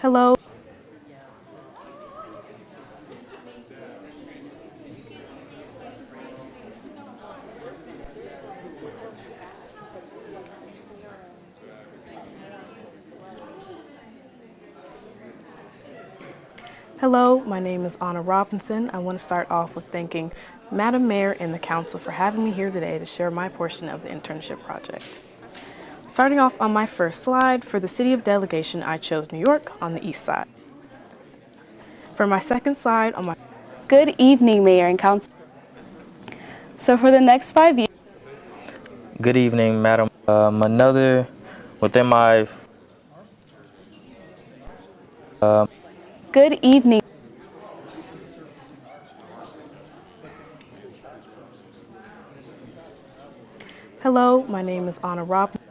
Hello. Hello, my name is Anna Robinson. I want to start off with thanking Madam Mayor and the Council for having me here today to share my portion of the internship project. Starting off on my first slide, for the City of Delegation, I chose New York on the east side. For my second slide on my Good evening, Mayor and Council. So for the next 5 years, Good evening, Madam. Within my good evening. Hello, my name is Anna Robinson.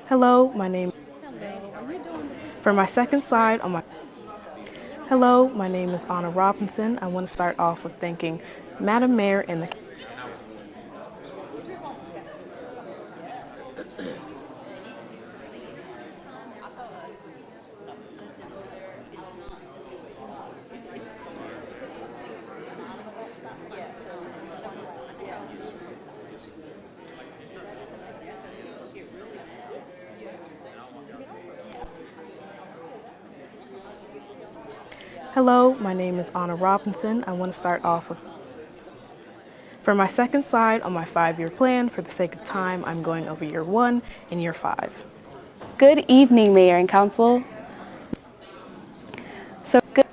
Hello, my name. For my second slide on my Hello, my name is Anna Robinson. I want to start off with thanking Madam Mayor and the Hello, my name is Anna Robinson. I want to start off with For my second slide on my 5-year plan, for the sake of time, I'm going over year 1 and year 5. Good evening, Mayor and Council. So good.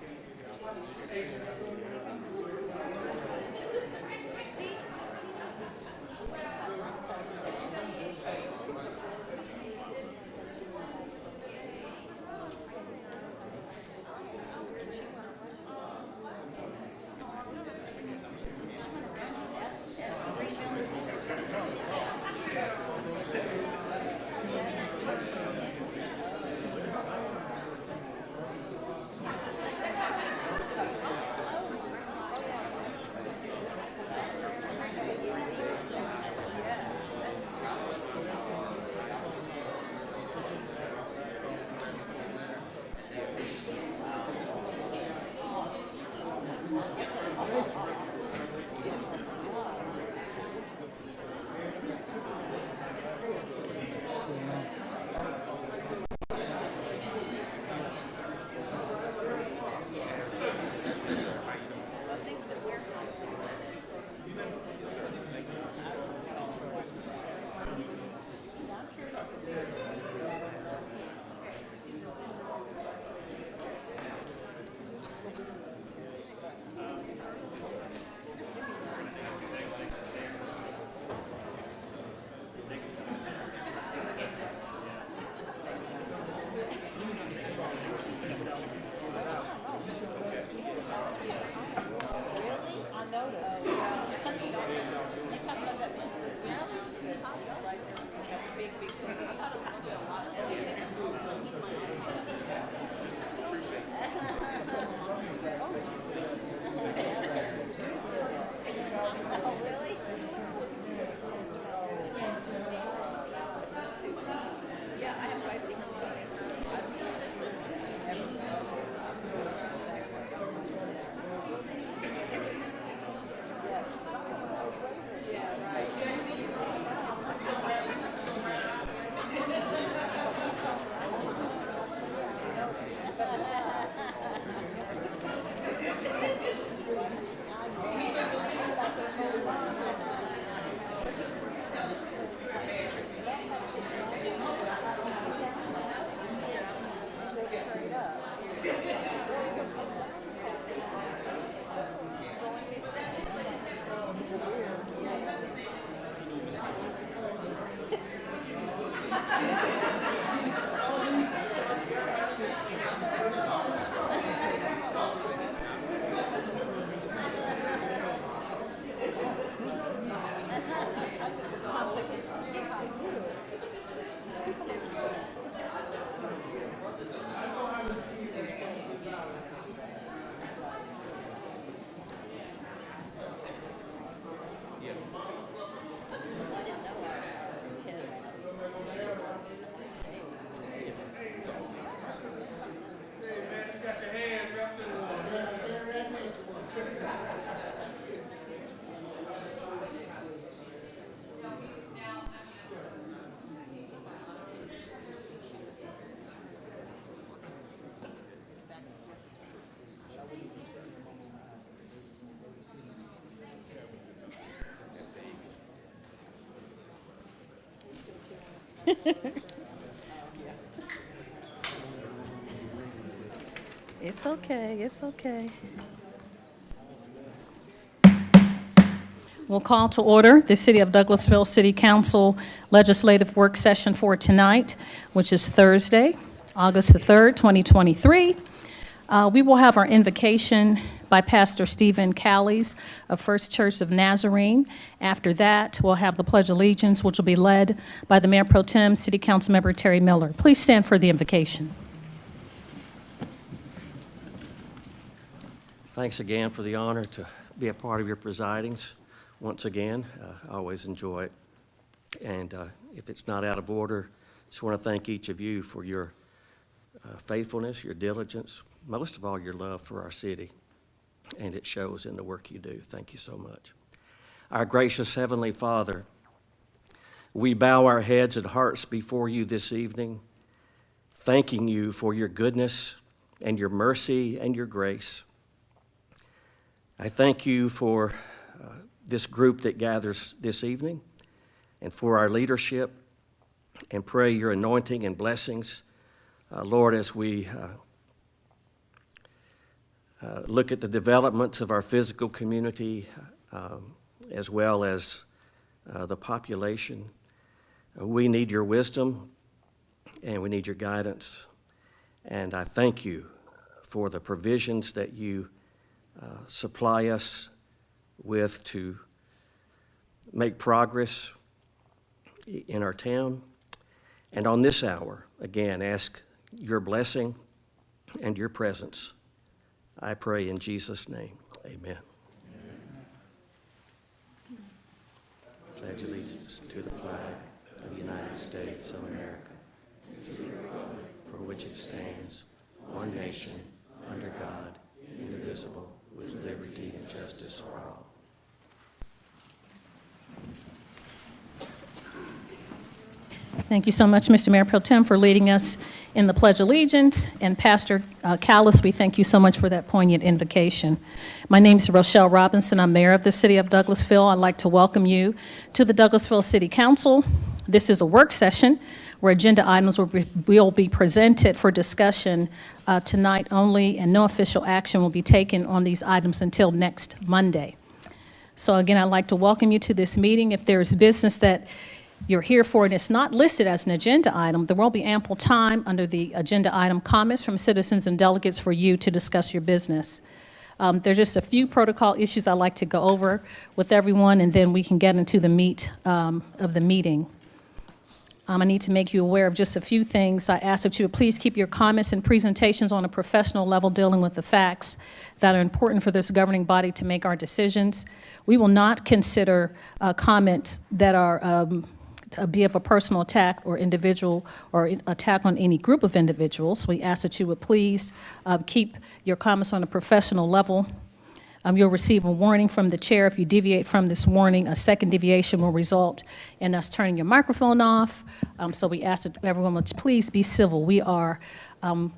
It's okay, it's okay. We'll call to order the City of Douglasville City Council Legislative Work Session for tonight, which is Thursday, August the 3rd, 2023. We will have our invocation by Pastor Stephen Callies of First Church of Nazarene. After that, we'll have the Pledge of Allegiance, which will be led by the Mayor Pro Tem, City Council Member Terry Miller. Please stand for the invocation. Thanks again for the honor to be a part of your presidings. Once again, I always enjoy it. And if it's not out of order, just want to thank each of you for your faithfulness, your diligence, most of all your love for our city. And it shows in the work you do. Thank you so much. Our gracious Heavenly Father, we bow our heads and hearts before you this evening, thanking you for your goodness and your mercy and your grace. I thank you for this group that gathers this evening and for our leadership, and pray your anointing and blessings, Lord, as we look at the developments of our physical community as well as the population. We need your wisdom and we need your guidance. And I thank you for the provisions that you supply us with to make progress in our town. And on this hour, again, ask your blessing and your presence. I pray in Jesus' name, amen. Pledge allegiance to the flag of the United States of America, for which it stands, one nation, under God, indivisible, with liberty and justice for all. Thank you so much, Mr. Mayor Pro Tem, for leading us in the Pledge of Allegiance. And Pastor Callies, we thank you so much for that poignant invocation. My name is Rochelle Robinson. I'm mayor of the City of Douglasville. I'd like to welcome you to the Douglasville City Council. This is a work session where agenda items will be presented for discussion tonight only, and no official action will be taken on these items until next Monday. So again, I'd like to welcome you to this meeting. If there is business that you're here for and it's not listed as an agenda item, there will be ample time under the agenda item comments from citizens and delegates for you to discuss your business. There's just a few protocol issues I'd like to go over with everyone, and then we can get into the meat of the meeting. I need to make you aware of just a few things. I ask that you would please keep your comments and presentations on a professional level, dealing with the facts that are important for this governing body to make our decisions. We will not consider comments that are be of a personal attack or individual or attack on any group of individuals. We ask that you would please keep your comments on a professional level. You'll receive a warning from the chair. If you deviate from this warning, a second deviation will result in us turning your microphone off. So we ask that everyone would please be civil. We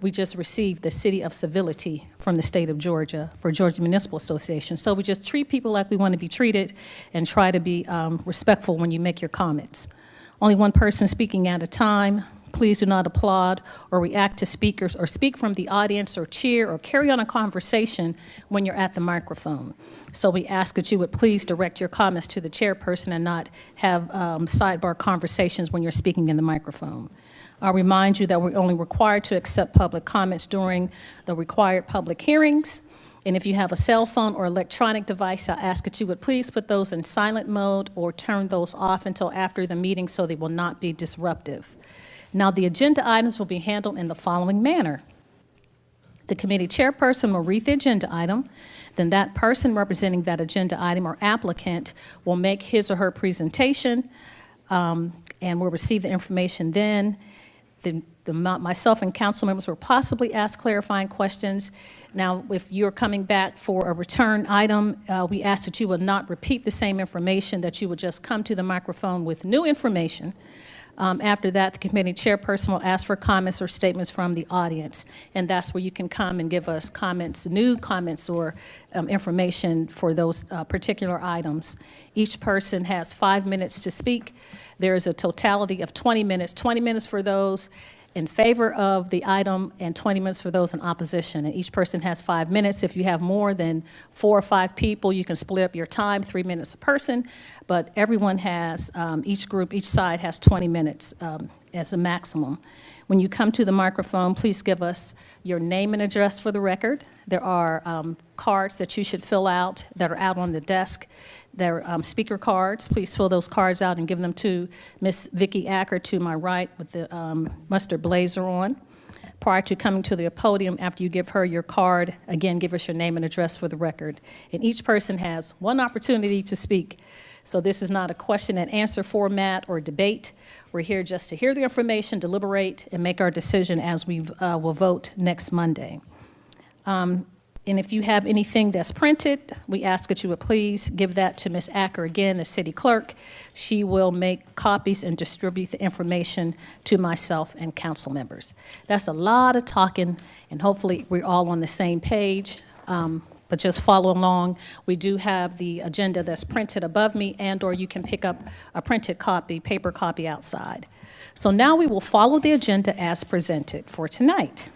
just received the City of Civility from the state of Georgia for Georgia Municipal Association. So we just treat people like we want to be treated and try to be respectful when you make your comments. Only one person speaking at a time. Please do not applaud or react to speakers or speak from the audience or cheer or carry on a conversation when you're at the microphone. So we ask that you would please direct your comments to the chairperson and not have sidebar conversations when you're speaking in the microphone. I'll remind you that we're only required to accept public comments during the required public hearings. And if you have a cell phone or electronic device, I ask that you would please put those in silent mode or turn those off until after the meeting so they will not be disruptive. Now, the agenda items will be handled in the following manner. The committee chairperson will read the agenda item. Then that person representing that agenda item or applicant will make his or her presentation, and we'll receive the information then. Myself and council members will possibly ask clarifying questions. Now, if you're coming back for a return item, we ask that you would not repeat the same information, that you would just come to the microphone with new information. After that, the committee chairperson will ask for comments or statements from the audience, and that's where you can come and give us comments, new comments or information for those particular items. Each person has 5 minutes to speak. There is a totality of 20 minutes for those in favor of the item and 20 minutes for those in opposition. And each person has 5 minutes. If you have more than 4 or 5 people, you can split up your time, 3 minutes a person. But everyone has, each side has 20 minutes as a maximum. When you come to the microphone, please give us your name and address for the record. There are cards that you should fill out that are out on the desk. They're speaker cards. Please fill those cards out and give them to Miss Vicki Acker to my right with the mustard blazer on. Prior to coming to the podium, after you give her your card, again, give us your name and address for the record. And each person has 1 opportunity to speak. So this is not a question and answer format or debate. We're here just to hear the information, deliberate, and make our decision as we will vote next Monday. And if you have anything that's printed, we ask that you would please give that to Ms. Acker again, the city clerk. She will make copies and distribute the information to myself and council members. That's a lot of talking, and hopefully we're all on the same page. But just follow along. We do have the agenda that's printed above me, and/or you can pick up a printed copy, paper copy outside. So now we will follow the agenda as presented for tonight.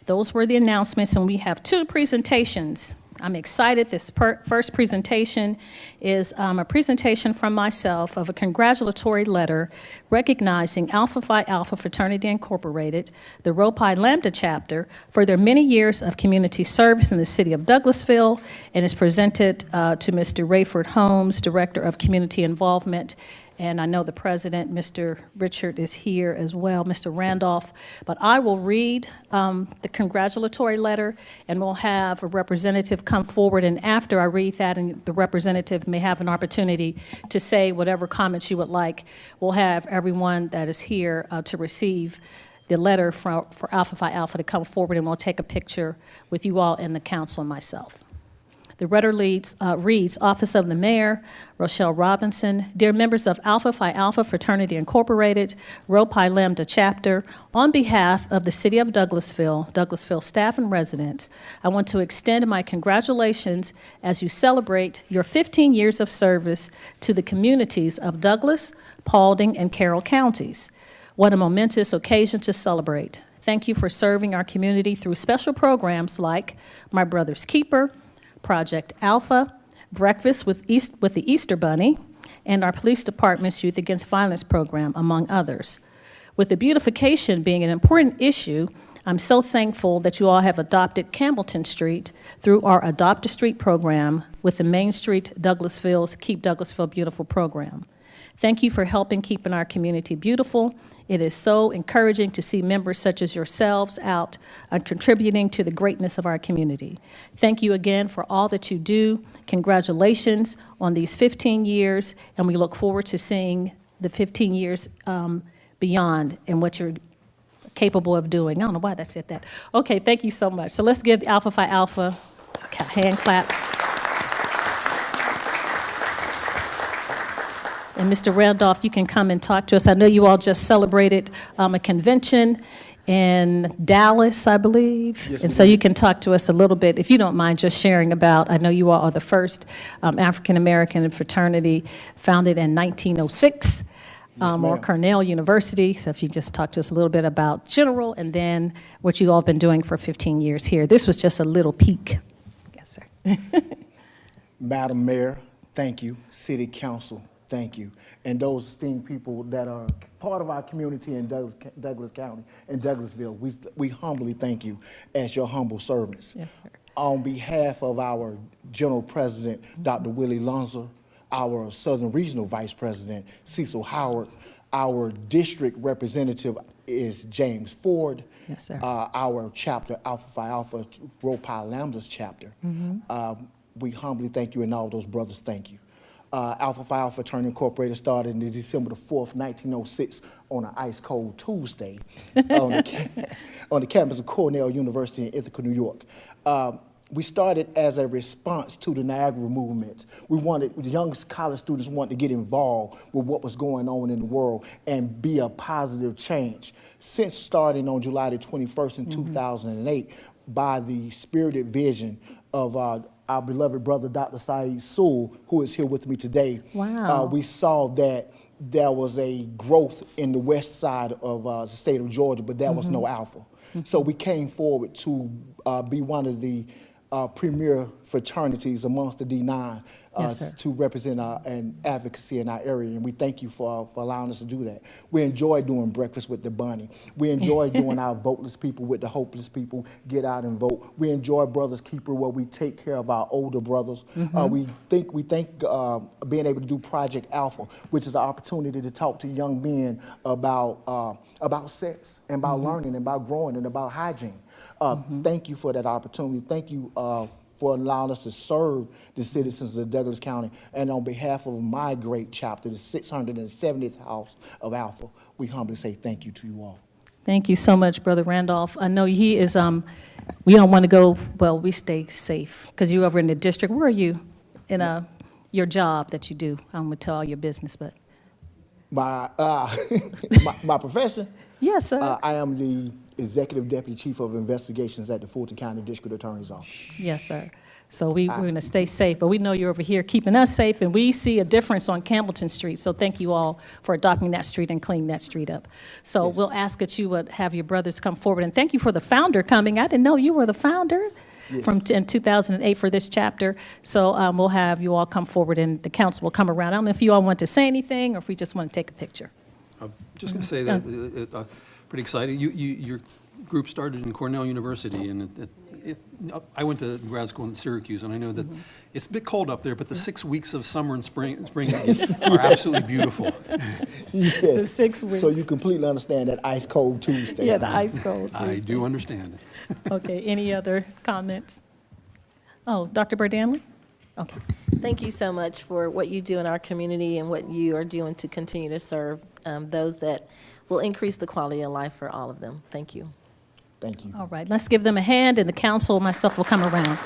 Those were the announcements, and we have 2 presentations. I'm excited. This first presentation is a presentation from myself of a congratulatory letter recognizing Alpha Phi Alpha Fraternity Incorporated, the Rho Pi Lambda chapter, for their many years of community service in the city of Douglasville, and is presented to Mr. Rayford Holmes, Director of Community Involvement. And I know the president, Mr. Richard, is here as well, Mr. Randolph. But I will read the congratulatory letter, and we'll have a representative come forward. And after I read that, and the representative may have an opportunity to say whatever comments you would like, we'll have everyone that is here to receive the letter for Alpha Phi Alpha to come forward, and we'll take a picture with you all and the council and myself. The letter reads, Office of the Mayor, Rochelle Robinson. Dear members of Alpha Phi Alpha Fraternity Incorporated, Rho Pi Lambda Chapter, on behalf of the City of Douglasville, Douglasville staff and residents, I want to extend my congratulations as you celebrate your 15 years of service to the communities of Douglas, Paulding, and Carroll counties. What a momentous occasion to celebrate. Thank you for serving our community through special programs like My Brother's Keeper, Project Alpha, Breakfast with the Easter Bunny, and our police department's Youth Against Violence program, among others. With the beautification being an important issue, I'm so thankful that you all have adopted Campbellton Street through our Adopt a Street program with the Main Street Douglasville's Keep Douglasville Beautiful program. Thank you for helping keeping our community beautiful. It is so encouraging to see members such as yourselves out contributing to the greatness of our community. Thank you again for all that you do. Congratulations on these 15 years, and we look forward to seeing the 15 years beyond and what you're capable of doing. I don't know why that said that. Okay, thank you so much. So let's give Alpha Phi Alpha a hand clap. And Mr. Randolph, you can come and talk to us. I know you all just celebrated a convention in Dallas, I believe. Yes, and so you can talk to us a little bit, if you don't mind, just sharing about, I know you all are the first African-American fraternity founded in 1906, or Cornell University. So if you just talk to us a little bit about general and then what you all have been doing for 15 years here. This was just a little peek. Yes, sir. Madam Mayor, thank you. City Council, thank you. And those esteemed people that are part of our community in Douglas County and Douglasville, we humbly thank you as your humble servants. Yes, sir. On behalf of our General President, Dr. Willie Lunzer, our Southern Regional Vice President, Cecil Howard, our district representative is James Ford. Yes, sir. Our chapter, Alpha Phi Alpha, Rho Pi Lambda's chapter. We humbly thank you, and all those brothers thank you. Alpha Phi Alpha Fraternity Incorporated started in December the 4th, 1906 on an ice cold Tuesday on the campus of Cornell University in Ithaca, New York. we started as a response to the Niagara movement. The young college students wanted to get involved with what was going on in the world and be a positive change. Since starting on July the 21st in 2008, by the spirited vision of our beloved brother, Dr. Saeed Sewell, who is here with me today. Wow. We saw that there was a growth in the west side of the state of Georgia, but there was no Alpha. So we came forward to be one of the premier fraternities amongst the D9 Yes, sir. to represent an advocacy in our area, and we thank you for allowing us to do that. We enjoy doing breakfast with the bunny. We enjoy doing our voteless people with the hopeless people, get out and vote. We enjoy Brothers Keeper, where we take care of our older brothers. We think being able to do Project Alpha, which is an opportunity to talk to young men about sex and about learning and about growing and about hygiene. Thank you for that opportunity. Thank you for allowing us to serve the citizens of Douglas County. And on behalf of my great chapter, the 670th House of Alpha, we humbly say thank you to you all. Thank you so much, Brother Randolph. I know he is, we don't want to go, well, we stay safe, because you're over in the district. Where are you in your job that you do? I'm going to tell all your business, but. My my profession? Yes, sir. I am the Executive Deputy Chief of Investigations at the Fulton County District Attorney's Office. Yes, sir. So we're going to stay safe, but we know you're over here keeping us safe, and we see a difference on Campbellton Street. So thank you all for adopting that street and cleaning that street up. So we'll ask that you would have your brothers come forward, and thank you for the founder coming. I didn't know you were the founder. Yes. In 2008 for this chapter. So we'll have you all come forward, and the council will come around. I don't know if you all want to say anything or if we just want to take a picture. I'm just going to say that pretty excited. Your group started in Cornell University, and I went to grad school in Syracuse, and I know that it's a bit cold up there, but the 6 weeks of summer and spring are absolutely beautiful. Yes. The 6 weeks. So you completely understand that ice cold Tuesday. Yeah, the ice cold I Tuesday. do understand it. Okay, any other comments? Oh, Dr. Burdanley? Okay. Thank you so much for what you do in our community and what you are doing to continue to serve those that will increase the quality of life for all of them. Thank you. Thank you. All right, let's give them a hand, and the council, myself, will come around.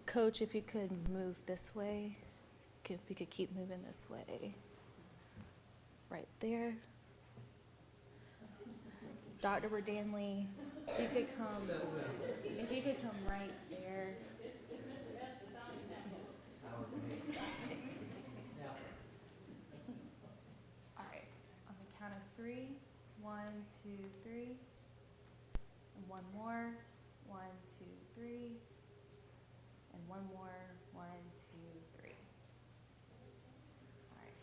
Coach, if you could move this way, if we could keep moving this way. Right there. Dr. Burdanley, if you could come right there. All right, on the count of 3, 1, 2, 3, and one more, 1, 2, 3. And one more, 1, 2, 3. All right.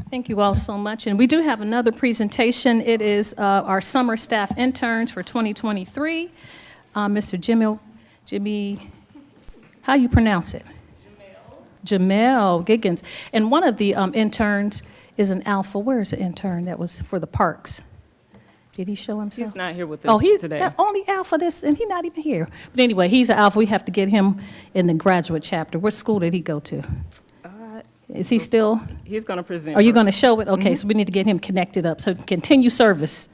Thank you all so much. And we do have another presentation. It is our summer staff interns for 2023. Mr. Jimmy, how you pronounce it? Jamel Giggins. And one of the interns is an Alpha. Where is the intern that was for the parks? Did he show himself? He's not here with us he's today. the only Alpha this, and he's not even here. But anyway, he's an Alpha. We have to get him in the graduate chapter. What school did he go to? Is he still? He's going to present. Are you going to show it? Okay, so we need to get him connected up, so continue service.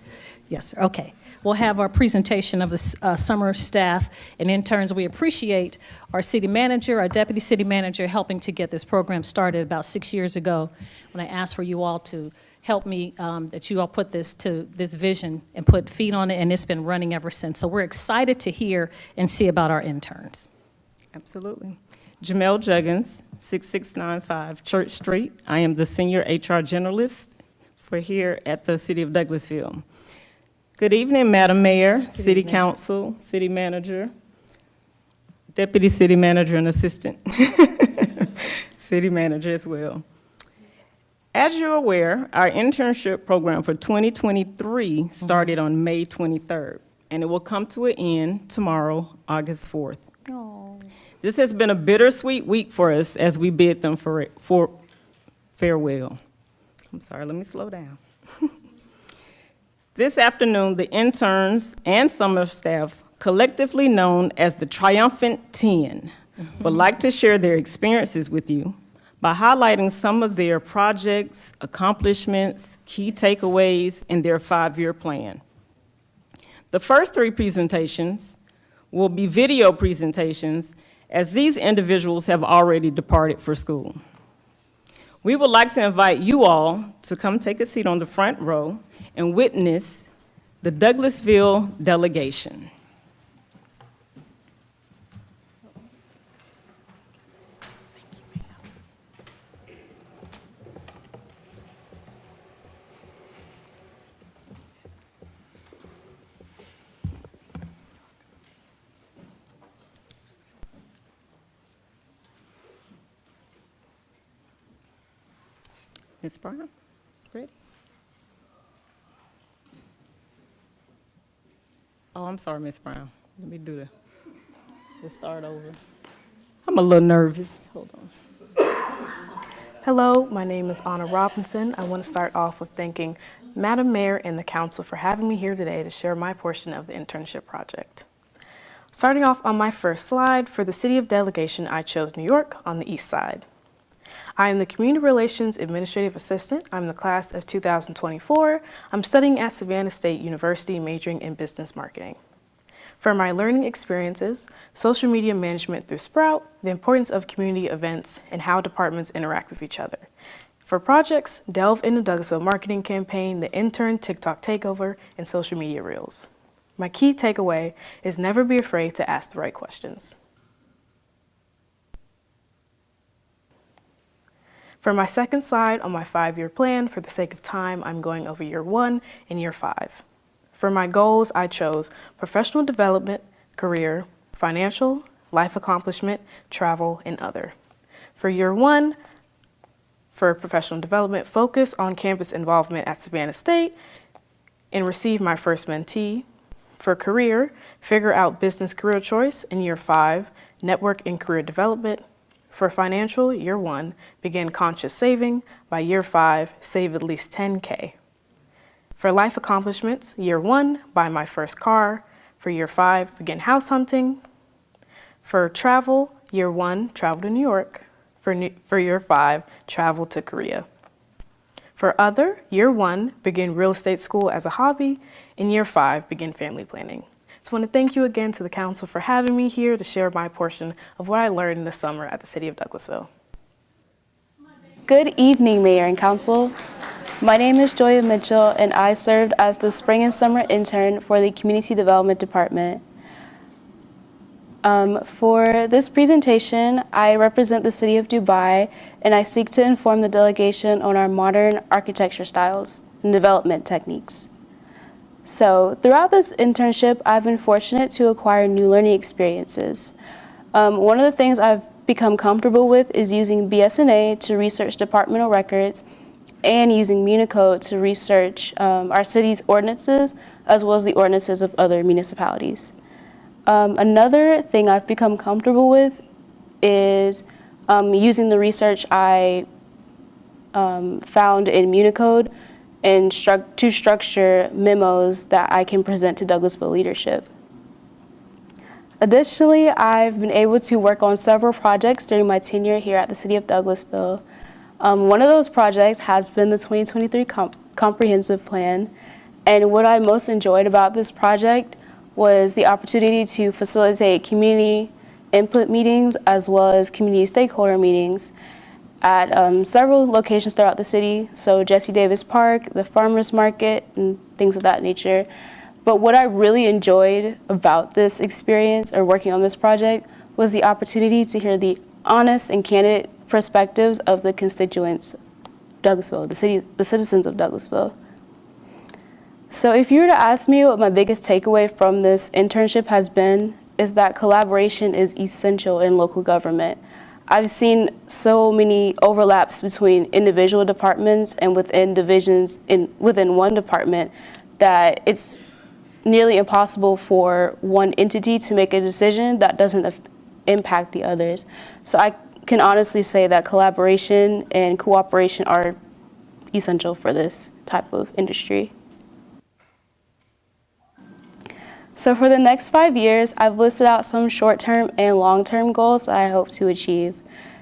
Yes, sir, okay. We'll have our presentation of the summer staff and interns. We appreciate our city manager, our deputy city manager, helping to get this program started about 6 years ago when I asked for you all to help me, that you all put this vision and put feet on it, and it's been running ever since. So we're excited to hear and see about our interns. Absolutely. Jamel Juggins, 6695 Church Street. I am the Senior HR Generalist for here at the City of Douglasville. Good evening, Madam Mayor, City Council, City Manager, Deputy City Manager, and Assistant City Manager as well. As you're aware, our internship program for 2023 started on May 23rd, and it will come to an end tomorrow, August 4th. This has been a bittersweet week for us as we bid them for farewell. I'm sorry, let me slow down. This afternoon, the interns and summer staff, collectively known as the Triumphant 10, would like to share their experiences with you by highlighting some of their projects, accomplishments, key takeaways, and their 5-year plan. The first 3 presentations will be video presentations, as these individuals have already departed for school. We would like to invite you all to come take a seat on the front row and witness the Douglasville delegation. Ms. Brown, great. Oh, I'm sorry, Ms. Brown. Let me do let's start over. I'm a little nervous. Hold on. Hello, my name is Anna Robinson. I want to start off with thanking Madam Mayor and the Council for having me here today to share my portion of the internship project. Starting off on my first slide, for the City of Delegation, I chose New York on the east side. I am the Community Relations Administrative Assistant. I'm the class of 2024. I'm studying at Savannah State University, majoring in business marketing. For my learning experiences, social media management through Sprout, the importance of community events, and how departments interact with each other. For projects, delve into Douglasville marketing campaign, the intern TikTok takeover, and social media reels. My key takeaway is never be afraid to ask the right questions. For my second slide on my 5-year plan, for the sake of time, I'm going over year 1 and year 5. For my goals, I chose professional development, career, financial, life accomplishment, travel, and other. For year 1, for professional development, focus on campus involvement at Savannah State and receive my first mentee. For career, figure out business career choice in year 5, network and career development. For financial, year 1, begin conscious saving. By year 5, save at least $10K. For life accomplishments, year 1, buy my first car. For year 5, begin house hunting. For travel, year 1, travel to New York. For year 5, travel to Korea. For other, year 1, begin real estate school as a hobby. In year 5, begin family planning. So I want to thank you again to the Council for having me here to share my portion of what I learned in the summer at the City of Douglasville. Good evening, Mayor and Council. My name is Joya Mitchell, and I served as the spring and summer intern for the Community Development Department. For this presentation, I represent the City of Dubai, and I seek to inform the delegation on our modern architecture styles and development techniques. So throughout this internship, I've been fortunate to acquire new learning experiences. One of the things I've become comfortable with is using BSNA to research departmental records and using Municode to research our city's ordinances as well as the ordinances of other municipalities. Another thing I've become comfortable with is using the research I found in Municode and to structure memos that I can present to Douglasville leadership. Additionally, I've been able to work on several projects during my tenure here at the City of Douglasville. One of those projects has been the 2023 Comprehensive Plan, and what I most enjoyed about this project was the opportunity to facilitate community input meetings as well as community stakeholder meetings at several locations throughout the city, so Jesse Davis Park, the Farmers Market, and things of that nature. But what I really enjoyed about this experience or working on this project was the opportunity to hear the honest and candid perspectives of the constituents of Douglasville, the citizens of Douglasville. So if you were to ask me what my biggest takeaway from this internship has been, is that collaboration is essential in local government. I've seen so many overlaps between individual departments and within divisions within one department that it's nearly impossible for one entity to make a decision that doesn't impact the others. So I can honestly say that collaboration and cooperation are essential for this type of industry. So for the next 5 years, I've listed out some short-term and long-term goals that I hope to achieve.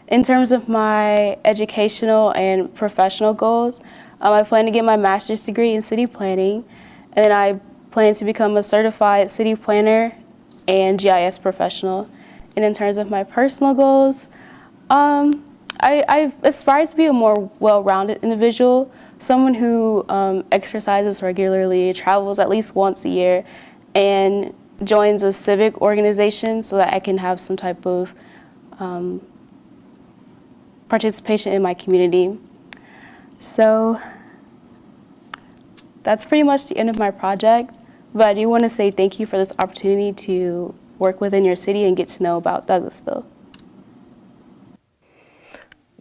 In terms of my educational and professional goals, I plan to get my master's degree in city planning, and then I plan to become a certified city planner and GIS professional. And in terms of my personal goals, I aspire to be a more well-rounded individual, someone who exercises regularly, travels at least once a year, and joins a civic organization so that I can have some type of participation in my community. So that's pretty much the end of my project, but I do want to say thank you for this opportunity to work within your city and get to know about Douglasville.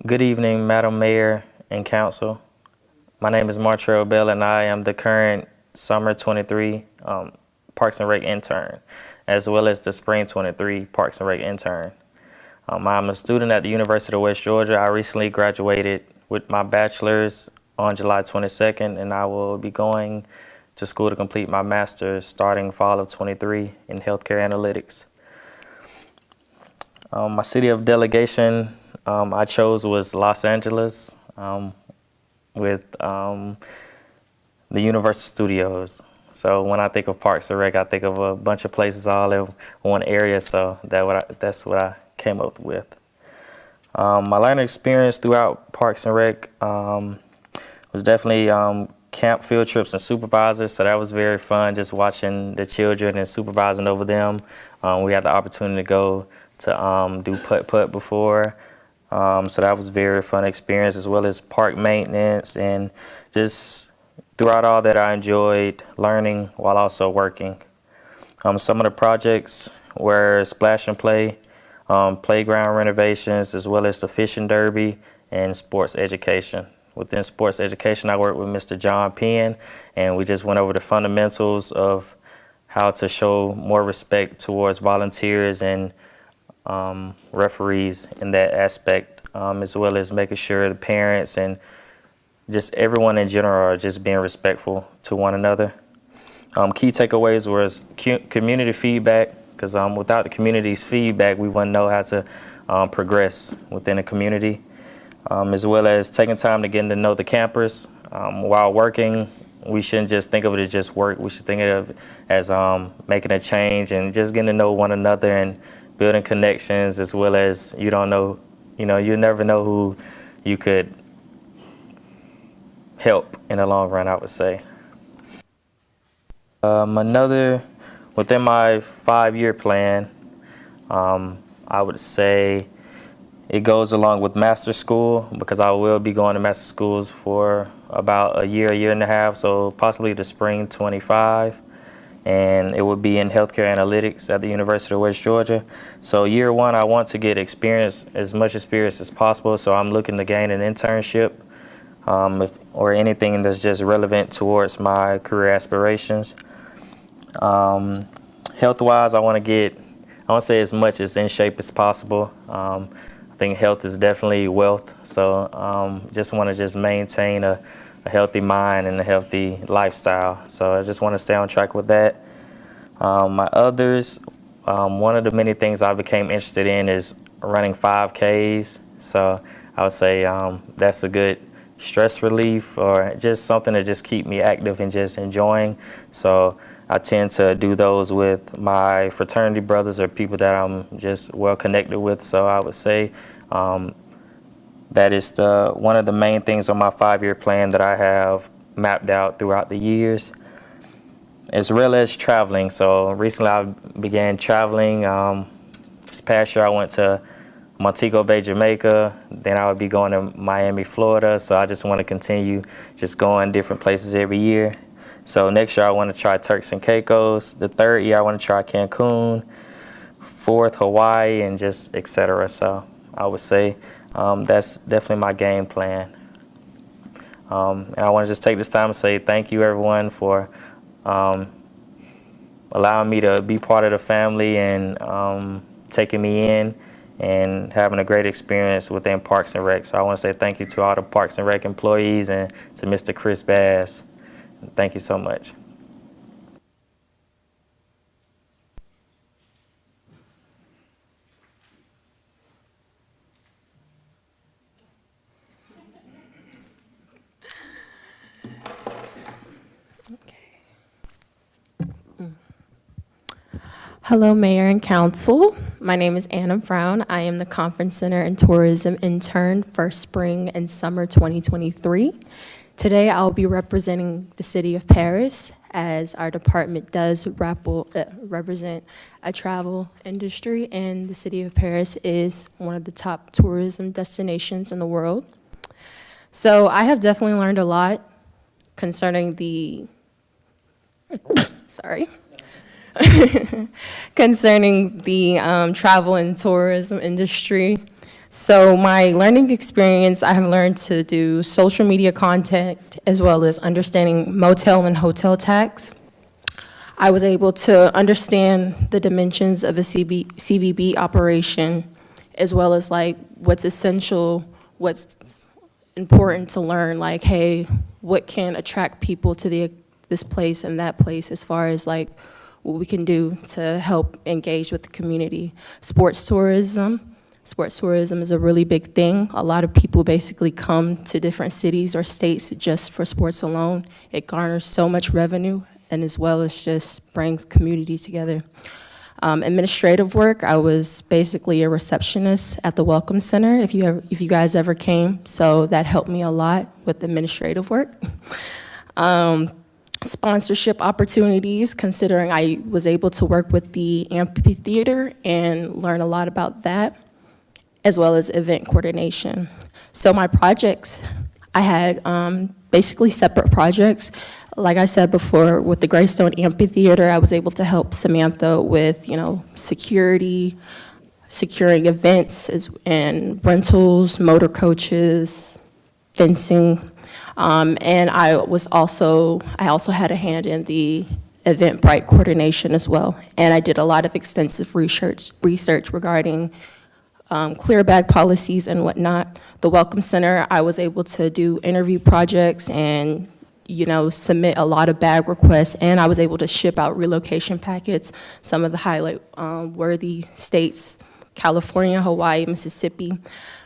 Good evening, Madam Mayor and Council. My name is Martrell Bell, and I am the current Summer 23 Parks and Rec intern, as well as the Spring 23 Parks and Rec intern. I'm a student at the University of West Georgia. I recently graduated with my bachelor's on July 22nd, and I will be going to school to complete my master's starting fall of 23 in healthcare analytics. My city of delegation I chose was Los Angeles with the Universal Studios. So when I think of Parks and Rec, I think of a bunch of places all in one area, so that's what I came up with. My learning experience throughout Parks and Rec was definitely camp field trips and supervisors, so that was very fun, just watching the children and supervising over them. We had the opportunity to go to do putt-putt before, so that was a very fun experience, as well as park maintenance, and just throughout all that I enjoyed learning while also working. Some of the projects were Splash and Play, playground renovations, as well as the fishing derby and sports education. Within sports education, I worked with Mr. John Penn, and we just went over the fundamentals of how to show more respect towards volunteers and referees in that aspect, as well as making sure the parents and just everyone in general are just being respectful to one another. Key takeaways was community feedback, because without the community's feedback, we wouldn't know how to progress within the community, as well as taking time to get to know the campers. While working, we shouldn't just think of it as just work. We should think of it as making a change and just getting to know one another and building connections, as well as you never know who you could help in the long run, I would say. Within my 5-year plan, I would say it goes along with master school, because I will be going to master schools for about a year and a half, so possibly the spring 25. And it would be in healthcare analytics at the University of West Georgia. So year 1, I want to get as much experience as possible, so I'm looking to gain an internship or anything that's just relevant towards my career aspirations. Health-wise, I want to say as much as in shape as possible. I think health is definitely wealth, so just want to maintain a healthy mind and a healthy lifestyle. So I just want to stay on track with that. My others, one of the many things I became interested in is running 5Ks. So I would say that's a good stress relief, or just something to just keep me active and just enjoying. So I tend to do those with my fraternity brothers or people that I'm just well connected with. So I would say that is one of the main things on my 5-year plan that I have mapped out throughout the years, as well as traveling. So recently I began traveling. This past year I went to Montego Bay, Jamaica. Then I would be going to Miami, Florida. So I just want to continue just going different places every year. So next year I want to try Turks and Caicos. The third year I want to try Cancun. Fourth, Hawaii, and just et cetera. So I would say that's definitely my game plan. And I want to just take this time to say thank you, everyone, for allowing me to be part of the family and taking me in and having a great experience within Parks and Rec. So I want to say thank you to all the Parks and Rec employees and to Mr. Chris Bass. Thank you so much. Hello, Mayor and Council. My name is Anna Brown. I am the Conference Center and Tourism Intern for Spring and Summer 2023. Today, I'll be representing the City of Paris as our department does represent a travel industry, and the City of Paris is one of the top tourism destinations in the world. So I have definitely learned a lot concerning the, concerning the travel and tourism industry. So my learning experience, I have learned to do social media content as well as understanding motel and hotel tax. I was able to understand the dimensions of a CVB operation as well as like what's essential, what's important to learn, like, hey, what can attract people to this place and that place as far as like what we can do to help engage with the community. Sports tourism is a really big thing. A lot of people basically come to different cities or states just for sports alone. It garners so much revenue and as well as just brings communities together. Administrative work, I was basically a receptionist at the Welcome Center if you guys ever came, so that helped me a lot with administrative work. Sponsorship opportunities, considering I was able to work with the amphitheater and learn a lot about that, as well as event coordination. So my projects, I had basically separate projects. Like I said before, with the Greystone Amphitheater, I was able to help Samantha with, security, securing events and rentals, motor coaches, fencing. And I also had a hand in the Eventbrite coordination as well. And I did a lot of extensive research regarding clear bag policies and whatnot. The Welcome Center, I was able to do interview projects and submit a lot of bag requests, and I was able to ship out relocation packets, some of the highlight worthy states, California, Hawaii, Mississippi.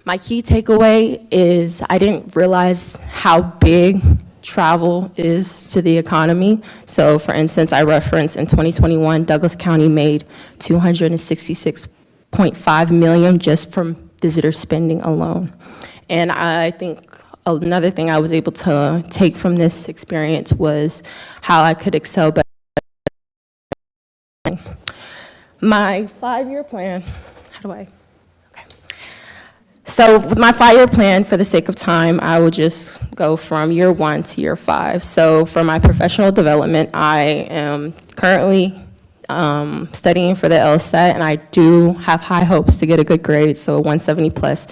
My key takeaway is I didn't realize how big travel is to the economy. So for instance, I referenced in 2021, Douglas County made $266.5 million just from visitor spending alone. And I think another thing I was able to take from this experience was how I could excel better. My 5-year plan, So with my 5-year plan, for the sake of time, I will just go from year 1 to year 5. So for my professional development, I am currently studying for the LSAT, and I do have high hopes to get a good grade, so 170 plus,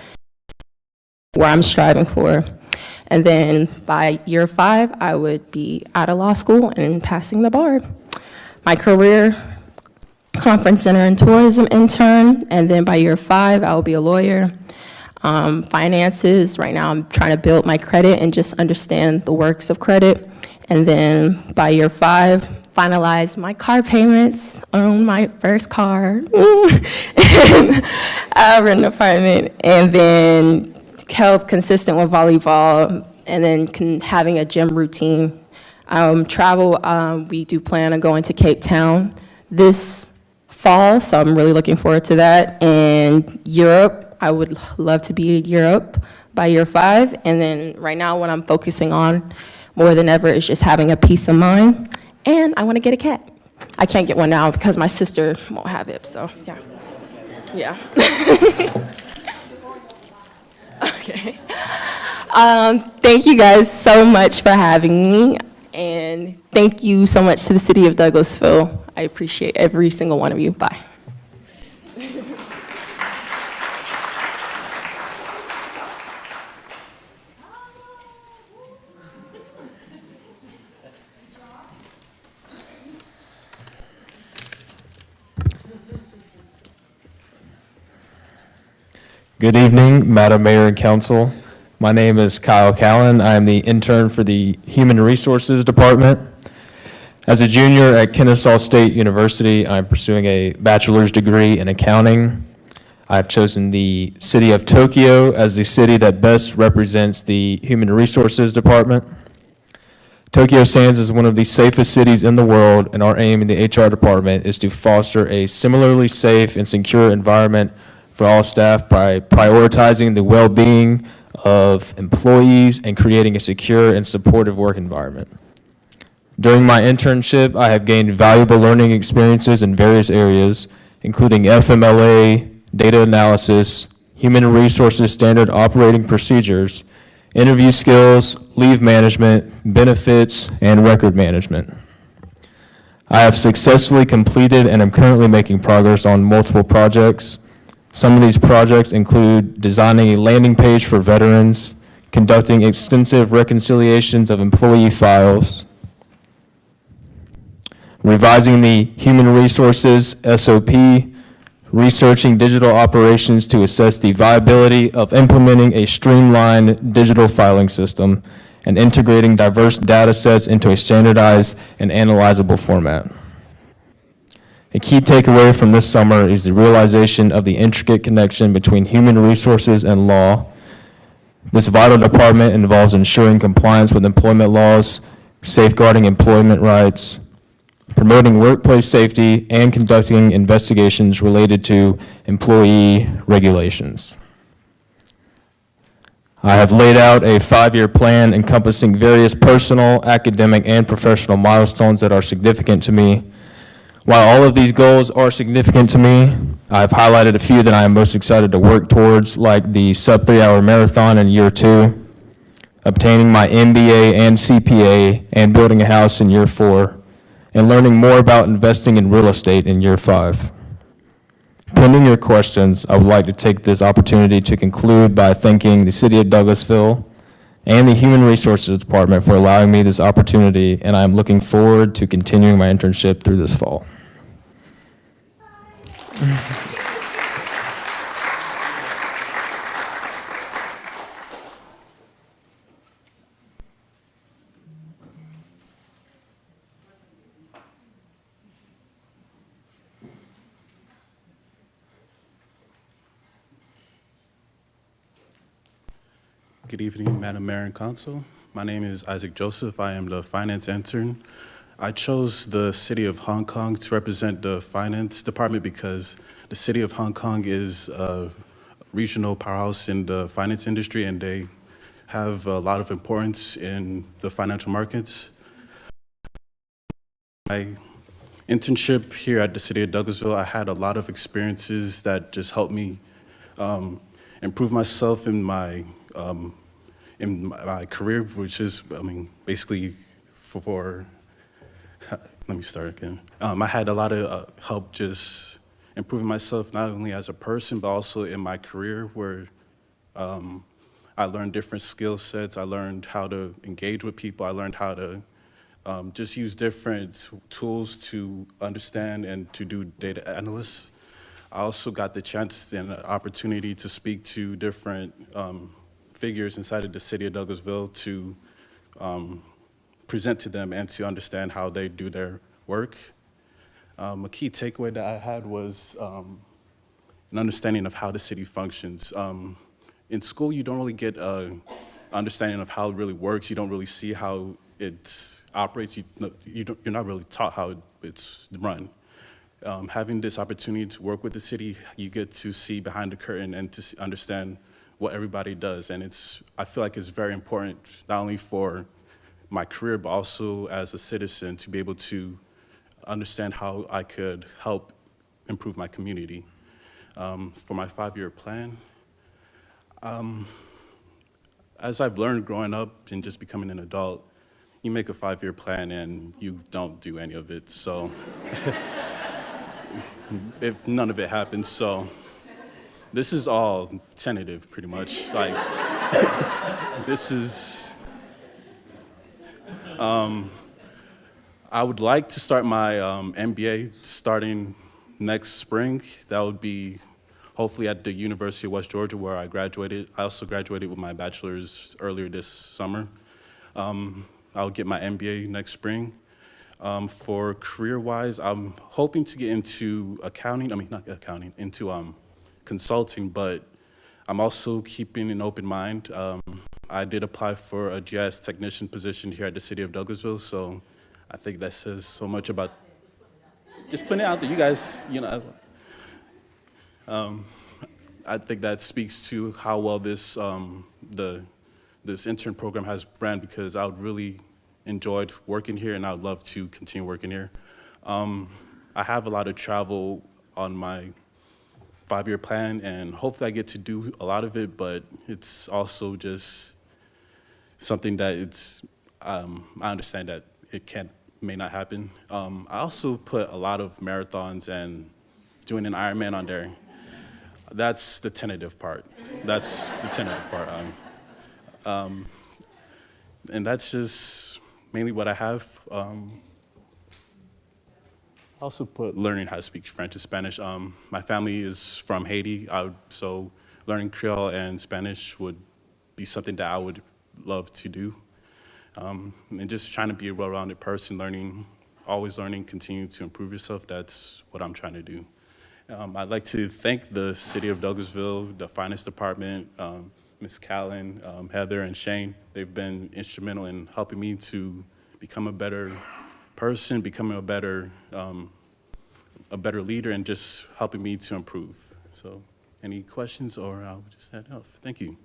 where I'm striving for. And then by year 5, I would be out of law school and passing the bar. My career, Conference Center and Tourism intern, and then by year 5, I will be a lawyer. Finances, right now I'm trying to build my credit and just understand the works of credit. And then by year 5, finalize my car payments, own my first car, rent an apartment, and then health consistent with volleyball, and then having a gym routine. Travel, we do plan on going to Cape Town this fall, so I'm really looking forward to that. And Europe, I would love to be in Europe by year 5. And then right now what I'm focusing on more than ever is just having a peace of mind. And I want to get a cat. I can't get one now because my sister won't have it, so yeah. Okay. Thank you guys so much for having me, and thank you so much to the City of Douglasville. I appreciate every single one of you. Bye. Good evening, Madam Mayor and Council. My name is Kyle Callan. I am the intern for the Human Resources Department. As a junior at Kennesaw State University, I'm pursuing a bachelor's degree in accounting. I've chosen the city of Tokyo as the city that best represents the Human Resources Department. Tokyo stands as one of the safest cities in the world, and our aim in the HR department is to foster a similarly safe and secure environment for all staff by prioritizing the well-being of employees and creating a secure and supportive work environment. During my internship, I have gained valuable learning experiences in various areas, including FMLA, data analysis, human resources standard operating procedures, interview skills, leave management, benefits, and record management. I have successfully completed and am currently making progress on multiple projects. Some of these projects include designing a landing page for veterans, conducting extensive reconciliations of employee files, revising the human resources SOP, researching digital operations to assess the viability of implementing a streamlined digital filing system, and integrating diverse data sets into a standardized and analyzable format. A key takeaway from this summer is the realization of the intricate connection between human resources and law. This vital department involves ensuring compliance with employment laws, safeguarding employment rights, promoting workplace safety, and conducting investigations related to employee regulations. I have laid out a 5-year plan encompassing various personal, academic, and professional milestones that are significant to me. While all of these goals are significant to me, I've highlighted a few that I am most excited to work towards, like the sub-3-hour marathon in year 2, obtaining my MBA and CPA, and building a house in year 4, and learning more about investing in real estate in year 5. Pending your questions, I would like to take this opportunity to conclude by thanking the City of Douglasville and the Human Resources Department for allowing me this opportunity, and I am looking forward to continuing my internship through this fall. Good evening, Madam Mayor and Council. My name is Isaac Joseph. I am the finance intern. I chose the City of Hong Kong to represent the finance department because the City of Hong Kong is a regional powerhouse in the finance industry, and they have a lot of importance in the financial markets. My internship here at the City of Douglasville, I had a lot of experiences that just helped me improve myself in my career, which is, basically let me start again. I had a lot of help just improving myself, not only as a person, but also in my career, where I learned different skill sets. I learned how to engage with people. I learned how to just use different tools to understand and to do data analysis. I also got the chance and opportunity to speak to different figures inside of the City of Douglasville to present to them and to understand how they do their work. A key takeaway that I had was an understanding of how the city functions. In school, you don't really get an understanding of how it really works. You don't really see how it operates. You're not really taught how it's run. Having this opportunity to work with the city, you get to see behind the curtain and to understand what everybody does. And I feel like it's very important, not only for my career, but also as a citizen, to be able to understand how I could help improve my community. For my 5-year plan, as I've learned growing up and just becoming an adult, you make a 5-year plan and you don't do any of it. So if none of it happens, so this is all tentative pretty much. Like this is, I would like to start my MBA starting next spring. That would be hopefully at the University of West Georgia where I graduated. I also graduated with my bachelor's earlier this summer. I'll get my MBA next spring. For career-wise, I'm hoping to get into into consulting, but I'm also keeping an open mind. I did apply for a GIS technician position here at the city of Douglasville, so I think that says so much about, just putting it out there, you guys, I think that speaks to how well this this intern program has ran, because I would really enjoyed working here and I would love to continue working here. I have a lot of travel on my 5-year plan and hopefully I get to do a lot of it, but it's also just something that I understand that it may not happen. I also put a lot of marathons and doing an Ironman on there. That's the tentative part. That's the tentative part. And that's just mainly what I have. I also put learning how to speak French and Spanish. My family is from Haiti, so learning Creole and Spanish would be something that I would love to do. And just trying to be a well-rounded person, always learning, continue to improve yourself. That's what I'm trying to do. I'd like to thank the City of Douglasville, the Finance Department, Ms. Callan, Heather, and Shane. They've been instrumental in helping me to become a better person, becoming a better leader, and just helping me to improve. So, any questions, or I'll just head off. Thank you.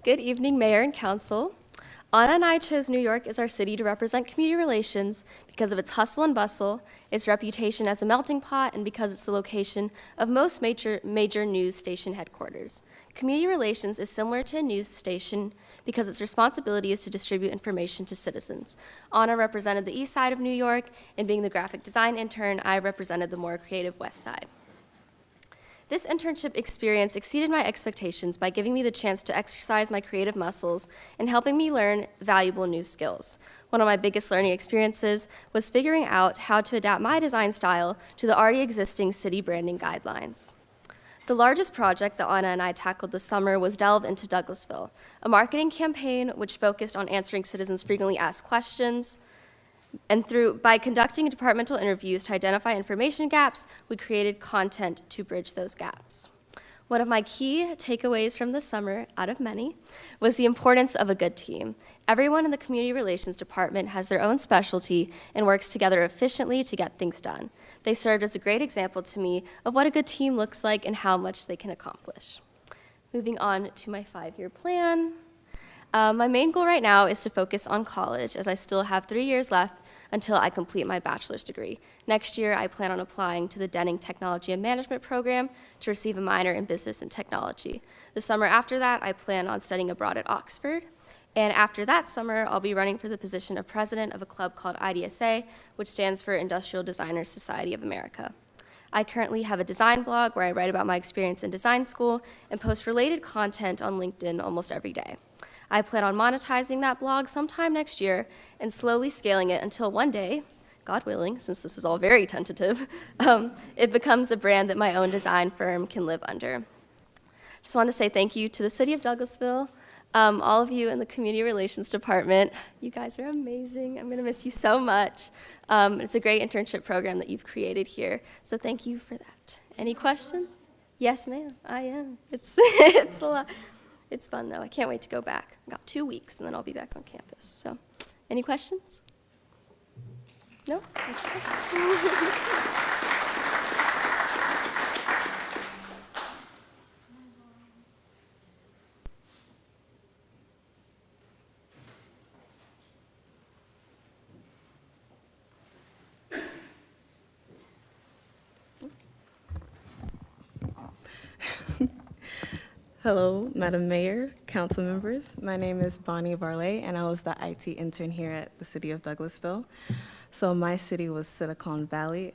Good evening, Mayor and Council. Anna and I chose New York as our city to represent community relations because of its hustle and bustle, its reputation as a melting pot, and because it's the location of most major news station headquarters. Community relations is similar to a news station because its responsibility is to distribute information to citizens. Anna represented the east side of New York, and being the graphic design intern, I represented the more creative west side. This internship experience exceeded my expectations by giving me the chance to exercise my creative muscles and helping me learn valuable new skills. One of my biggest learning experiences was figuring out how to adapt my design style to the already existing city branding guidelines. The largest project that Anna and I tackled this summer was Delve into Douglasville, a marketing campaign which focused on answering citizens' frequently asked questions. And by conducting departmental interviews to identify information gaps, we created content to bridge those gaps. One of my key takeaways from this summer, out of many, was the importance of a good team. Everyone in the Community Relations Department has their own specialty and works together efficiently to get things done. They served as a great example to me of what a good team looks like and how much they can accomplish. Moving on to my 5-year plan. My main goal right now is to focus on college, as I still have 3 years left until I complete my bachelor's degree. Next year, I plan on applying to the Denning Technology and Management program to receive a minor in business and technology. The summer after that, I plan on studying abroad at Oxford. And after that summer, I'll be running for the position of president of a club called IDSA, which stands for Industrial Designers Society of America. I currently have a design blog where I write about my experience in design school and post related content on LinkedIn almost every day. I plan on monetizing that blog sometime next year and slowly scaling it until one day, God willing, since this is all very tentative, it becomes a brand that my own design firm can live under. Just want to say thank you to the City of Douglasville, all of you in the Community Relations Department. You guys are amazing. I'm going to miss you so much. It's a great internship program that you've created here, so thank you for that. Any questions? Yes, ma'am, I am. It's a lot. It's fun, though. I can't wait to go back. I've got 2 weeks, and then I'll be back on campus. So, any questions? No? Okay. Hello, Madam Mayor, council members. My name is Bonnie Varley, and I was the IT intern here at the city of Douglasville. So my city was Silicon Valley,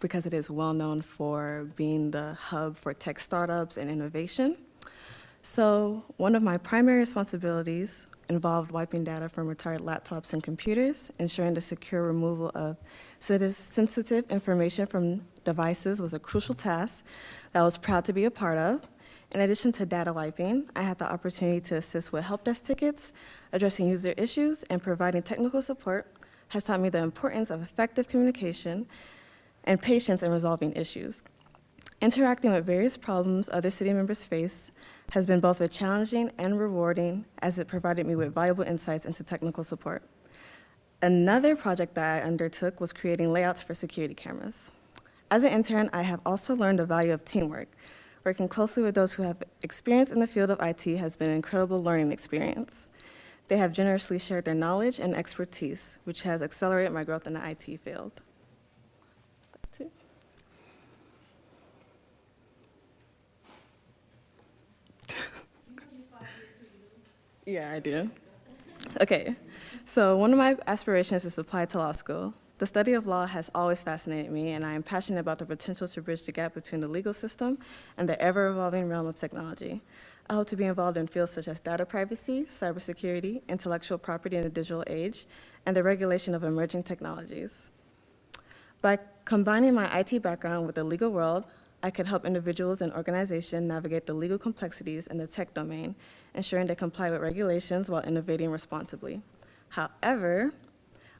because it is well known for being the hub for tech startups and innovation. So one of my primary responsibilities involved wiping data from retired laptops and computers. Ensuring the secure removal of sensitive information from devices was a crucial task that I was proud to be a part of. In addition to data wiping, I had the opportunity to assist with help desk tickets, addressing user issues, and providing technical support has taught me the importance of effective communication and patience in resolving issues. Interacting with various problems other city members face has been both a challenging and rewarding, as it provided me with valuable insights into technical support. Another project that I undertook was creating layouts for security cameras. As an intern, I have also learned the value of teamwork. Working closely with those who have experience in the field of IT has been an incredible learning experience. They have generously shared their knowledge and expertise, which has accelerated my growth in the IT field. Yeah, I do. Okay, so one of my aspirations is to apply to law school. The study of law has always fascinated me, and I am passionate about the potential to bridge the gap between the legal system and the ever-evolving realm of technology. I hope to be involved in fields such as data privacy, cybersecurity, intellectual property in the digital age, and the regulation of emerging technologies. By combining my IT background with the legal world, I could help individuals and organizations navigate the legal complexities in the tech domain, ensuring they comply with regulations while innovating responsibly. However,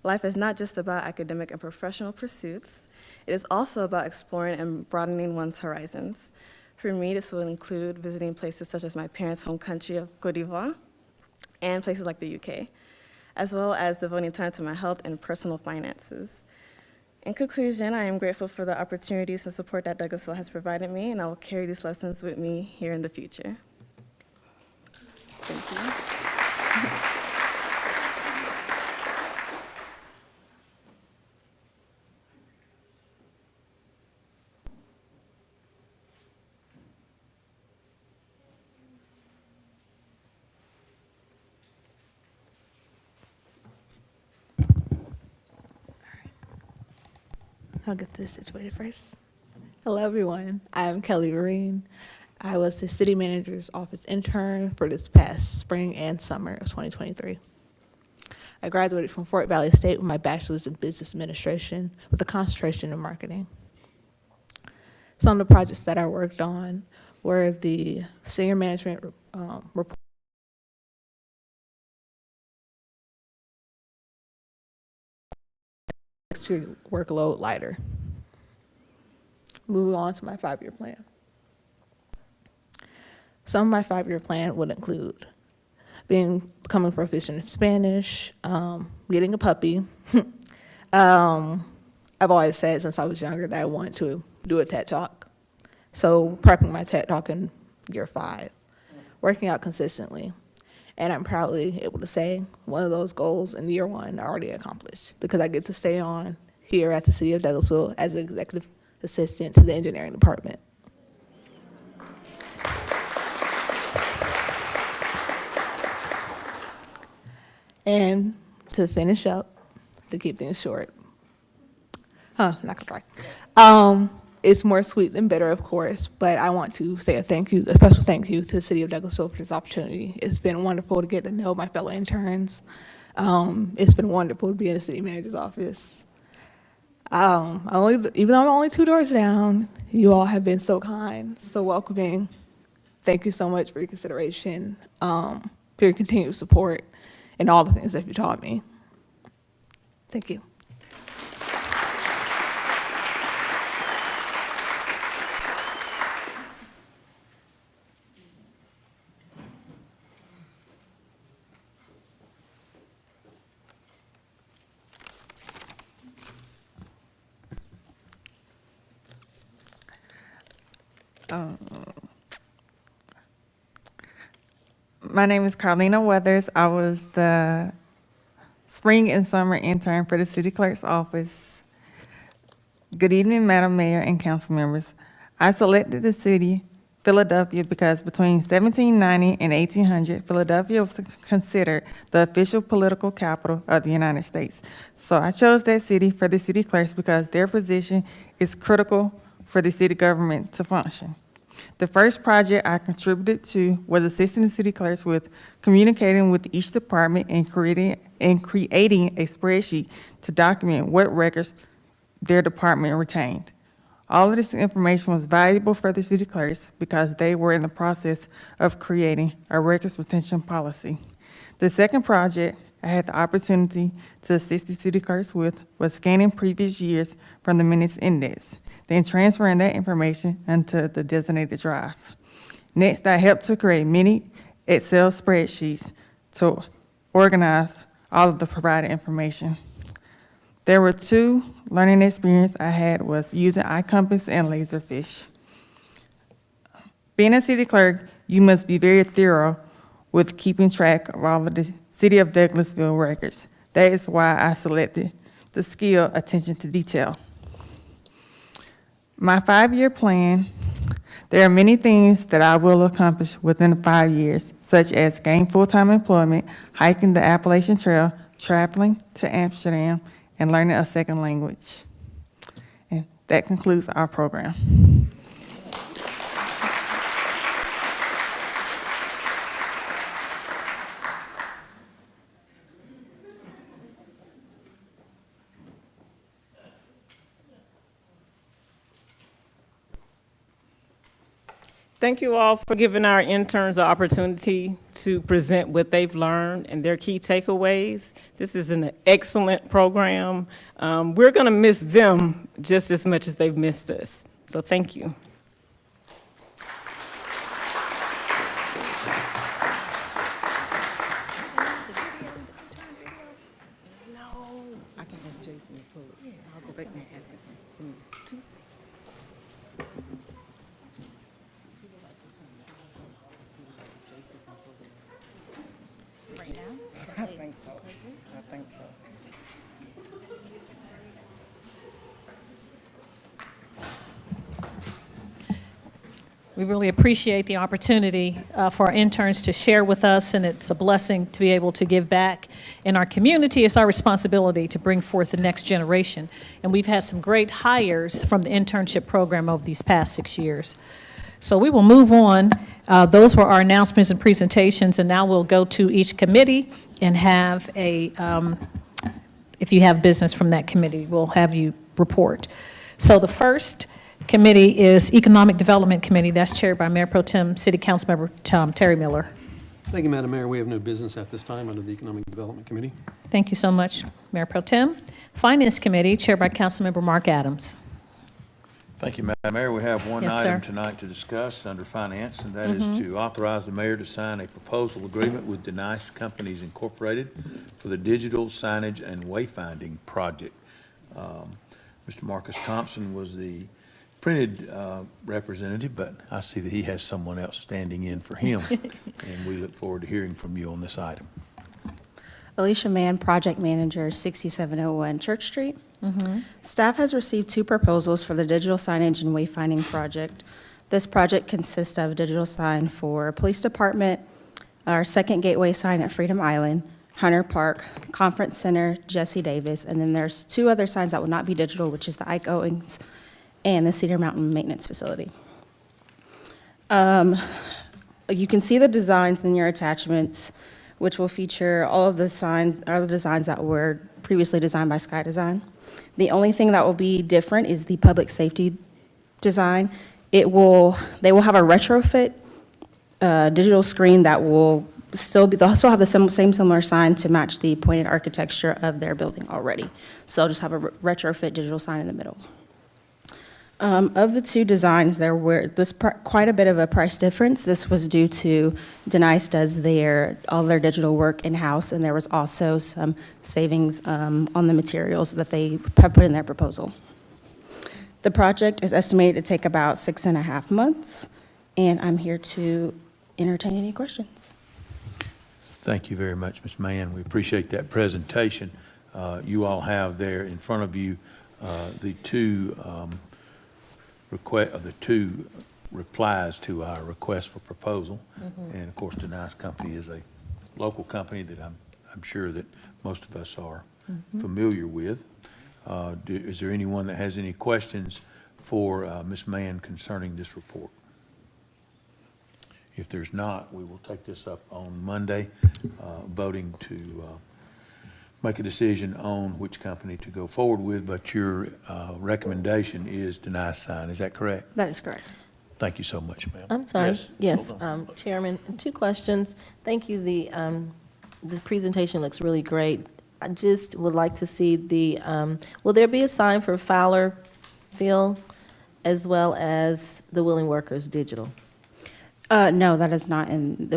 life is not just about academic and professional pursuits. It is also about exploring and broadening one's horizons. For me, this will include visiting places such as my parents' home country of Côte d'Ivoire and places like the UK, as well as devoting time to my health and personal finances. In conclusion, I am grateful for the opportunities and support that Douglasville has provided me, and I will carry these lessons with me here in the future. Thank you. I'll get this situated first. Hello, everyone. I'm Kelly Green. I was the city manager's office intern for this past spring and summer of 2023. I graduated from Fort Valley State with my bachelor's in business administration with a concentration in marketing. Some of the projects that I worked on were the senior management report to workload lighter. Moving on to my 5-year plan. Some of my 5-year plan would include becoming proficient in Spanish, getting a puppy. I've always said since I was younger that I wanted to do a TED Talk. So prepping my TED Talk in year 5, working out consistently. And I'm proudly able to say one of those goals in year 1 are already accomplished because I get to stay on here at the City of Douglasville as an executive assistant to the engineering department. And to finish up, to keep things short, not gonna try. It's more sweet than bitter, of course, but I want to say a special thank you to the City of Douglasville for this opportunity. It's been wonderful to get to know my fellow interns. It's been wonderful to be in the city manager's office. Even though I'm only 2 doors down, you all have been so kind, so welcoming. Thank you so much for your consideration, for your continued support, and all the things that you taught me. Thank you. My name is Carlina Weathers. I was the spring and summer intern for the city clerk's office. Good evening, Madam Mayor and council members. I selected the city Philadelphia because between 1790 and 1800, Philadelphia was considered the official political capital of the United States. So I chose that city for the city clerks because their position is critical for the city government to function. The first project I contributed to was assisting the city clerks with communicating with each department and creating a spreadsheet to document what records their department retained. All of this information was valuable for the city clerks because they were in the process of creating a records retention policy. The second project I had the opportunity to assist the city clerks with was scanning previous years from the minutes index, then transferring that information into the designated drive. Next, I helped to create many Excel spreadsheets to organize all of the provided information. There were two learning experiences I had was using iCompass and Laserfish. Being a city clerk, you must be very thorough with keeping track of all of the City of Douglasville records. That is why I selected the skill attention to detail. My 5-year plan, there are many things that I will accomplish within the 5 years, such as gain full-time employment, hiking the Appalachian Trail, traveling to Amsterdam, and learning a second language. And that concludes our program. Thank you all for giving our interns the opportunity to present what they've learned and their key takeaways. This is an excellent program. We're going to miss them just as much as they've missed us. So thank you. I think so. I think so. We really appreciate the opportunity for our interns to share with us, and it's a blessing to be able to give back in our community. It's our responsibility to bring forth the next generation. And we've had some great hires from the internship program over these past 6 years. So we will move on. Those were our announcements and presentations, and now we'll go to each committee and have a, if you have business from that committee, we'll have you report. So the first committee is Economic Development Committee. That's chaired by Mayor Pro Tem City Councilmember Terry Miller. Thank you, Madam Mayor. We have no business at this time under the Economic Development Committee. Thank you so much, Mayor Pro Tem. Finance Committee, chaired by Councilmember Mark Adams. Thank you, Madam Mayor. We have one Yes, item sir. tonight to discuss under finance, and that is to authorize the mayor to sign a proposal agreement with Denice Companies Incorporated for the digital signage and wayfinding project. Mr. Marcus Thompson was the printed representative, but I see that he has someone else standing in for him, and we look forward to hearing from you on this item. Alicia Mann, Project Manager, 6701 Church Street. Staff has received 2 proposals for the digital signage and wayfinding project. This project consists of a digital sign for Police Department, our second gateway sign at Freedom Island, Hunter Park, Conference Center, Jesse Davis, and then there's 2 other signs that will not be digital, which is the Ike Owens and the Cedar Mountain Maintenance Facility. You can see the designs in your attachments, which will feature all of the signs, all the designs that were previously designed by Sky Design. The only thing that will be different is the public safety design. They will have a retrofit digital screen that will they'll still have the same similar sign to match the pointed architecture of their building already. So they'll just have a retrofit digital sign in the middle. Of the 2 designs, there were quite a bit of a price difference. This was due to Denice does all their digital work in-house, and there was also some savings on the materials that they have put in their proposal. The project is estimated to take about 6.5 months, and I'm here to entertain any questions. Thank you very much, Ms. Mann. We appreciate that presentation. You all have there in front of you the two replies to our request for proposal. And of course, Denice Company is a local company that I'm sure that most of us are familiar with. Is there anyone that has any questions for Ms. Mann concerning this report? If there's not, we will take this up on Monday, voting to make a decision on which company to go forward with, but your recommendation is Denice Sign, is that correct? That is correct. Thank you so much, ma'am. I'm sorry. Yes, hold on. Chairman, 2 questions. Thank you. The presentation looks really great. I just would like to see will there be a sign for Fowler Field as well as the Willing Workers Digital? No, that was not in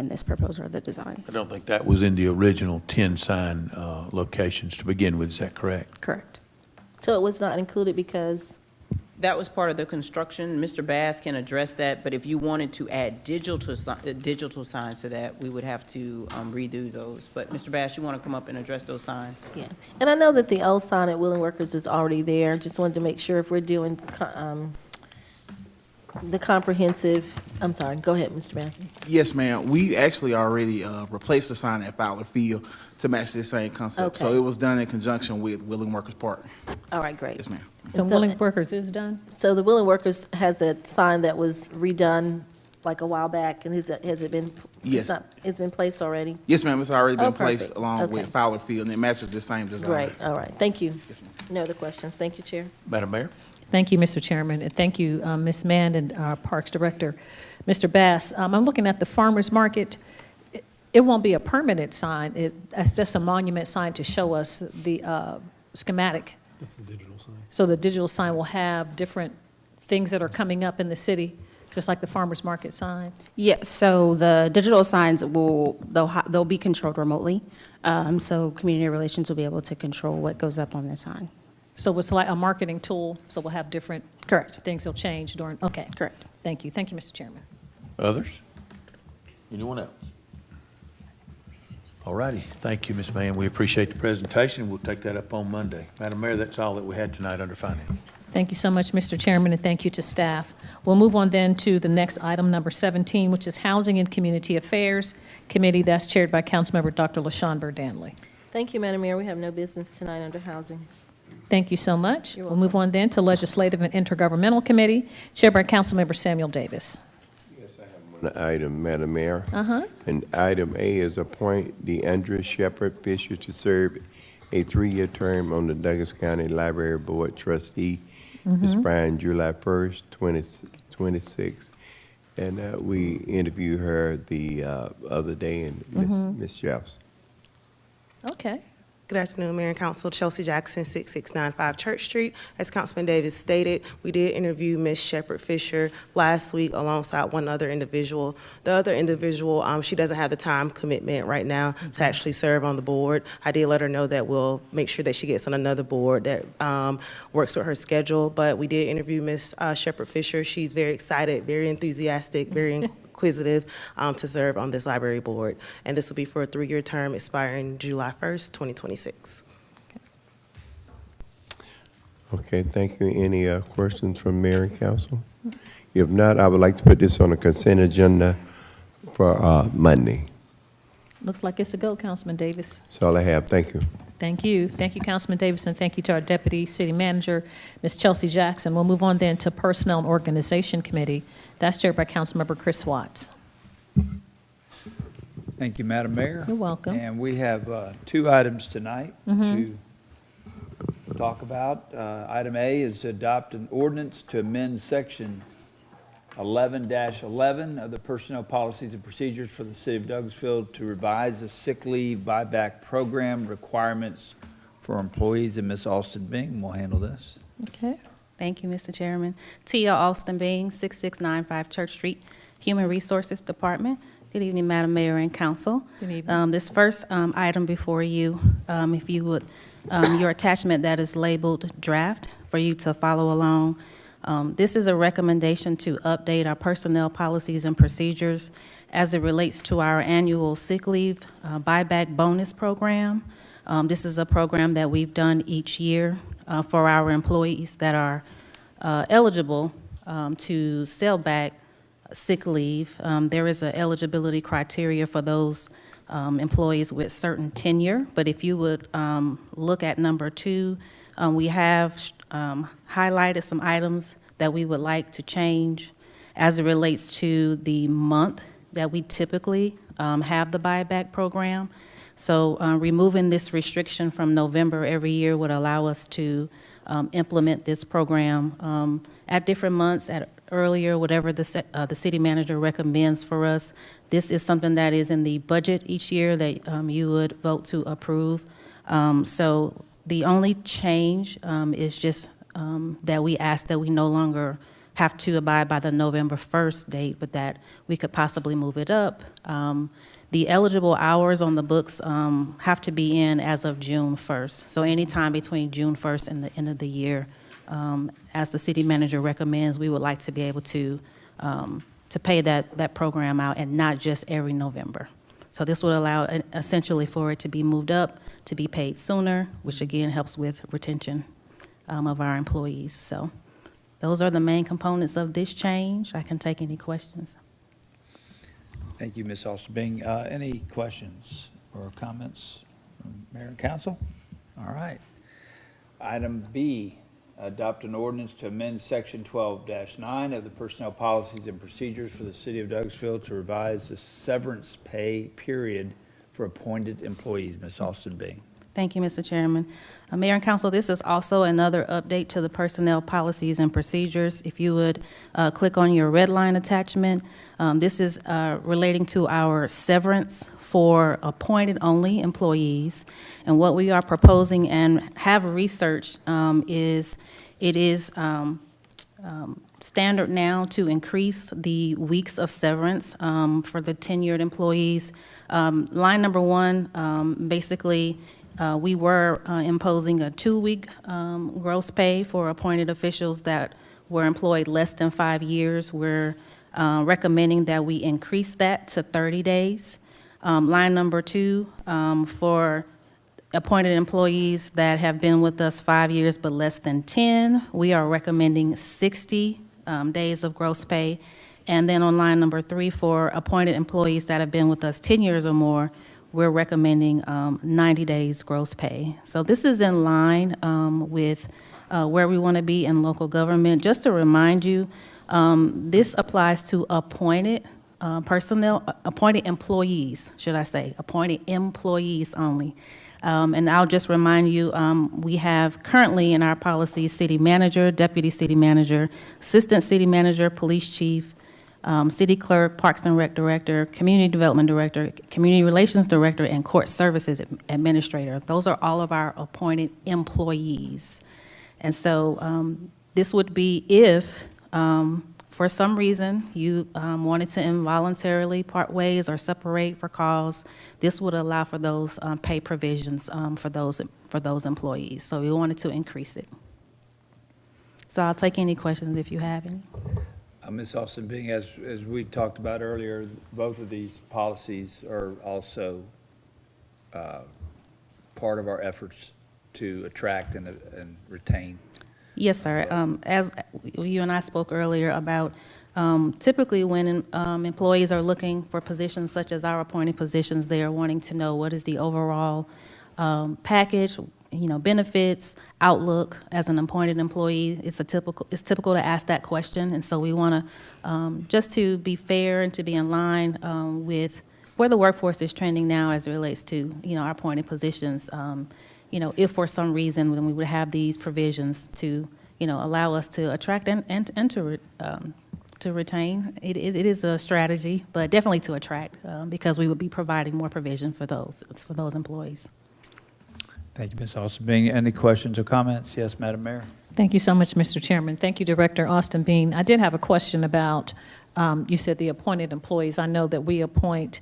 this proposal or the designs. I don't think that was in the original 10 sign locations to begin with, is that correct? Correct. So it was not included because, That was part of the construction. Mr. Bass can address that, but if you wanted to add digital signs to that, we would have to redo those. But Mr. Bass, you want to come up and address those signs? yeah. And I know that the old sign at Willing Workers is already there. Just wanted to make sure if we're doing the comprehensive, I'm sorry, go ahead, Mr. Bass. Yes, ma'am. We actually already replaced the sign at Fowler Field to match the same concept. So Okay. it was done in conjunction with Willing Workers Park. All right, great. Yes, ma'am. So Willing Workers is done? So the Willing Workers has a sign that was redone like a while back, and has it been? Yes. It's been placed already? Yes, ma'am. It's already Oh, been placed perfect. along Okay. with Fowler Field, and it matches the same design. Great, all right, thank you. Yes, ma'am. No other questions, thank you, Chair. Madam Mayor? Thank you, Mr. Chairman, and thank you, Ms. Mann and our Parks Director, Mr. Bass. I'm looking at the farmer's market. It won't be a permanent sign. It's just a monument sign to show us the schematic. That's the digital sign. So the digital sign will have different things that are coming up in the city, just like the farmer's market sign. Yes, so the digital signs they'll be controlled remotely. So community relations will be able to control what goes up on the sign. So it's like a marketing tool, so we'll have different Correct. things will change during, okay. Correct. Thank you. Thank you, Mr. Chairman. Others? Anyone else? All righty, thank you, Ms. Mann. We appreciate the presentation. We'll take that up on Monday. Madam Mayor, that's all that we had tonight under finance. Thank you so much, Mr. Chairman, and thank you to staff. We'll move on then to the next item, number 17, which is Housing and Community Affairs Committee. That's chaired by Councilmember Dr. LaShawn Burdanley. Thank you, Madam Mayor, we have no business tonight under housing. Thank you so much. You're We'll move on then to Legislative and Intergovernmental Committee, chaired by Councilmember Samuel Davis. Item, Madam Mayor. And item A is appoint DeAndre Shepherd Fisher to serve a 3-year term on the Douglas County Library Board trustee, expiring July 1st, 2026. And we interviewed her the other day, and Ms. Jeffs. Okay. Good afternoon, Mayor and Council. Chelsea Jackson, 6695 Church Street. As Councilman Davis stated, we did interview Ms. Shepherd Fisher last week alongside one other individual. The other individual, she doesn't have the time commitment right now to actually serve on the board. I did let her know that we'll make sure that she gets on another board that works with her schedule. But we did interview Ms. Shepherd Fisher. She's very excited, very enthusiastic, very inquisitive to serve on this library board. And this will be for a 3-year term expiring July 1st, 2026. Okay, thank you. Any questions from Mayor and Council? If not, I would like to put this on a consent agenda for Monday. Looks like it's a go, Councilman Davis. That's all I have. Thank you. Thank you. Thank you, Councilman Davis, and thank you to our Deputy City Manager, Ms. Chelsea Jackson. We'll move on then to Personnel and Organization Committee. That's chaired by Councilmember Chris Watts. Thank you, Madam Mayor. You're welcome. And we have 2 items tonight to talk about. Item A is to adopt an ordinance to amend Section 11-11 of the Personnel Policies and Procedures for the City of Douglasville to revise the sick leave buyback program requirements for employees, and Ms. Austin Bing will handle this. Okay. Thank you, Mr. Chairman. Tia Austin Bing, 6695 Church Street, Human Resources Department. Good evening, Madam Mayor and Council. Good evening. This first item before you, if you would, your attachment that is labeled draft for you to follow along. This is a recommendation to update our personnel policies and procedures as it relates to our annual sick leave buyback bonus program. This is a program that we've done each year for our employees that are eligible to sell back sick leave. There is an eligibility criteria for those employees with certain tenure, but if you would look at number 2, we have highlighted some items that we would like to change as it relates to the month that we typically have the buyback program. So removing this restriction from November every year would allow us to implement this program at different months, at earlier, whatever the city manager recommends for us. This is something that is in the budget each year that you would vote to approve. So the only change is just that we ask that we no longer have to abide by the November 1st date, but that we could possibly move it up. The eligible hours on the books have to be in as of June 1st. So anytime between June 1st and the end of the year, as the city manager recommends, we would like to be able to pay that program out and not just every November. So this would allow essentially for it to be moved up, to be paid sooner, which again helps with retention of our employees. So those are the main components of this change. I can take any questions. Thank you, Ms. Austin-Bing. Any questions or comments from Mayor and Council? All right. Item B, adopt an ordinance to amend Section 12-9 of the Personnel Policies and Procedures for the City of Douglasville to revise the severance pay period for appointed employees. Ms. Austin-Bing. Thank you, Mr. Chairman. Mayor and Council, this is also another update to the Personnel Policies and Procedures. If you would click on your red line attachment, this is relating to our severance for appointed-only employees. And what we are proposing and have researched is it is standard now to increase the weeks of severance for the tenured employees. Line number 1, basically, we were imposing a 2-week gross pay for appointed officials that were employed less than 5 years. We're recommending that we increase that to 30 days. Line number 2, for appointed employees that have been with us 5 years but less than 10, we are recommending 60 days of gross pay. And then on line number 3, for appointed employees that have been with us 10 years or more, we're recommending 90 days gross pay. So this is in line with where we want to be in local government. Just to remind you, this applies to appointed personnel, appointed employees, should I say, appointed employees only. And I'll just remind you, we have currently in our policy city manager, deputy city manager, assistant city manager, police chief, city clerk, Parks and Rec director, community development director, community relations director, and court services administrator. Those are all of our appointed employees. And so this would be if, for some reason, you wanted to involuntarily part ways or separate for cause, this would allow for those pay provisions for those employees. So we wanted to increase it. So I'll take any questions if you have any. Ms. Austin-Bing, as we talked about earlier, both of these policies are also part of our efforts to attract and retain. Yes, sir. As you and I spoke earlier about, typically when employees are looking for positions such as our appointed positions, they are wanting to know what is the overall package, benefits, outlook as an appointed employee. It's typical to ask that question, and so we want to just to be fair and to be in line with where the workforce is trending now as it relates to our appointed positions. If for some reason then we would have these provisions to allow us to attract and to retain. It is a strategy, but definitely to attract because we would be providing more provision for those employees. Thank you, Ms. Austin-Bing. Any questions or comments? Yes, Madam Mayor. Thank you so much, Mr. Chairman. Thank you, Director Austin-Bing. I did have a question about, you said the appointed employees. I know that we appoint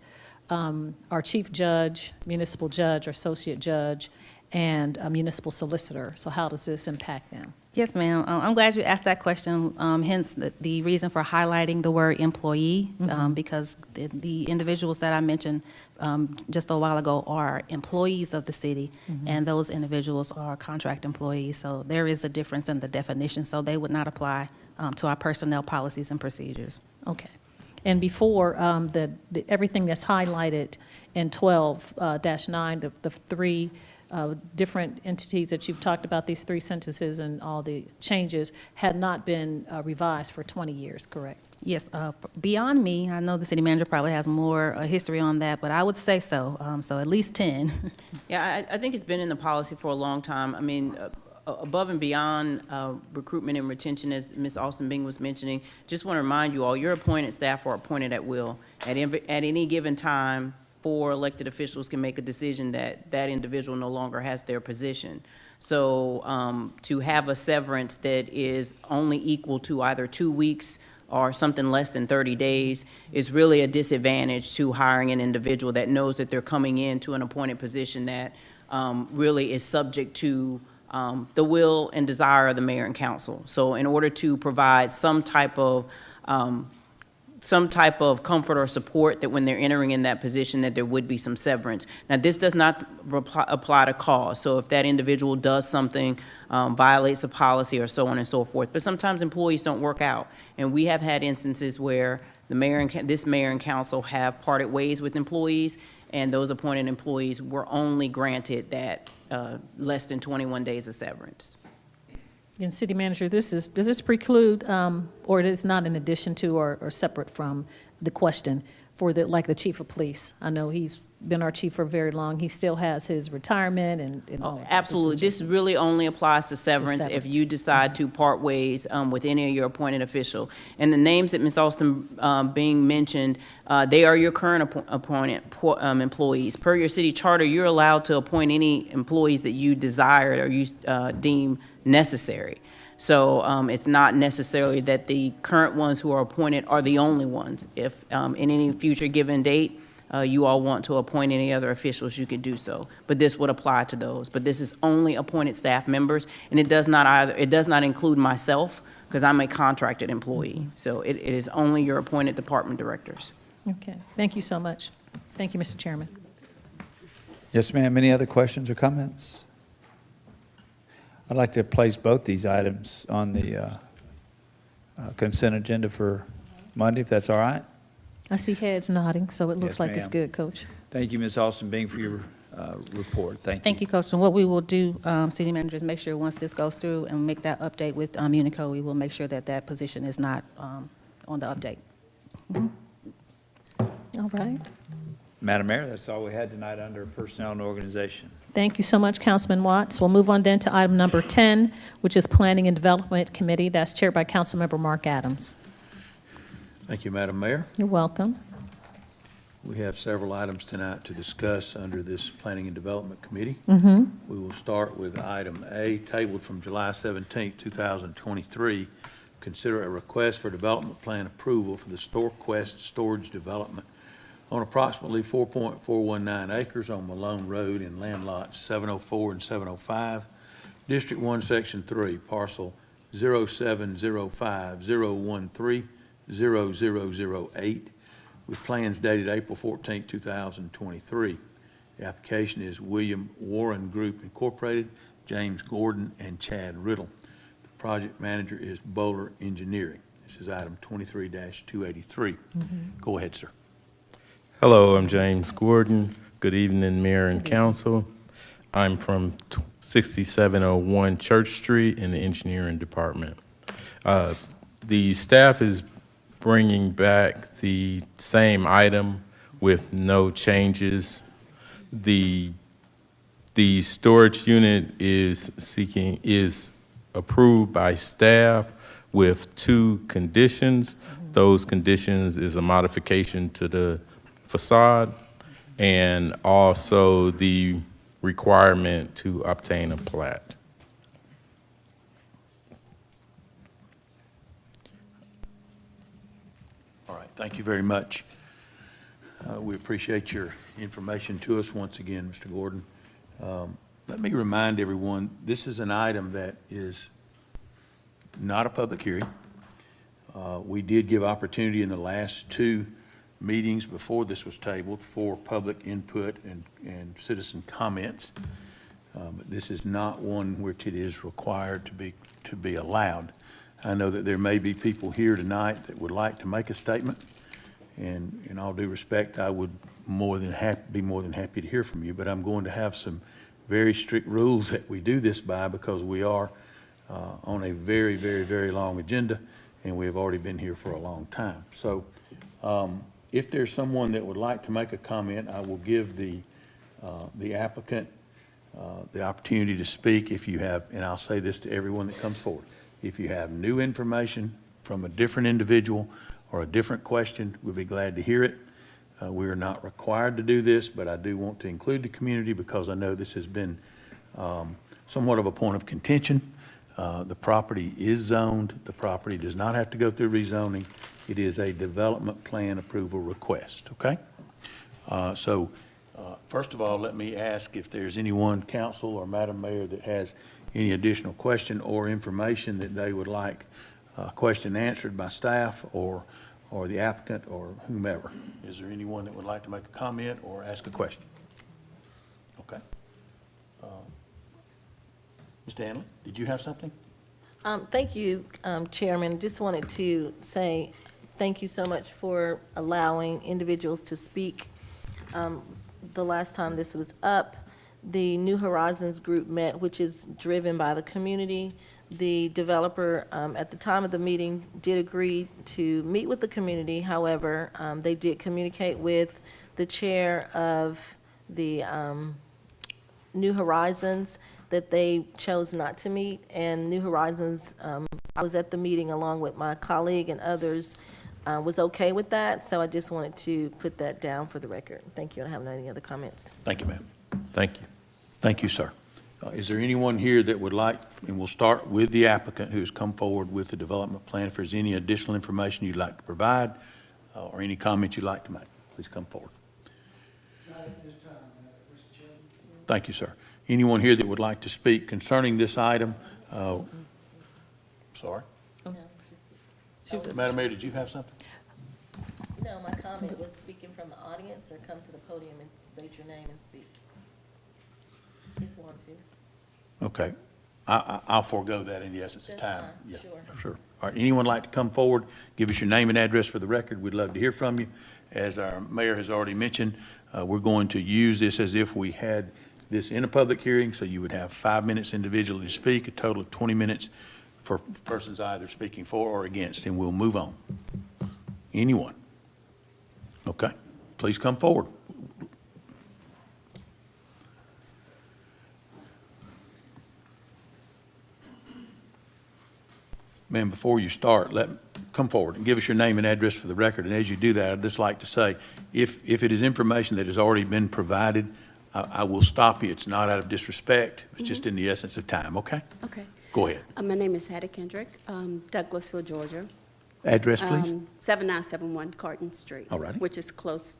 our chief judge, municipal judge, or associate judge, and a municipal solicitor. So how does this impact them? Yes, ma'am. I'm glad you asked that question, hence the reason for highlighting the word employee, because the individuals that I mentioned just a while ago are employees of the city, and those individuals are contract employees. So there is a difference in the definition, so they would not apply to our personnel policies and procedures. Okay. And before, everything that's highlighted in 12-9, the three different entities that you've talked about, these three sentences and all the changes, had not been revised for 20 years, correct? Yes, beyond me, I know the city manager probably has more history on that, but I would say so, so at least 10. Yeah, I think it's been in the policy for a long time. I mean, above and beyond recruitment and retention, as Ms. Austin Bing was mentioning, just want to remind you all, your appointed staff are appointed at will. At any given time, 4 elected officials can make a decision that that individual no longer has their position. So to have a severance that is only equal to either 2 weeks or something less than 30 days is really a disadvantage to hiring an individual that knows that they're coming into an appointed position that really is subject to the will and desire of the mayor and council. So in order to provide some type of comfort or support that when they're entering in that position that there would be some severance. Now, this does not apply to cause. So if that individual does something, violates a policy or so on and so forth, but sometimes employees don't work out. And we have had instances where the mayor and this mayor and council have parted ways with employees, and those appointed employees were only granted that less than 21 days of severance. And city manager, does this preclude, or it is not in addition to or separate from the question for like the chief of police? I know he's been our chief for very long. He still has his retirement and all. Absolutely. This really only applies to severance if you decide to part ways with any of your appointed official. And the names that Ms. Austin Bing mentioned, they are your current appointed employees. Per your city charter, you're allowed to appoint any employees that you desire or you deem necessary. So it's not necessarily that the current ones who are appointed are the only ones. If in any future given date, you all want to appoint any other officials, you could do so. But this would apply to those. But this is only appointed staff members, and it does not include myself, because I'm a contracted employee. So it is only your appointed department directors. Okay, thank you so much. Thank you, Mr. Chairman. Yes, ma'am. Any other questions or comments? I'd like to place both these items on the consent agenda for Monday, if that's all right. I see heads nodding, so it looks Yes, like it's ma'am. good, Coach. Thank you, Ms. Austin Bing, for your report. Thank you. Thank you, Coach. And what we will do, city manager, is make sure once this goes through and make that update with Unico, we will make sure that that position is not on the update. All right. Madam Mayor, that's all we had tonight under Personnel and Organization. Thank you so much, Councilman Watts. We'll move on then to item number 10, which is Planning and Development Committee. That's chaired by Councilmember Mark Adams. Thank you, Madam Mayor. You're welcome. We have several items tonight to discuss under this Planning and Development Committee. Mm-hmm. We will start with item A, tabled from July 17, 2023. Consider a request for development plan approval for the StoreQuest Storage Development on approximately 4.419 acres on Malone Road in land lots 704 and 705, District 1, Section 3, parcel 07050130008, with plans dated April 14, 2023. The application is William Warren Group Incorporated, James Gordon, and Chad Riddle. The project manager is Bowler Engineering. This is item 23-283. Go ahead, sir. Hello, I'm James Gordon. Good evening, Mayor and Council. I'm from 6701 Church Street in the Engineering Department. The staff is bringing back the same item with no changes. The storage unit is approved by staff with 2 conditions. Those conditions is a modification to the facade and also the requirement to obtain a plat. All right, thank you very much. We appreciate your information to us once again, Mr. Gordon. Let me remind everyone, this is an item that is not a public hearing. We did give opportunity in the last 2 meetings before this was tabled for public input and citizen comments. But this is not one which it is required to be allowed. I know that there may be people here tonight that would like to make a statement, and in all due respect, I would be more than happy to hear from you, but I'm going to have some very strict rules that we do this by because we are on a very, very, very long agenda, and we have already been here for a long time. So if there's someone that would like to make a comment, I will give the applicant the opportunity to speak if you have, and I'll say this to everyone that comes forward. If you have new information from a different individual or a different question, we'll be glad to hear it. We are not required to do this, but I do want to include the community because I know this has been somewhat of a point of contention. The property is zoned. The property does not have to go through rezoning. It is a development plan approval request, okay? First of all, let me ask if there's anyone, council or Madam Mayor, that has any additional question or information that they would like a question answered by staff or the applicant or whomever. Is there anyone that would like to make a comment or ask a question? Okay. Ms. Stanley, did you have something? Thank you, Chairman. Just wanted to say thank you so much for allowing individuals to speak. The last time this was up, the New Horizons group met, which is driven by the community. The developer, at the time of the meeting, did agree to meet with the community. However, they did communicate with the chair of the New Horizons that they chose not to meet. And New Horizons, I was at the meeting along with my colleague and others, was okay with that. So I just wanted to put that down for the record. Thank you. I don't have any other comments. Thank you, ma'am. Thank you. Thank you, sir. Is there anyone here that would like, and we'll start with the applicant who has come forward with the development plan. If there's any additional information you'd like to provide or any comments you'd like to make, please come forward. Thank you, sir. Anyone here that would like to speak concerning this item? Sorry? Madam Mayor, did you have something? No, my comment was speaking from the audience or come to the podium and state your name and speak. If you want to. Okay. I'll forego that in the essence of That's time. fine, Yeah, sure. Sure. All right, anyone like to come forward, give us your name and address for the record? We'd love to hear from you. As our mayor has already mentioned, we're going to use this as if we had this in a public hearing, so you would have 5 minutes individually to speak, a total of 20 minutes for persons either speaking for or against, and we'll move on. Anyone? Okay, please come forward. Ma'am, before you start, come forward and give us your name and address for the record. And as you do that, I'd just like to say, if it is information that has already been provided, I will stop you. It's not out of disrespect. It's just in the essence of time, okay? Okay. Go ahead. My name is Hattie Kendrick, Douglasville, Georgia. Address, please. 7971 Carton Street. All righty. Which is close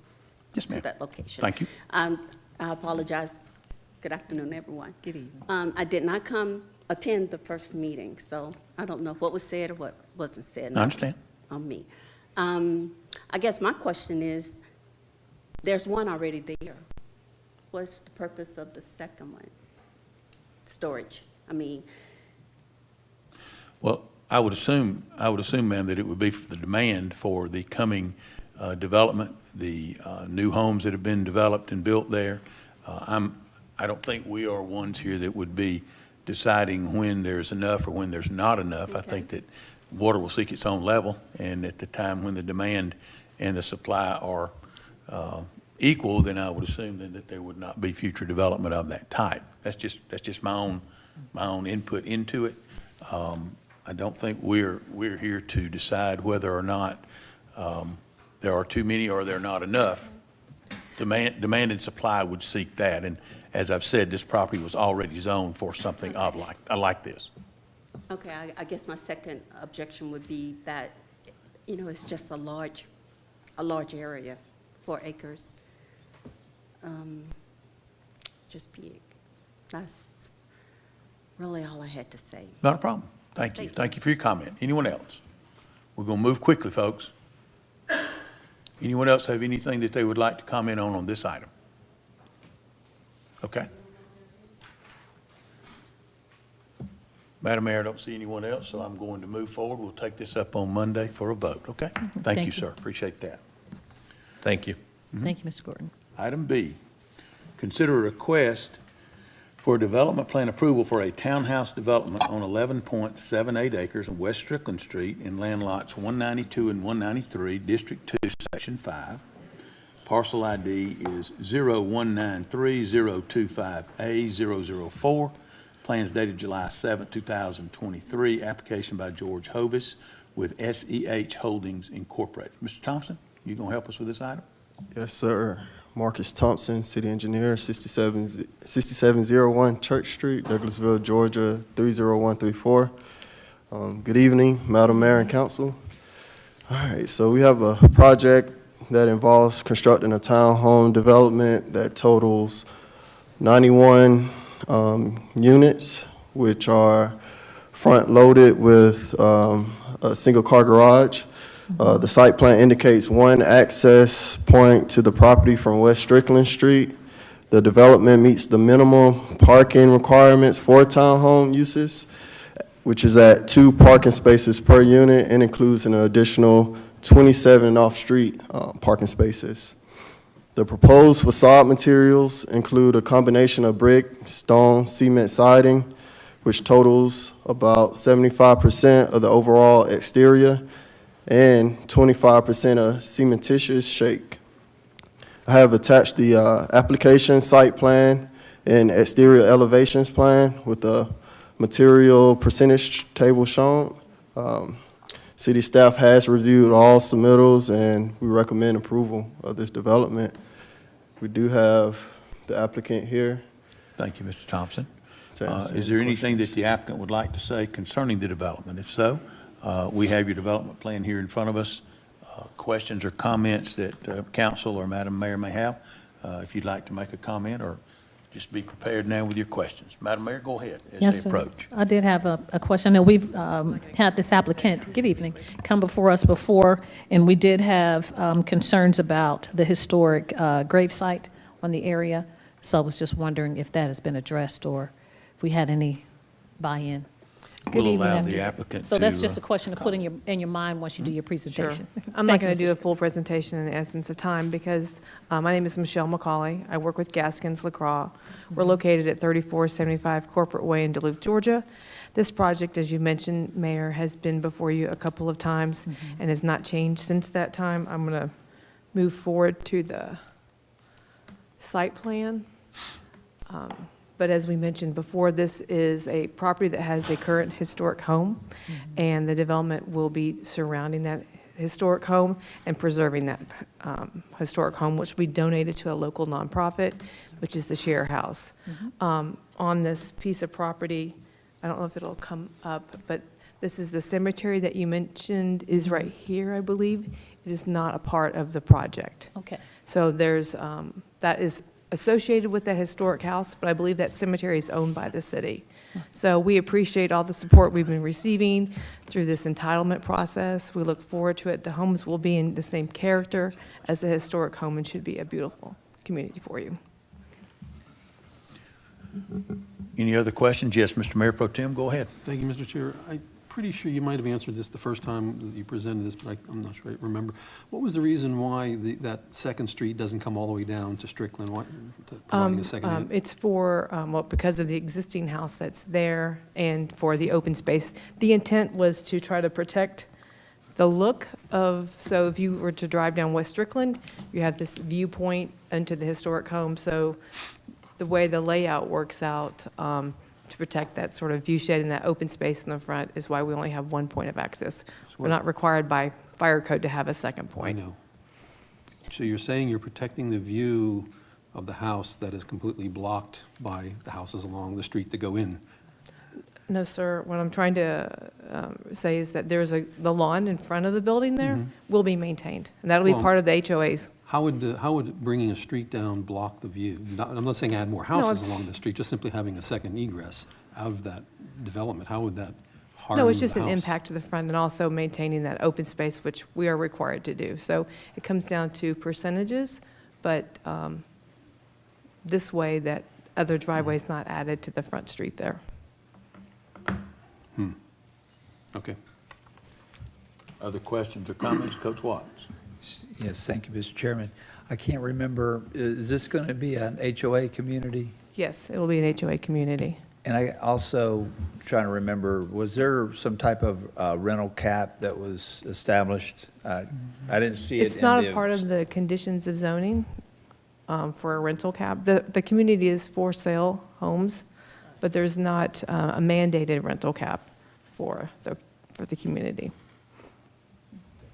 Yes, to ma'am. that location. Thank you. I apologize. Good afternoon, everyone. Good evening. I did not attend the first meeting, so I don't know what was said or what wasn't said. I understand. On me. I guess my question is, there's one already there. What's the purpose of the second one? Storage. I mean, Well, I would assume, ma'am, that it would be for the demand for the coming development, the new homes that have been developed and built there. I don't think we are ones here that would be deciding when there's enough or when there's not enough. I think that water will seek its own level, and at the time when the demand and the supply are equal, then I would assume then that there would not be future development of that type. That's just my own input into it. I don't think we're here to decide whether or not there are too many or there are not enough. Demand and supply would seek that, and as I've said, this property was already zoned for something like this. okay, I guess my second objection would be that, it's just a large area, 4 acres. Just big. That's really all I had to say. Not a problem. Thank you. Thank you for your comment. Anyone else? We're going to move quickly, folks. Anyone else have anything that they would like to comment on this item? Okay. Madam Mayor, I don't see anyone else, so I'm going to move forward. We'll take this up on Monday for a vote, okay? Thank Thank you, you. sir. Appreciate that. Thank you. Thank you, Mr. Gordon. Item B, consider a request for development plan approval for a townhouse development on 11.78 acres on West Strickland Street in land lots 192 and 193, District 2, Section 5. Parcel ID is 0193025A004. Plans dated July 7, 2023. Application by George Hovis with SEH Holdings Incorporated. Mr. Thompson, you going to help us with this item? Yes, sir. Marcus Thompson, City Engineer, 6701 Church Street, Douglasville, Georgia, 30134. Good evening, Madam Mayor and Council. All right, so we have a project that involves constructing a townhome development that totals 91 units, which are front-loaded with a single-car garage. The site plan indicates one access point to the property from West Strickland Street. The development meets the minimum parking requirements for townhome uses, which is at 2 parking spaces per unit and includes an additional 27 off-street parking spaces. The proposed facade materials include a combination of brick, stone, cement siding, which totals about 75% of the overall exterior, and 25% of cementitious shake. I have attached the application site plan and exterior elevations plan with the material percentage table shown. City staff has reviewed all submittals and we recommend approval of this development. We do have the applicant here. Thank you, Mr. Thompson. To answer Is there any anything that questions. the applicant would like to say concerning the development? If so, we have your development plan here in front of us. Questions or comments that council or Madam Mayor may have, if you'd like to make a comment, or just be prepared now with your questions. Madam Mayor, go ahead as Yes, they sir. approach. I did have a question. I know we've had this applicant, good evening, come before us before, and we did have concerns about the historic grave site on the area. So I was just wondering if that has been addressed or if we had any buy-in. We'll allow the applicant to. So that's just a question to put in your mind once you do your presentation. I'm not Thank you, going to do Mrs. a full presentation in the essence of time because my name is Michelle McCauley. I work with Gaskins LaCroix. We're located at 3475 Corporate Way in Duluth, Georgia. This project, as you mentioned, Mayor, has been before you a couple of times and has not changed since that time. I'm going to move forward to the site plan. But as we mentioned before, this is a property that has a current historic home, and the development will be surrounding that historic home and preserving that historic home, which we donated to a local nonprofit, which is the Share House. On this piece of property, I don't know if it'll come up, but this is the cemetery that you mentioned is right here, I believe. It is not a part of the project. Okay. So there's, that is associated with that historic house, but I believe that cemetery is owned by the city. So we appreciate all the support we've been receiving through this entitlement process. We look forward to it. The homes will be in the same character as the historic home and should be a beautiful community for you. Any other questions? Yes, Mr. Mayor Pro Tem, go ahead. Thank you, Mr. Chair. I'm pretty sure you might have answered this the first time that you presented this, but I'm not sure I remember. What was the reason why that Second Street doesn't come all the way down to Strickland? Why, providing a second end? It's for, well, because of the existing house that's there and for the open space. The intent was to try to protect the look of, so if you were to drive down West Strickland, you have this viewpoint into the historic home. So the way the layout works out to protect that sort of view shed and that open space in the front is why we only have one point of access. We're not required by fire code to have a second point. I know. So you're saying you're protecting the view of the house that is completely blocked by the houses along the street that go in? No, sir. What I'm trying to say is that there's the lawn in front of the building there will be maintained, and that'll be Well, part of the HOAs. How would bringing a street down block the view? I'm not saying add more houses it's- along the street, just simply having a second egress out of that development. How would that harm No, it's just the an house? impact to the front and also maintaining that open space, which we are required to do. So it comes down to percentages, but this way that other driveways not added to the front street there. Okay. Other questions or comments? Coach Watts? Yes, thank you, Mr. Chairman. I can't remember, is this going to be an HOA community? Yes, it will be an HOA community. And I also trying to remember, was there some type of rental cap that was established? I didn't see it It's in not the- a part of the conditions of zoning for a rental cap. The community is for sale homes, but there's not a mandated rental cap for the community.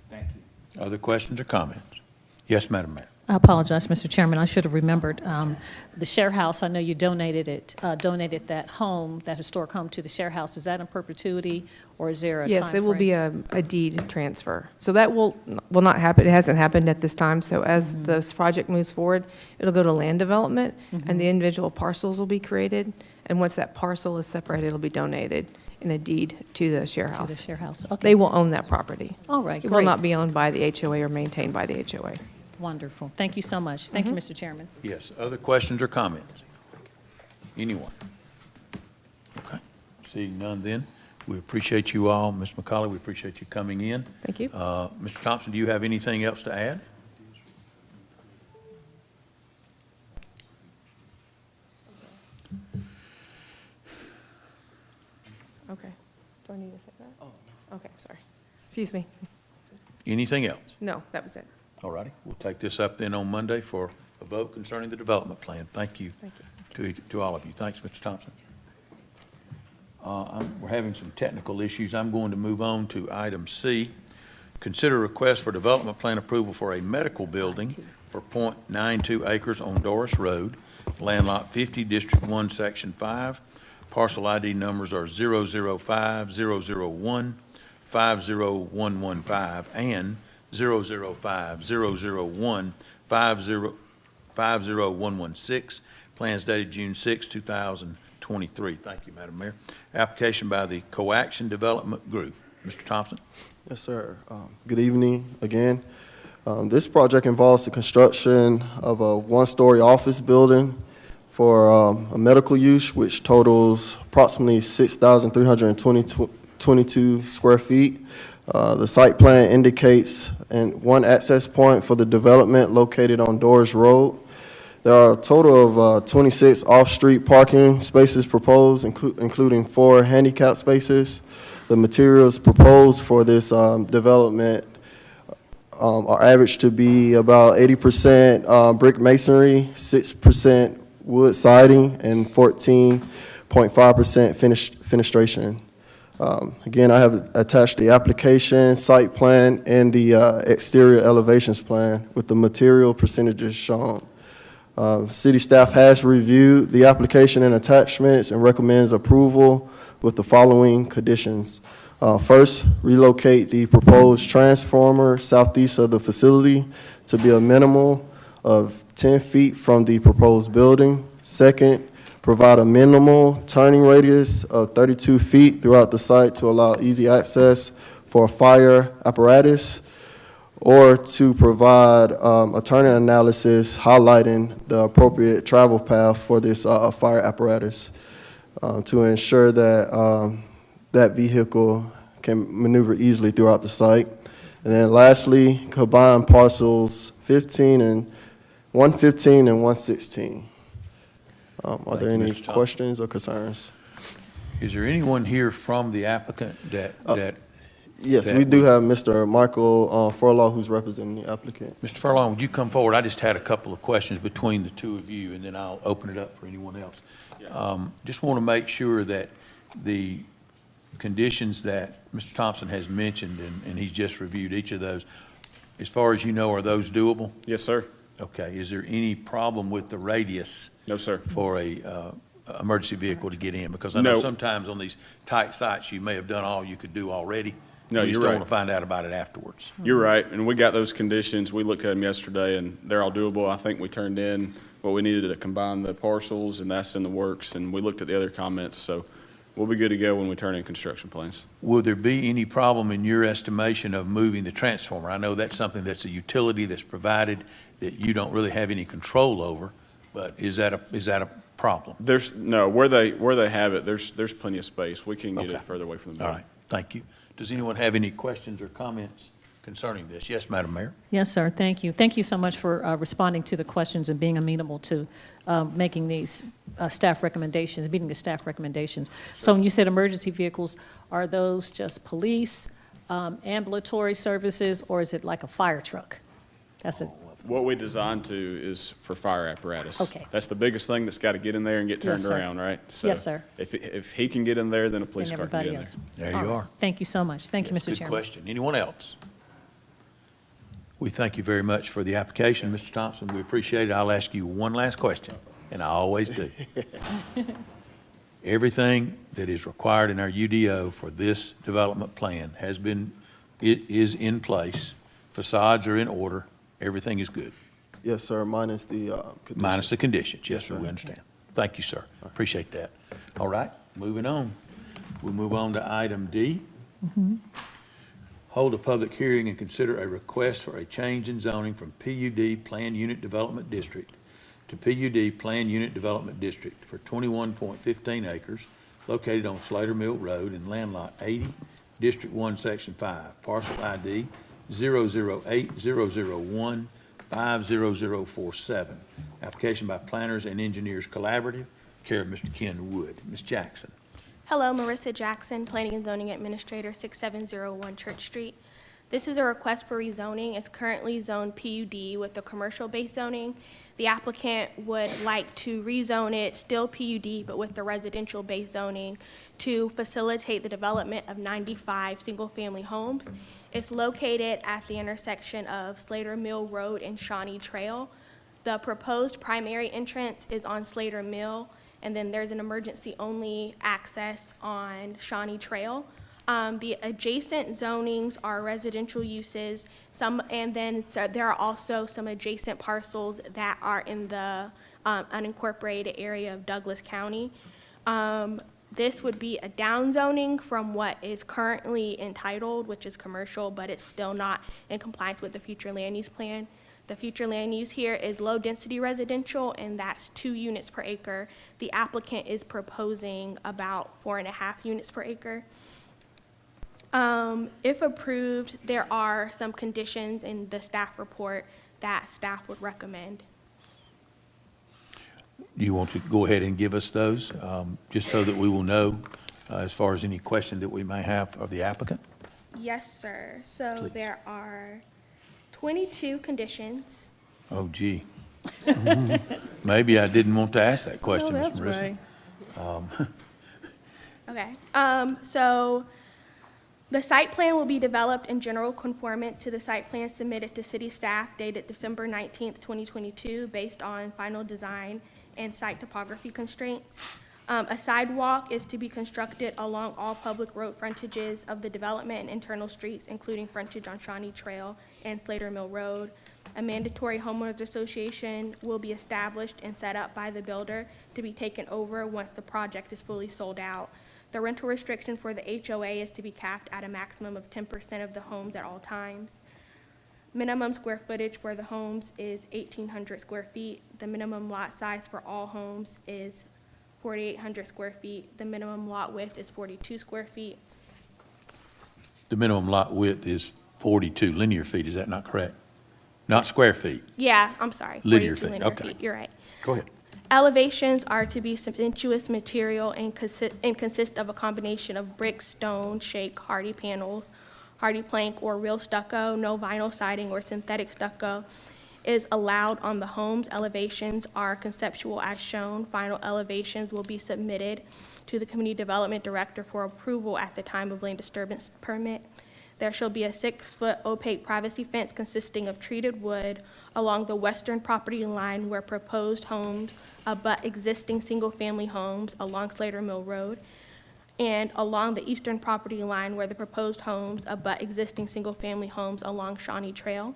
Thank you. Other questions or comments? Yes, Madam Mayor. I apologize, Mr. Chairman. I should have remembered. The Share House, I know you donated that home, that historic home to the Share House. Is that in perpetuity, or is there a Yes, it will timeframe? be a deed transfer. So that will not happen. It hasn't happened at this time. So as this project moves forward, it'll go to land development, and the individual parcels will be created. And once that parcel is separated, it'll be donated in a deed to the Share House. To the Share House, okay. They will own that property. All right, It will not great. be owned by the HOA or maintained by the HOA. Wonderful. Thank you so much. Thank you, Mr. Chairman. Yes, other questions or comments? Anyone? Okay, seeing none then, we appreciate you all. Ms. McCauley, we appreciate you coming in. Thank you. Mr. Thompson, do you have anything else to add? Okay. Do I need to say that? Oh, no. Okay, sorry. Excuse me. Anything else? No, that was it. All righty, we'll take this up then on Monday for a vote concerning the development plan. Thank you. Thank you. To all of you. Thanks, Mr. Thompson. We're having some technical issues. I'm going to move on to item C. Consider request for development plan approval for a medical building for .92 acres on Doris Road, land lot 50, District 1, Section 5. Parcel ID numbers are 005, 001, 50115, and 005, 001, 50116. Plans dated June 6, 2023. Thank you, Madam Mayor. Application by the Coaction Development Group. Mr. Thompson? Yes, sir. Good evening again. This project involves the construction of a one-story office building for a medical use, which totals approximately 6,322 square feet. The site plan indicates one access point for the development located on Doris Road. There are a total of 26 off-street parking spaces proposed, including 4 handicap spaces. The materials proposed for this development are averaged to be about 80% brick masonry, 6% wood siding, and 14.5% fenestration. Again, I have attached the application, site plan, and the exterior elevations plan with the material percentages shown. City staff has reviewed the application and attachments and recommends approval with the following conditions. First, relocate the proposed transformer southeast of the facility to be a minimal of 10 feet from the proposed building. Second, provide a minimal turning radius of 32 feet throughout the site to allow easy access for fire apparatus, or to provide a turning analysis highlighting the appropriate travel path for this fire apparatus to ensure that that vehicle can maneuver easily throughout the site. And then lastly, combine parcels 115 and 116. Are there any questions or concerns? Is there anyone here from the applicant that Yes, we do have Mr. Michael Furlong, who's representing the applicant. Mr. Furlong, would you come forward? I just had a couple of questions between the two of you, and then I'll open it up for anyone else. Just want to make sure that the conditions that Mr. Thompson has mentioned, and he's just reviewed each of those, as far as you know, are those doable? Yes, sir. Okay. Is there any problem with the radius? No, sir. For a emergency vehicle to get in? Because I know No. sometimes on these tight sites, you may have done all you could do already. No, You just you're don't right. want to find out about it afterwards. You're right, and we got those conditions. We looked at them yesterday, and they're all doable. I think we turned in what we needed to combine the parcels, and that's in the works, and we looked at the other comments, so we'll be good to go when we turn in construction plans. Will there be any problem in your estimation of moving the transformer? I know that's something that's a utility that's provided that you don't really have any control over, but is that a problem? No, where they have it, there's plenty of space. We can get Okay. it further away from the All building. right, thank you. Does anyone have any questions or comments concerning this? Yes, Madam Mayor? Yes, sir, thank you. Thank you so much for responding to the questions and being amenable to making these staff recommendations, meeting the staff recommendations. So when you said emergency vehicles, are those just police, ambulatory services, or is it like a fire truck? That's it. What we designed to is for fire apparatus. Okay. That's the biggest thing that's got to get in there and get turned Yes, sir. around, right? Yes, sir. If he can get in there, then a police And car can get everybody in else. there. There you All right. are. Thank you so much. Thank you, Yes, Mr. good Chairman. question. Anyone else? We thank you very much for the application, Mr. Thompson. We appreciate it. I'll ask you one last question, and I always do. Everything that is required in our UDO for this development plan it is in place. Facades are in order. Everything is good. Yes, sir, minus the condition. Minus the conditions. Yes, Yes, sir, sir. we understand. Thank you, sir. Appreciate that. All right, moving on. We'll move on to item D. Hold a public hearing and consider a request for a change in zoning from PUD Planned Unit Development District to PUD Planned Unit Development District for 21.15 acres located on Slater Mill Road in Land Lot 80, District 1, Section 5, parcel ID 00800150047. Application by Planners and Engineers Collaborative, care of Mr. Ken Wood. Ms. Jackson. Hello, Marissa Jackson, Planning and Zoning Administrator, 6701 Church Street. This is a request for rezoning. It's currently zoned PUD with the commercial-based zoning. The applicant would like to rezone it, still PUD, but with the residential-based zoning to facilitate the development of 95 single-family homes. It's located at the intersection of Slater Mill Road and Shawnee Trail. The proposed primary entrance is on Slater Mill, and then there's an emergency-only access on Shawnee Trail. The adjacent zonings are residential uses, there are also some adjacent parcels that are in the unincorporated area of Douglas County. This would be a downzoning from what is currently entitled, which is commercial, but it's still not in compliance with the future land use plan. The future land use here is low-density residential, and that's 2 units per acre. The applicant is proposing about 4.5 units per acre. If approved, there are some conditions in the staff report that staff would recommend. Do you want to go ahead and give us those, just so that we will know as far as any question that we may have of the applicant? Yes, sir. So Please. there are 22 conditions. Oh, gee. Maybe I didn't want to ask that question, No, Ms. that's Marissa. right. Okay. So the site plan will be developed in general conformance to the site plan submitted to city staff dated December 19th, 2022, based on final design and site topography constraints. A sidewalk is to be constructed along all public road frontages of the development and internal streets, including frontage on Shawnee Trail and Slater Mill Road. A mandatory homeowners association will be established and set up by the builder to be taken over once the project is fully sold out. The rental restriction for the HOA is to be capped at a maximum of 10% of the homes at all times. Minimum square footage for the homes is 1,800 square feet. The minimum lot size for all homes is 4,800 square feet. The minimum lot width is 42 square feet. The minimum lot width is 42 linear feet, is that not correct? Not square feet? Yeah, I'm sorry. Linear 42 feet, linear okay. feet, you're right. Go ahead. Elevations are to be cementitious material and consist of a combination of brick, stone, shake, hardy panels, hardy plank, or real stucco. No vinyl siding or synthetic stucco is allowed on the homes. Elevations are conceptual as shown. Final elevations will be submitted to the Community Development Director for approval at the time of land disturbance permit. There shall be a 6-foot opaque privacy fence consisting of treated wood along the western property line where proposed homes abut existing single-family homes along Slater Mill Road, and along the eastern property line where the proposed homes abut existing single-family homes along Shawnee Trail.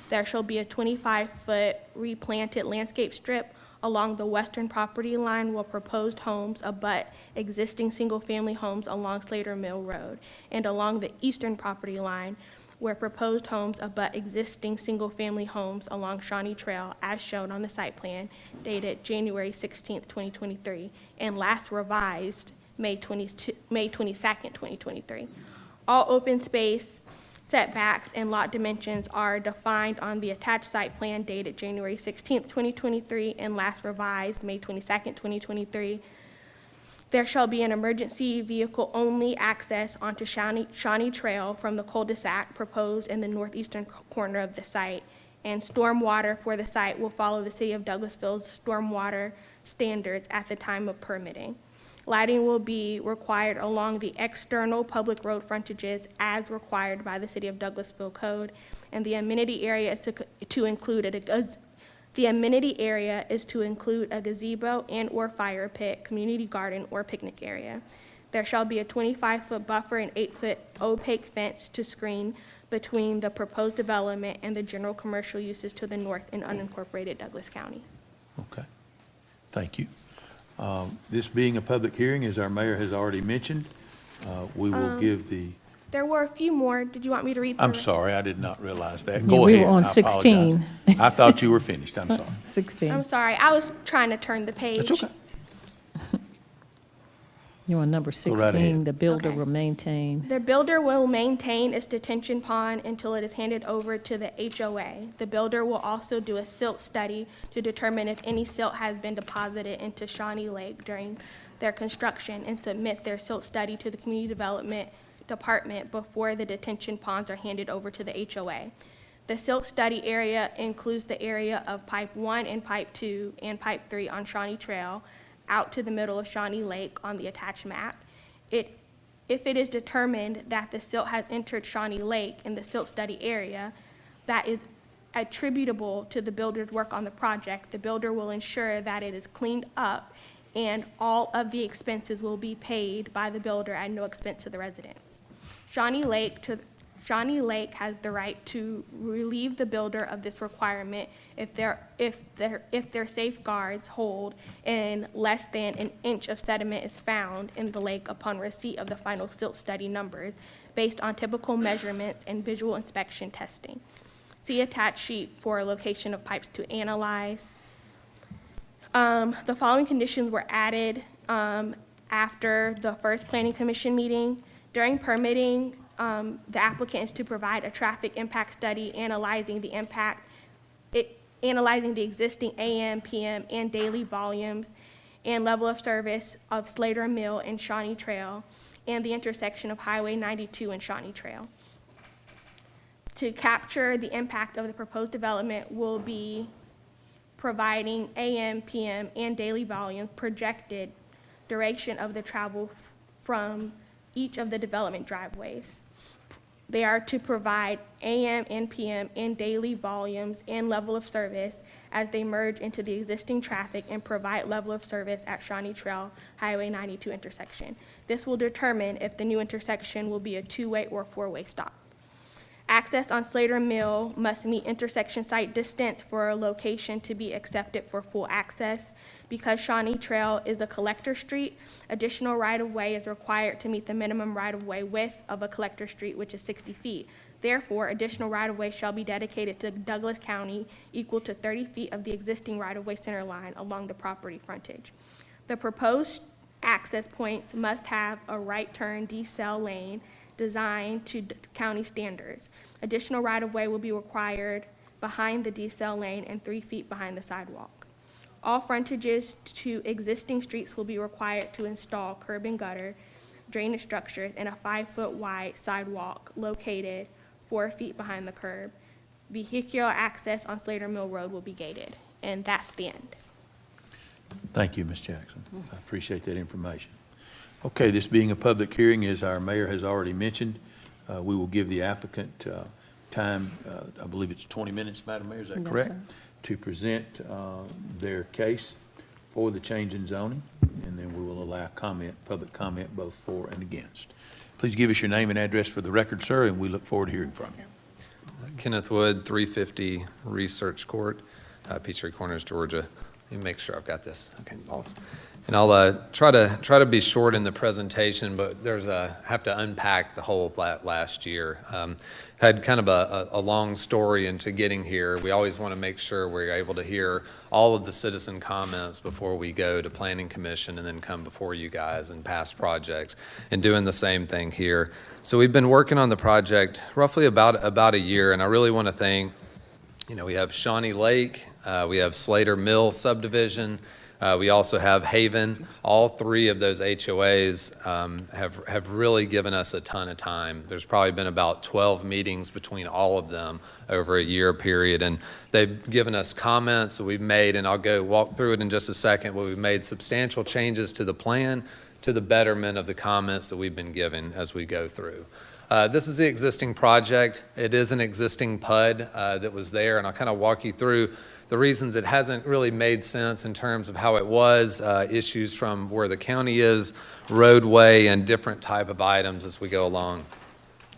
There shall be a 25-foot replanted landscape strip along the western property line where proposed homes abut existing single-family homes along Slater Mill Road, and along the eastern property line where proposed homes abut existing single-family homes along Shawnee Trail as shown on the site plan dated January 16th, 2023, and last revised May 22nd, 2023. All open space setbacks and lot dimensions are defined on the attached site plan dated January 16th, 2023, and last revised May 22nd, 2023. There shall be an emergency vehicle-only access onto Shawnee Trail from the cul-de-sac proposed in the northeastern corner of the site, and stormwater for the site will follow the City of Douglasville's stormwater standards at the time of permitting. Lighting will be required along the external public road frontages as required by the City of Douglasville Code, and the amenity area is to include a gazebo and/or fire pit, community garden, or picnic area. There shall be a 25-foot buffer and 8-foot opaque fence to screen between the proposed development and the general commercial uses to the north in unincorporated Douglas County. Okay, thank you. This being a public hearing, as our mayor has already mentioned, we will give the, There were a few more. Did you want me to read through I'm it? sorry, I did not realize that. Yeah, Go we ahead. were on I apologize. 16. I thought you were finished, I'm sorry. 16. I'm sorry. I was trying to turn the page. That's okay. You're on number Go right 16. ahead. The builder Okay. will maintain. The builder will maintain its detention pond until it is handed over to the HOA. The builder will also do a silt study to determine if any silt has been deposited into Shawnee Lake during their construction and submit their silt study to the Community Development Department before the detention ponds are handed over to the HOA. The silt study area includes the area of Pipe 1 and Pipe 2 and Pipe 3 on Shawnee Trail out to the middle of Shawnee Lake on the attached map. If it is determined that the silt has entered Shawnee Lake in the silt study area that is attributable to the builder's work on the project, the builder will ensure that it is cleaned up and all of the expenses will be paid by the builder at no expense to the residents. Shawnee Lake has the right to relieve the builder of this requirement if their safeguards hold and less than an inch of sediment is found in the lake upon receipt of the final silt study numbers based on typical measurements and visual inspection testing. See attached sheet for a location of pipes to analyze. The following conditions were added after the first Planning Commission meeting. During permitting, the applicant is to provide a traffic impact study analyzing the existing AM, PM, and daily volumes and level of service of Slater Mill and Shawnee Trail and the intersection of Highway 92 and Shawnee Trail. To capture the impact of the proposed development will be providing AM, PM, and daily volume projected duration of the travel from each of the development driveways. They are to provide AM and PM and daily volumes and level of service as they merge into the existing traffic and provide level of service at Shawnee Trail Highway 92 intersection. This will determine if the new intersection will be a two-way or four-way stop. Access on Slater Mill must meet intersection site distance for a location to be accepted for full access. Because Shawnee Trail is a collector street, additional right-of-way is required to meet the minimum right-of-way width of a collector street, which is 60 feet. Therefore, additional right-of-way shall be dedicated to Douglas County equal to 30 feet of the existing right-of-way center line along the property frontage. The proposed access points must have a right turn decel lane designed to county standards. Additional right-of-way will be required behind the decel lane and 3 feet behind the sidewalk. All frontages to existing streets will be required to install curb and gutter, drainage structures, and a 5-foot wide sidewalk located 4 feet behind the curb. Vehicular access on Slater Mill Road will be gated, and that's the end. Thank you, Ms. Jackson. I appreciate that information. Okay, this being a public hearing, as our mayor has already mentioned, we will give the applicant time, I believe it's 20 minutes, Madam Mayor, is that Yes, correct? sir. To present their case for the change in zoning, and then we will allow comment, public comment, both for and against. Please give us your name and address for the record, sir, and we look forward to hearing from you. Kenneth Wood, 350 Research Court, Peachtree Corners, Georgia. Let me make sure I've got this. Okay, awesome. And I'll try to be short in the presentation, but have to unpack the whole last year. Had kind of a long story into getting here. We always want to make sure we're able to hear all of the citizen comments before we go to Planning Commission and then come before you guys and pass projects, and doing the same thing here. So we've been working on the project roughly about a year, and I really want to thank, we have Shawnee Lake, we have Slater Mill subdivision, we also have Haven. All three of those HOAs have really given us a ton of time. There's probably been about 12 meetings between all of them over a year period, and they've given us comments that we've made, and I'll go walk through it in just a second, but we've made substantial changes to the plan to the betterment of the comments that we've been given as we go through. This is the existing project. It is an existing PUD that was there, and I'll kind of walk you through the reasons it hasn't really made sense in terms of how it was, issues from where the county is, roadway, and different type of items as we go along.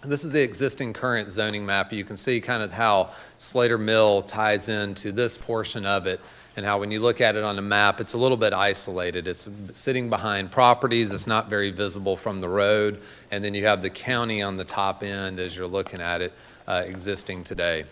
This is the existing current zoning map. You can see kind of how Slater Mill ties into this portion of it, and how when you look at it on the map, it's a little bit isolated. It's sitting behind properties. It's not very visible from the road. And then you have the county on the top end as you're looking at it existing today.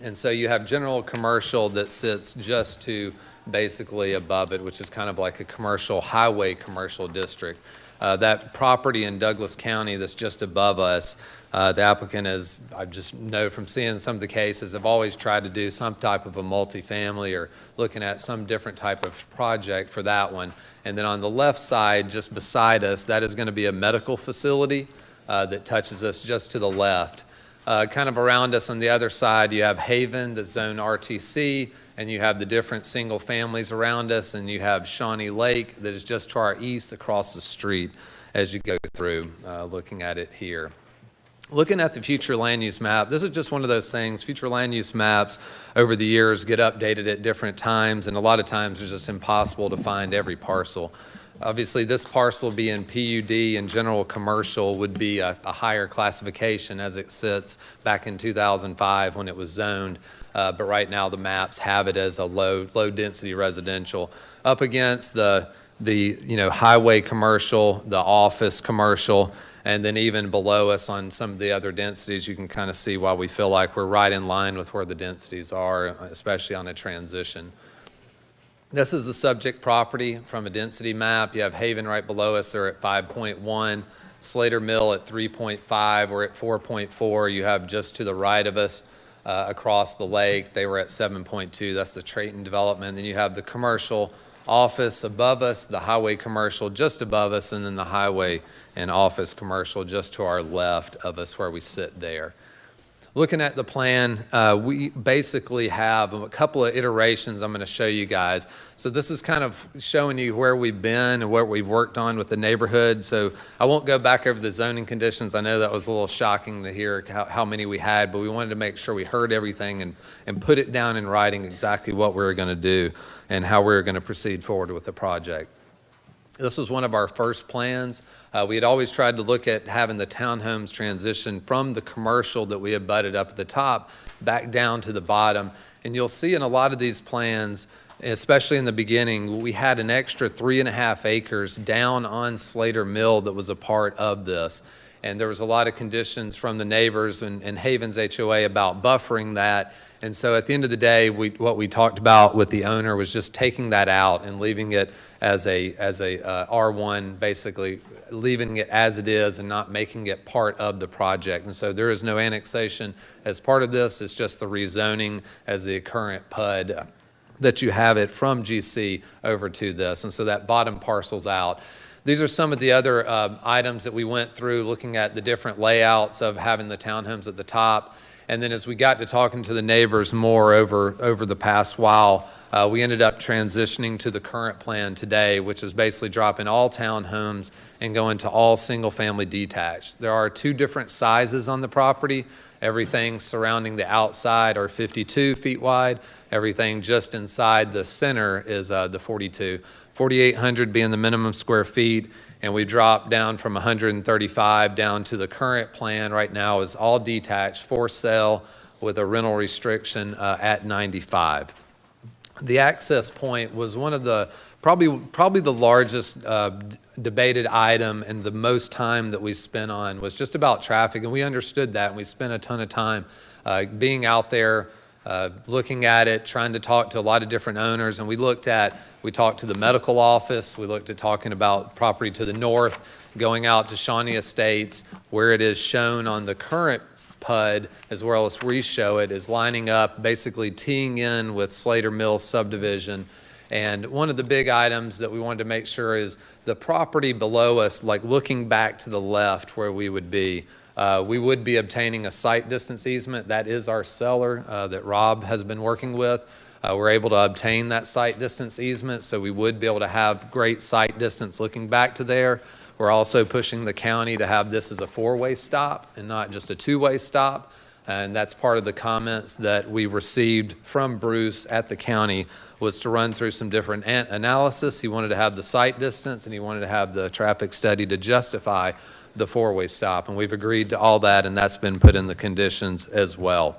And so you have general commercial that sits just to basically above it, which is kind of like a commercial highway commercial district. That property in Douglas County that's just above us, the applicant is, I just know from seeing some of the cases, have always tried to do some type of a multifamily or looking at some different type of project for that one. And then on the left side, just beside us, that is going to be a medical facility that touches us just to the left. Kind of around us on the other side, you have Haven, that's zone RTC, and you have the different single families around us, and you have Shawnee Lake that is just to our east across the street as you go through, looking at it here. Looking at the future land use map, this is just one of those things. Future land use maps over the years get updated at different times, and a lot of times it's just impossible to find every parcel. Obviously, this parcel being PUD and general commercial would be a higher classification as it sits back in 2005 when it was zoned. But right now the maps have it as a low density residential. Up against the highway commercial, the office commercial, and then even below us on some of the other densities, you can kind of see why we feel like we're right in line with where the densities are, especially on a transition. This is the subject property from a density map. You have Haven right below us. They're at 5.1. Slater Mill at 3.5. We're at 4.4. You have just to the right of us across the lake, they were at 7.2. That's the Trayton development. Then you have the commercial office above us, the highway commercial just above us, and then the highway and office commercial just to our left of us where we sit there. Looking at the plan, we basically have a couple of iterations I'm going to show you guys. So this is kind of showing you where we've been and what we've worked on with the neighborhood. So I won't go back over the zoning conditions. I know that was a little shocking to hear how many we had, but we wanted to make sure we heard everything and put it down in writing exactly what we were going to do and how we were going to proceed forward with the project. This was one of our first plans. We had always tried to look at having the townhomes transition from the commercial that we had butted up at the top back down to the bottom. And you'll see in a lot of these plans, especially in the beginning, we had an extra 3.5 acres down on Slater Mill that was a part of this. And there was a lot of conditions from the neighbors and Haven's HOA about buffering that. And so at the end of the day, what we talked about with the owner was just taking that out and leaving it as a R1, basically leaving it as it is and not making it part of the project. And so there is no annexation as part of this. It's just the rezoning as the current PUD that you have it from GC over to this. And so that bottom parcel's out. These are some of the other items that we went through, looking at the different layouts of having the townhomes at the top. And then as we got to talking to the neighbors more over the past while, we ended up transitioning to the current plan today, which is basically dropping all townhomes and going to all single-family detached. There are 2 different sizes on the property. Everything surrounding the outside are 52 feet wide. Everything just inside the center is the 42. 4,800 being the minimum square feet, and we dropped down from 135 down to the current plan right now is all detached for sale with a rental restriction at 95. The access point was one of the Probably the largest debated item and the most time that we spent on was just about traffic, and we understood that, and we spent a ton of time being out there, looking at it, trying to talk to a lot of different owners, and we talked to the medical office, we looked at talking about property to the north, going out to Shawnee Estates, where it is shown on the current PUD, as well as we show it, is lining up, basically teeing in with Slater Mills subdivision. And one of the big items that we wanted to make sure is the property below us, like looking back to the left where we would be obtaining a site distance easement. That is our seller that Rob has been working with. We're able to obtain that site distance easement, so we would be able to have great site distance looking back to there. We're also pushing the county to have this as a four-way stop and not just a two-way stop. And that's part of the comments that we received from Bruce at the county, was to run through some different analysis. He wanted to have the site distance and he wanted to have the traffic study to justify the four-way stop. And we've agreed to all that, and that's been put in the conditions as well.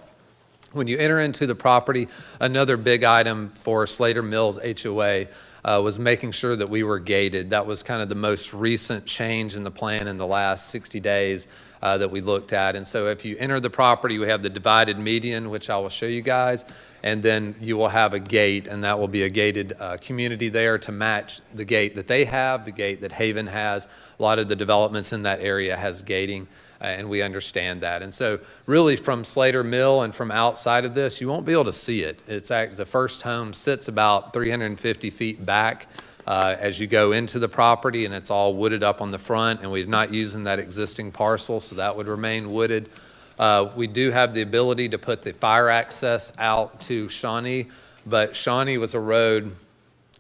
When you enter into the property, another big item for Slater Mills HOA was making sure that we were gated. That was kind of the most recent change in the plan in the last 60 days that we looked at. And so if you enter the property, we have the divided median, which I will show you guys, and then you will have a gate, and that will be a gated community there to match the gate that they have, the gate that Haven has. A lot of the developments in that area has gating, and we understand that. And so really from Slater Mill and from outside of this, you won't be able to see it. The first home sits about 350 feet back as you go into the property, and it's all wooded up on the front, and we're not using that existing parcel, so that would remain wooded. We do have the ability to put the fire access out to Shawnee, but Shawnee was a road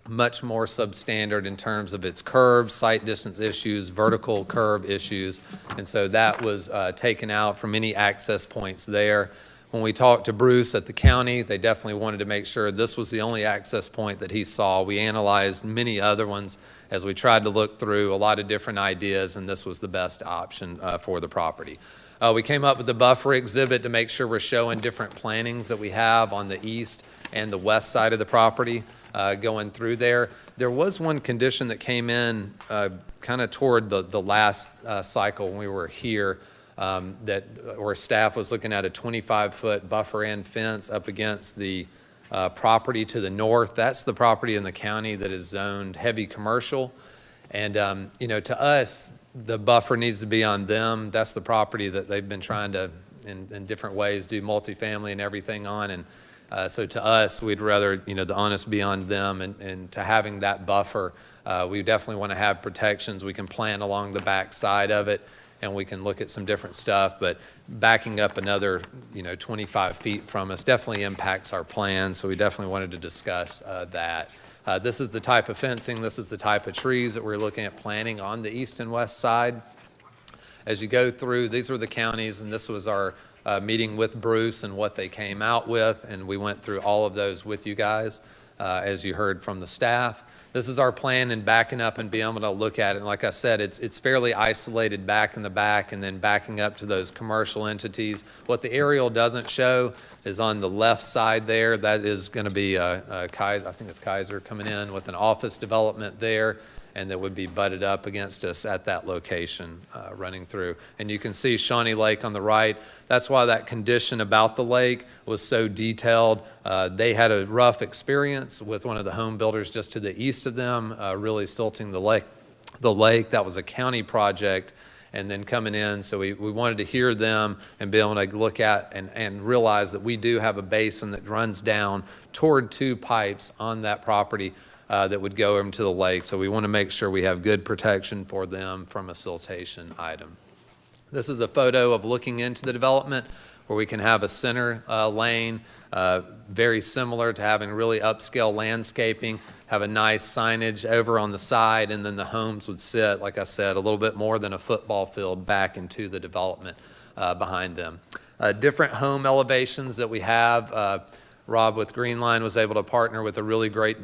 much more substandard in terms of its curves, site distance issues, vertical curve issues, and so that was taken out from any access points there. When we talked to Bruce at the county, they definitely wanted to make sure this was the only access point that he saw. We analyzed many other ones as we tried to look through a lot of different ideas, and this was the best option for the property. We came up with the buffer exhibit to make sure we're showing different plantings that we have on the east and the west side of the property going through there. There was one condition that came in kind of toward the last cycle when we were here, where staff was looking at a 25-foot buffer and fence up against the property to the north. That's the property in the county that is zoned heavy commercial. And, to us, the buffer needs to be on them. That's the property that they've been trying to, in different ways, do multifamily and everything on. And so to us, we'd rather, the onus be on them. And to having that buffer, we definitely want to have protections. We can plant along the back side of it, and we can look at some different stuff, but backing up another, 25 feet from us definitely impacts our plan, so we definitely wanted to discuss that. This is the type of fencing, this is the type of trees that we're looking at planting on the east and west side. As you go through, these were the counties, and this was our meeting with Bruce and what they came out with, and we went through all of those with you guys, as you heard from the staff. This is our plan and backing up and being able to look at it. And like I said, it's fairly isolated back in the back and then backing up to those commercial entities. What the aerial doesn't show is on the left side there. That is going to be Kaiser, I think it's Kaiser coming in with an office development there, and that would be butted up against us at that location running through. And you can see Shawnee Lake on the right. That's why that condition about the lake was so detailed. They had a rough experience with one of the home builders just to the east of them, really silting the lake. That was a county project, and then coming in. So we wanted to hear them and be able to look at and realize that we do have a basin that runs down toward two pipes on that property that would go into the lake. So we want to make sure we have good protection for them from a siltation item. This is a photo of looking into the development where we can have a center lane, very similar to having really upscale landscaping, have a nice signage over on the side, and then the homes would sit, like I said, a little bit more than a football field back into the development behind them. Different home elevations that we have. Rob with Greenline was able to partner with a really great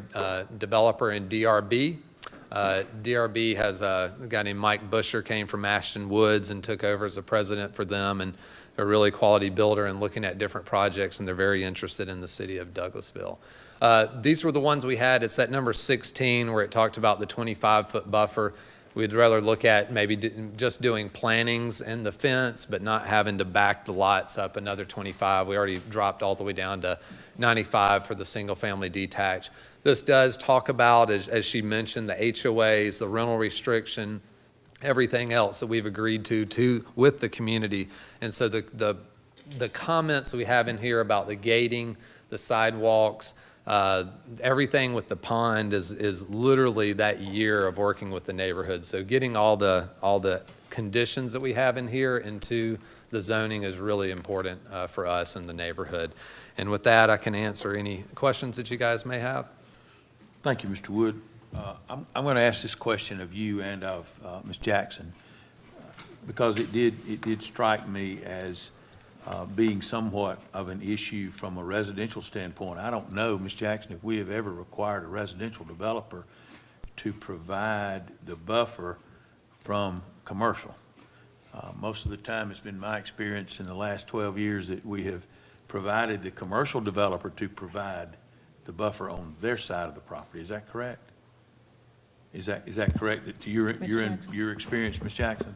developer in DRB. DRB has a guy named Mike Busher, came from Ashton Woods and took over as a president for them, and a really quality builder and looking at different projects, and they're very interested in the city of Douglasville. These were the ones we had. It's at number 16 where it talked about the 25-foot buffer. We'd rather look at maybe just doing plantings in the fence, but not having to back the lots up another 25. We already dropped all the way down to 95 for the single-family detached. This does talk about, as she mentioned, the HOAs, the rental restriction, everything else that we've agreed to with the community. And so the comments that we have in here about the gating, the sidewalks, everything with the pond is literally that year of working with the neighborhood. So getting all the conditions that we have in here into the zoning is really important for us in the neighborhood. And with that, I can answer any questions that you guys may have. Thank you, Mr. Wood. I'm going to ask this question of you and of Ms. Jackson, because it did strike me as being somewhat of an issue from a residential standpoint. I don't know, Ms. Jackson, if we have ever required a residential developer to provide the buffer from commercial. Most of the time, it's been my experience in the last 12 years that we have provided the commercial developer to provide the buffer on their side of the property. Is that correct? Is that correct, that your experience, Ms. Jackson?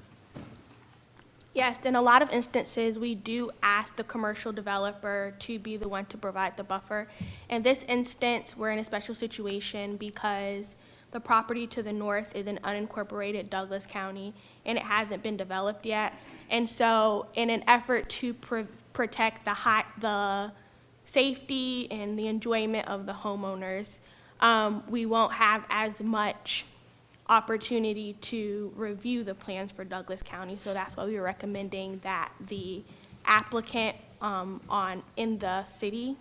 Yes, in a lot of instances, we do ask the commercial developer to be the one to provide the buffer. In this instance, we're in a special situation because the property to the north is in unincorporated Douglas County, and it hasn't been developed yet. And so in an effort to protect the safety and the enjoyment of the homeowners, we won't have as much opportunity to review the plans for Douglas County. So that's why we were recommending that the applicant in the city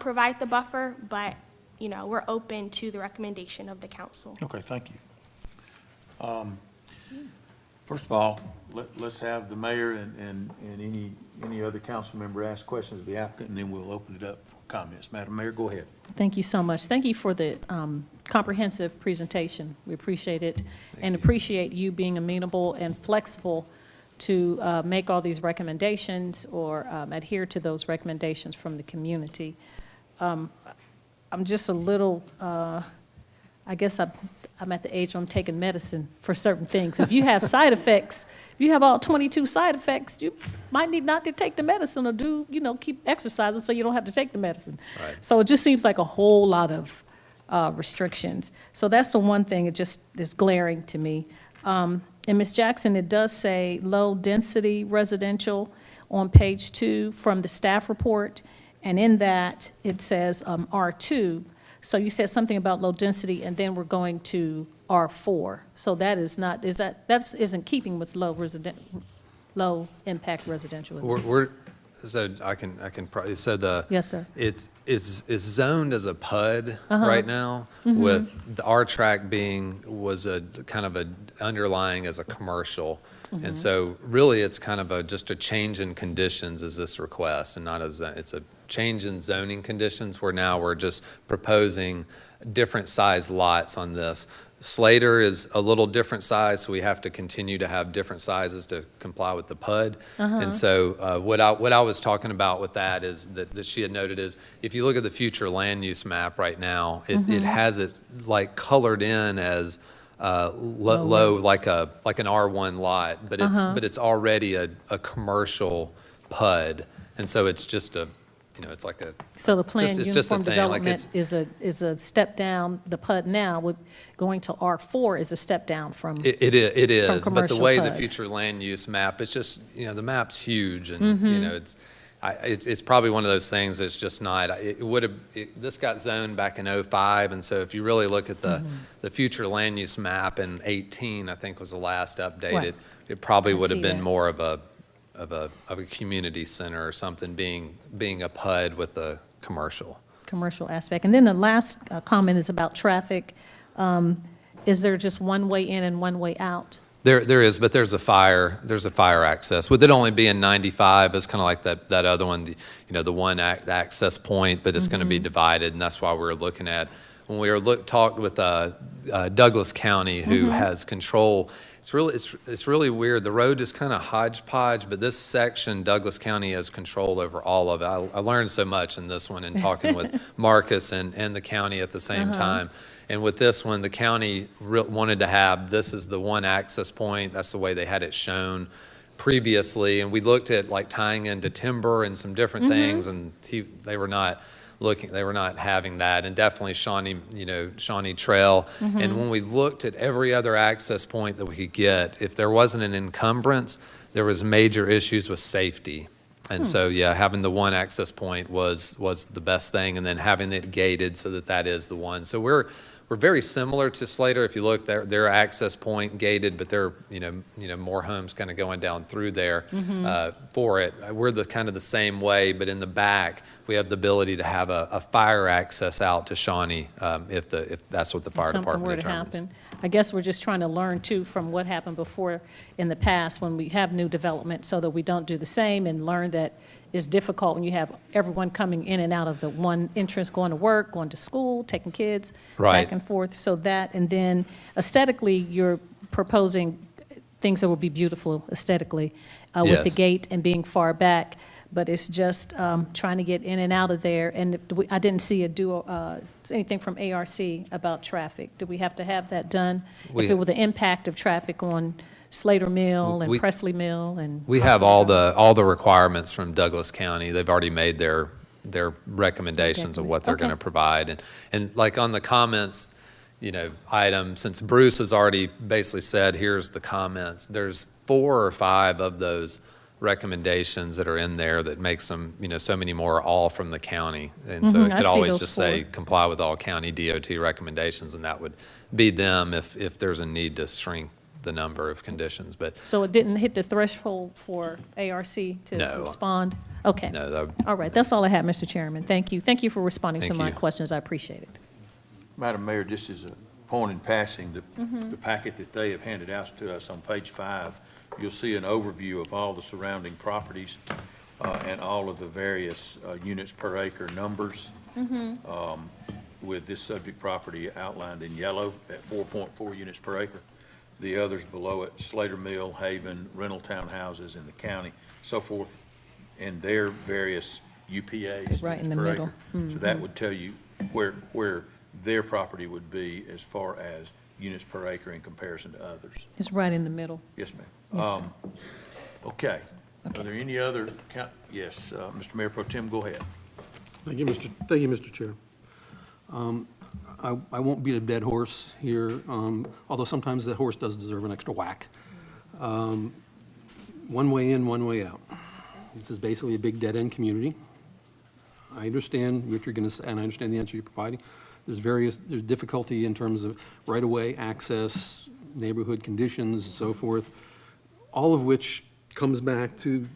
provide the buffer, but we're open to the recommendation of the council. Okay, thank you. First of all, let's have the mayor and any other council member ask questions of the applicant, and then we'll open it up for comments. Madam Mayor, go ahead. Thank you so much. Thank you for the comprehensive presentation. We appreciate it and appreciate you being amenable and flexible to make all these recommendations or adhere to those recommendations from the community. I'm just a little, I guess I'm at the age where I'm taking medicine for certain things. If you have side effects, if you have all 22 side effects, you might need not to take the medicine or keep exercising so you don't have to take the medicine. Right. So it just seems like a whole lot of restrictions. So that's the one thing, it just is glaring to me. And Ms. Jackson, it does say low-density residential on page 2 from the staff report, and in that it says R2. So you said something about low density, and then we're going to R4. So that is not, that isn't keeping with low impact residential. So I can probably, so Yes, sir. It's zoned as a PUD Uh-huh. right now, Mhm. with the R track was a kind of a underlying as a commercial. Mhm. And so really it's kind of just a change in conditions is this request, and not it's a change in zoning conditions where now we're just proposing different size lots on this. Slater is a little different size, so we have to continue to have different sizes to comply with the PUD. Uh-huh. And so what I was talking about with that is that she had noted is, if you look at the future land use map right now, it has it like colored in as low, like an R1 lot, but it's already a commercial PUD. And so it's just it's like a. So the planned it's just a uniform thing, like development is a step down. The PUD now, with going to R4 is a step down from. It is, but the commercial way the PUD. future land use map, it's just, the map's huge, and, it's probably one of those things that's just not, this got zoned back in '05, and so if you really look at the future land use map in '18, I think was the last updated, Right. it probably I would have see been that. more of a community center or something being a PUD with a commercial. Commercial aspect. And then the last comment is about traffic. Is there just one way in and one way out? There is, but there's a fire access. With it only being 95, it's kind of like that other one, the one access point, but it's going to be divided, and that's why we're looking at when we talked with Douglas County, who has control, it's really weird. The road is kind of hodgepodge, but this section, Douglas County has control over all of it. I learned so much in this one in talking with Marcus and the county at the same time. And with this one, the county wanted to have, this is the one access point. That's the way they had it shown previously. And we looked at like tying into timber and some different things, and they were not having that. And definitely Shawnee Trail. And when we looked at every other access point that we could get, if there wasn't an encumbrance, there was major issues with safety. And so, yeah, having the one access point was the best thing, and then having it gated so that is the one. So we're very similar to Slater. If you look, their access point gated, but they're more homes kind of going down through there for it. We're kind of the same way, but in the back we have the ability to have a fire access out to Shawnee if that's what the fire department determines. Something were to happen. I guess we're just trying to learn too from what happened before in the past when we have new development, so that we don't do the same, and learn that it's difficult when you have everyone coming in and out of the one entrance, going to work, going to school, taking kids back and forth. So that, and then aesthetically, you're proposing things that will be beautiful aesthetically with the gate and being far back. But it's just trying to get in and out of there. And I didn't see anything from ARC about traffic. Do we have to have that done? If it were the impact of traffic on Slater Mill and Presley Mill and... We have all the requirements from Douglas County. They've already made their recommendations of what they're going to provide. And like on the comments, item, since Bruce has already basically said, here's the comments, there's 4 or 5 of those recommendations that are in there that makes them, so many more all from the county. And so it could always just say comply with all county DOT recommendations, and that would be them if there's a need to shrink the number of conditions. But so it didn't hit the threshold for ARC to respond? Okay. No. All right. That's all I have, Mr. Chairman. Thank you. Thank you for responding to my questions. I appreciate it. Madam Mayor, just as a point in passing, the packet that they have handed out to us on page 5, you'll see an overview of all the surrounding properties and all of the various units per acre numbers, with this subject property outlined in yellow at 4.4 units per acre. The others below it, Slater Mill, Haven, rental townhouses in the county, so forth, and their various UPAs. Right in the per middle. acre. So that would tell you where their property would be as far as units per acre in comparison to others. It's right in the middle. Yes, ma'am. Okay. Are there any other yes, Mr. Mayor Pro Tem, go ahead. Thank you, Mr. Chair. I won't beat a dead horse here, although sometimes that horse does deserve an extra whack. One way in, one way out. This is basically a big dead-end community. I understand what you're going to say, and I understand the answer you're providing. There's difficulty in terms of right-of-way access, neighborhood conditions, and so forth, all of which comes back to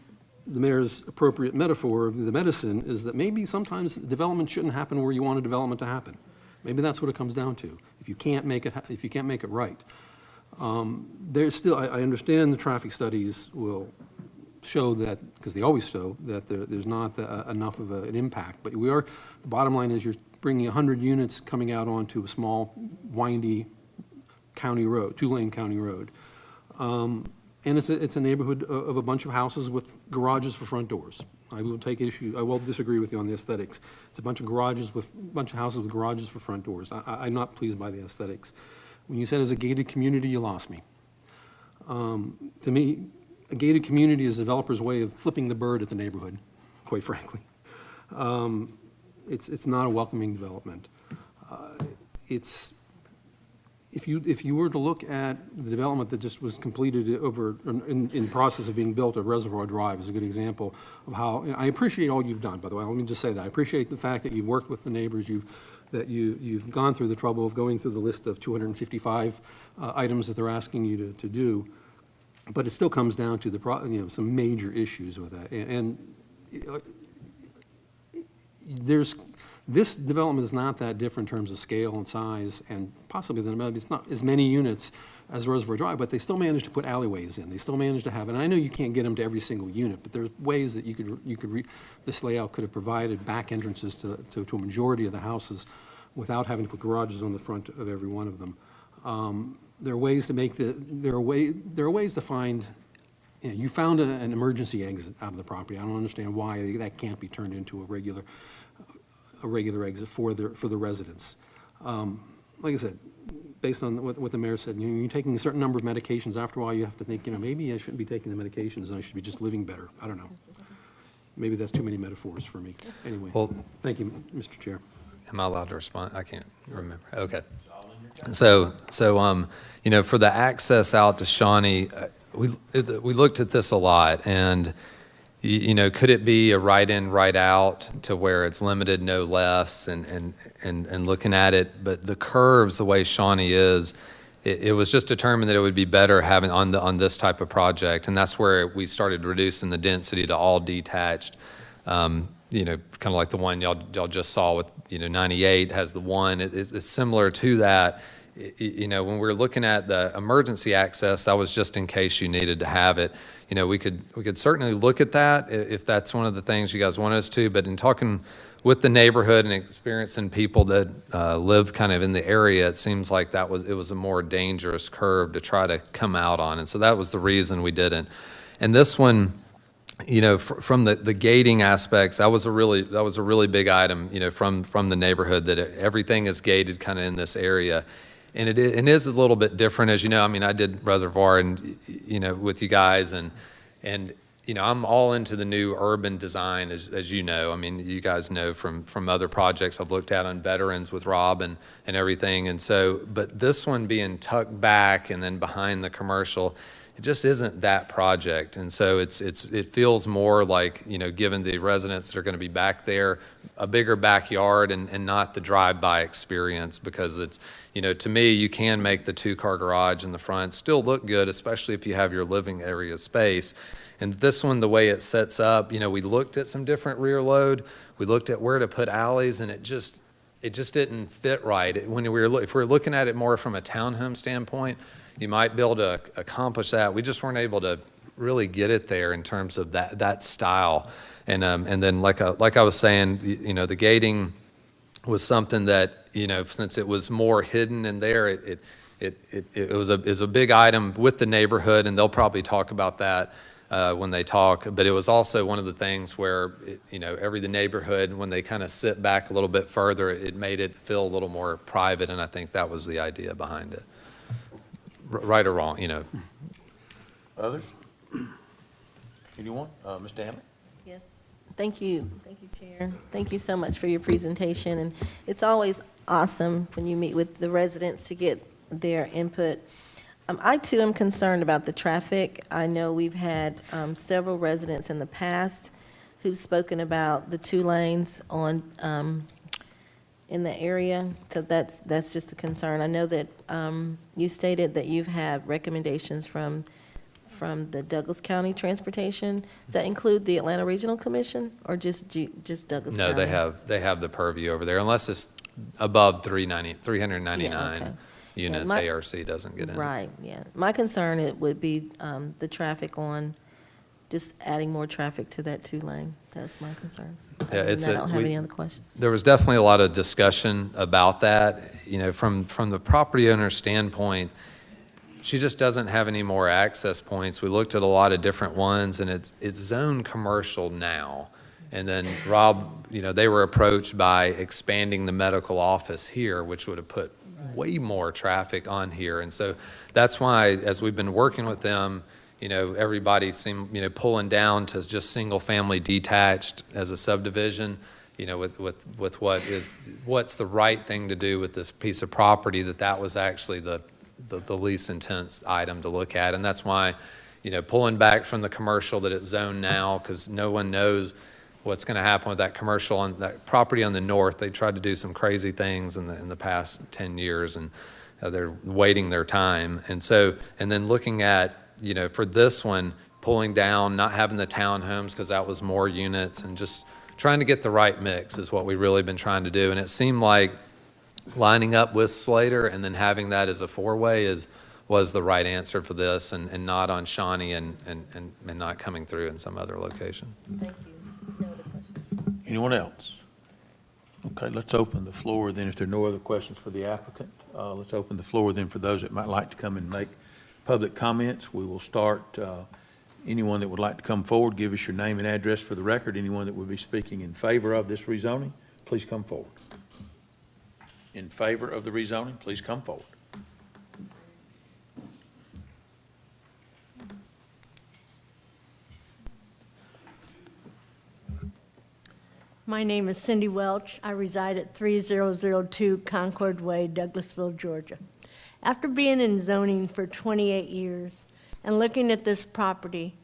the mayor's appropriate metaphor of the medicine, is that maybe sometimes development shouldn't happen where you want a development to happen. Maybe that's what it comes down to. If you can't make it right, there's still. I understand the traffic studies will show that, because they always show that there's not enough of an impact. But the bottom line is you're bringing 100 units coming out onto a small, windy county road, 2-lane county road. And it's a neighborhood of a bunch of houses with garages for front doors. I will disagree with you on the aesthetics. It's a bunch of houses with garages for front doors. I'm not pleased by the aesthetics. When you said it's a gated community, you lost me. To me, a gated community is a developer's way of flipping the bird at the neighborhood, quite frankly. It's not a welcoming development. If you were to look at the development that just was completed in process of being built at Reservoir Drive is a good example of how, and I appreciate all you've done, by the way, let me just say that. I appreciate the fact that you've worked with the neighbors, that you've gone through the trouble of going through the list of 255 items that they're asking you to do, but it still comes down to some major issues with that. And this development is not that different in terms of scale and size, and possibly it's not as many units as Reservoir Drive, but they still managed to put alleyways in. They still managed to have, and I know you can't get them to every single unit, but there's ways that this layout could have provided back entrances to a majority of the houses without having to put garages on the front of every one of them. There are ways to make there are ways to find, you found an emergency exit out of the property. I don't understand why that can't be turned into a regular exit for the residents. Like I said, based on what the mayor said, you're taking a certain number of medications. After a while, you have to think, maybe I shouldn't be taking the medications and I should be just living better. I don't know. Maybe that's too many metaphors for me. Anyway, Well, thank you, Mr. Chair. Am I allowed to respond? I can't remember. Okay. So, for the access out to Shawnee, we looked at this a lot, and, could it be a right in, right out to where it's limited, no lefts, and looking at it, but the curves, the way Shawnee is, it was just determined that it would be better having on this type of project, and that's where we started reducing the density to all detached. Kind of like the one y'all just saw with 98 has the one. It's similar to that. When we're looking at the emergency access, that was just in case you needed to have it. We could certainly look at that if that's one of the things you guys want us to. But in talking with the neighborhood and experiencing people that live kind of in the area, it seems like it was a more dangerous curve to try to come out on, and so that was the reason we didn't. And this one, from the gating aspects, that was a really big item, from the neighborhood, that everything is gated kind of in this area. And it is a little bit different, as you know. I mean, I did Reservoir and, with you guys, and I'm all into the new urban design, as you know. I mean, you guys know from other projects I've looked at on veterans with Rob and everything. And so, but this one being tucked back and then behind the commercial, it just isn't that project. And so it feels more like, given the residents that are going to be back there, a bigger backyard and not the drive-by experience, because it's, to me, you can make the 2-car garage in the front still look good, especially if you have your living area space. And this one, the way it sets up, we looked at some different rear load. We looked at where to put alleys, and it just didn't fit right. If we're looking at it more from a townhome standpoint, you might be able to accomplish that. We just weren't able to really get it there in terms of that style. And then like I was saying, the gating was something that, since it was more hidden in there, it was a big item with the neighborhood, and they'll probably talk about that when they talk. But it was also one of the things where, the neighborhood, when they kind of sit back a little bit further, it made it feel a little more private, and I think that was the idea behind it. Right or wrong, Others? Anyone? Mr. Hammond? Yes. Thank you, Chair. Thank you so much for your presentation. And it's always awesome when you meet with the residents to get their input. I, too, am concerned about the traffic. I know we've had several residents in the past who've spoken about the 2 lanes on in the area, so that's just a concern. I know that you stated that you've had recommendations from the Douglas County Transportation. Does that include the Atlanta Regional Commission, or just Douglas County? No, they have the purview over there, unless it's above 399 Yeah, okay. units. Yeah, ARC doesn't get in. Right, yeah. My concern, it would be the traffic on, just adding more traffic to that 2-lane. That's my concern. Yeah, Other than that, I don't have any other questions. There was definitely a lot of discussion about that. From the property owner's standpoint, she just doesn't have any more access points. We looked at a lot of different ones, and it's zoned commercial now. And then Rob, they were approached by expanding the medical office here, which would have put way more traffic on here. And so that's why, as we've been working with them, everybody seemed, pulling down to just single-family detached as a subdivision, with what's the right thing to do with this piece of property, that was actually the least intense item to look at. And that's why, pulling back from the commercial that it's zoned now, because no one knows what's going to happen with that commercial on that property on the north. They tried to do some crazy things in the past 10 years, and they're waiting their time. And then looking at, for this one, pulling down, not having the townhomes because that was more units, and just trying to get the right mix is what we've really been trying to do. And it seemed like lining up with Slater and then having that as a 4-way was the right answer for this, and not on Shawnee and not coming through in some other location. Thank you. No other questions? Anyone else? Okay, let's open the floor then, if there are no other questions for the applicant. Let's open the floor then for those that might like to come and make public comments. We will start, anyone that would like to come forward, give us your name and address for the record. Anyone that would be speaking in favor of this rezoning, please come forward. In favor of the rezoning, please come forward. My name is Cindy Welch. I reside at 3002 Concord Way, Douglasville, Georgia. After being in zoning for 28 years and looking at this property,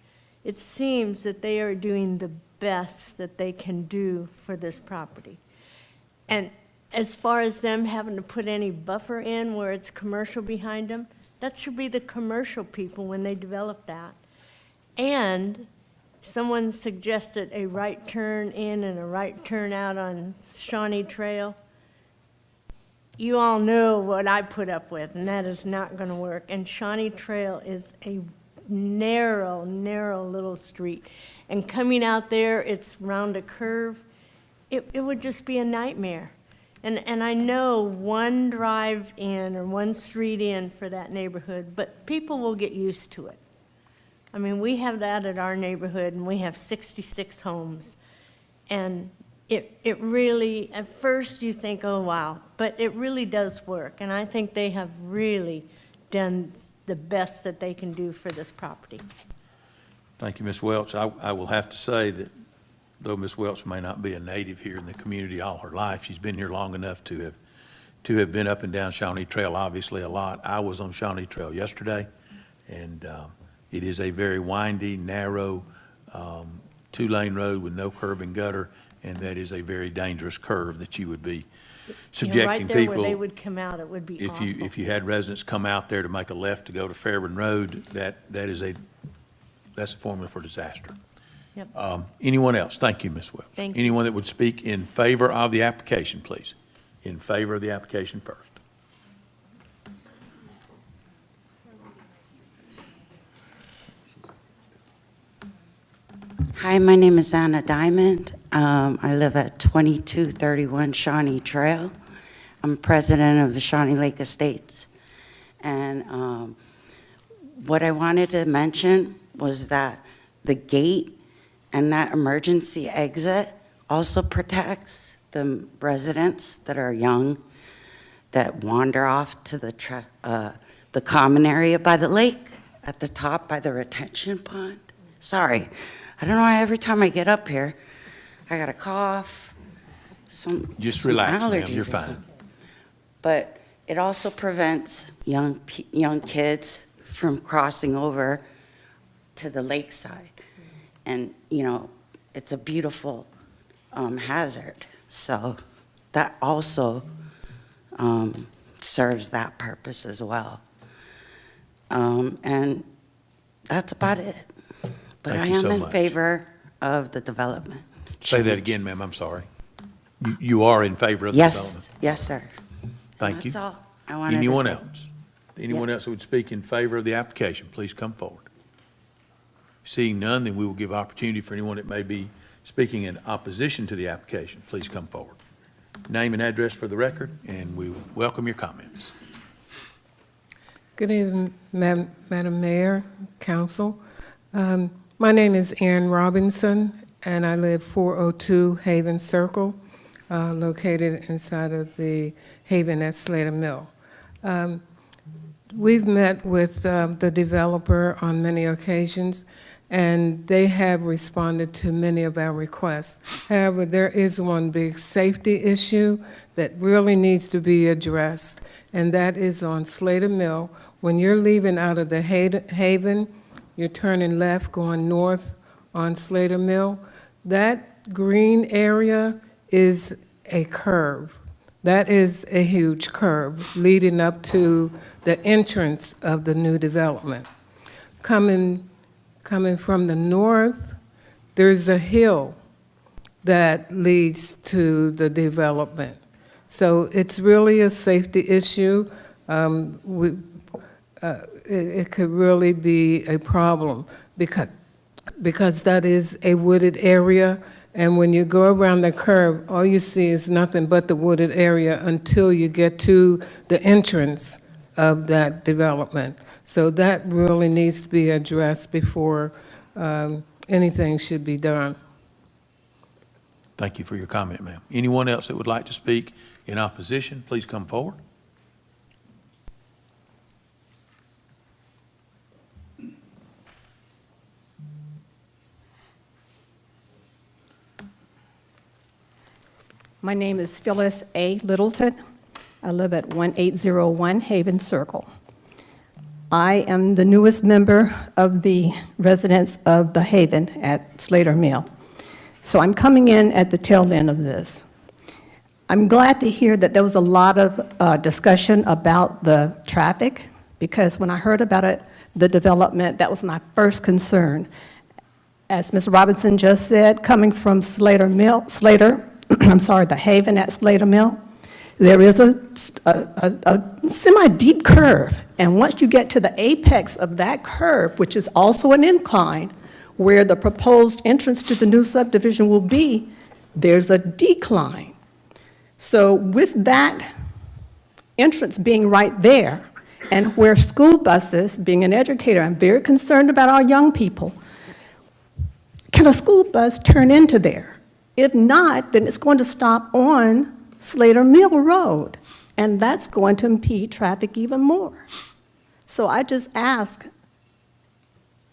it seems that they are doing the best that they can do for this property. And as far as them having to put any buffer in where it's commercial behind them, that should be the commercial people when they develop that. And someone suggested a right turn in and a right turn out on Shawnee Trail. You all know what I put up with, and that is not going to work. And Shawnee Trail is a narrow, narrow little street. And coming out there, it's round a curve. It would just be a nightmare. And I know one drive in or one street in for that neighborhood, but people will get used to it. I mean, we have that at our neighborhood, and we have 66 homes. And it really, at first you think, oh, wow, but it really does work. And I think they have really done the best that they can do for this property. Thank you, Ms. Welch. I will have to say that though Ms. Welch may not be a native here in the community all her life, she's been here long enough to have been up and down Shawnee Trail, obviously, a lot. I was on Shawnee Trail yesterday, and it is a very windy, narrow, two-lane road with no curb and gutter, and that is a very dangerous curve that you would be subjecting right there people. where they would come out, it would be If awful. you had residents come out there to make a left to go to Fairburn Road, that's a formula for disaster. Yep. Anyone else? Thank you, Ms. Welch. Thank you. Anyone that would speak in favor of the application, please? In favor of the application first. Hi, my name is Anna Diamond. I live at 2231 Shawnee Trail. I'm president of the Shawnee Lake Estates. And what I wanted to mention was that the gate and that emergency exit also protects the residents that are young, that wander off to the common area by the lake at the top by the retention pond. Sorry, I don't know why every time I get up here, I got a cough, Just some relax, ma'am, allergies you're or fine. something. But it also prevents young kids from crossing over to the lakeside. And, you know, it's a beautiful hazard. So that also serves that purpose as well. And that's about it. But Thank I you am so in much. favor of the development. Say that again, ma'am, I'm sorry. You are in favor of the development? Yes, sir. Thank you. That's all I wanted to Anyone say. else? Anyone else who would speak in favor of the application, please come forward. Seeing none, then we will give opportunity for anyone that may be speaking in opposition to the application. Please come forward. Name and address for the record, and we welcome your comments. Good evening, Madam Mayor, Council. My name is Erin Robinson, and I live 402 Haven Circle, located inside of the Haven at Slater Mill. We've met with the developer on many occasions, and they have responded to many of our requests. However, there is one big safety issue that really needs to be addressed, and that is on Slater Mill. When you're leaving out of the Haven, you're turning left going north on Slater Mill. That green area is a curve. That is a huge curve leading up to the entrance of the new development. Coming from the north, there's a hill that leads to the development. So it's really a safety issue. It could really be a problem because that is a wooded area, And when you go around the curve, all you see is nothing but the wooded area until you get to the entrance of that development. So that really needs to be addressed before anything should be done. Thank you for your comment, ma'am. Anyone else that would like to speak in opposition, please come forward. My name is Phyllis A. Littleton. I live at 1801 Haven Circle. I am the newest member of the residents of the Haven at Slater Mill. So I'm coming in at the tail end of this. I'm glad to hear that there was a lot of discussion about the traffic, because when I heard about it, the development, that was my first concern. As Ms. Robinson just said, coming from Slater Mill, the Haven at Slater Mill, there is a semi-deep curve, and once you get to the apex of that curve, which is also an incline, where the proposed entrance to the new subdivision will be, there's a decline. So with that entrance being right there, and where school buses, being an educator, I'm very concerned about our young people. Can a school bus turn into there? If not, then it's going to stop on Slater Mill Road, and that's going to impede traffic even more. So I just ask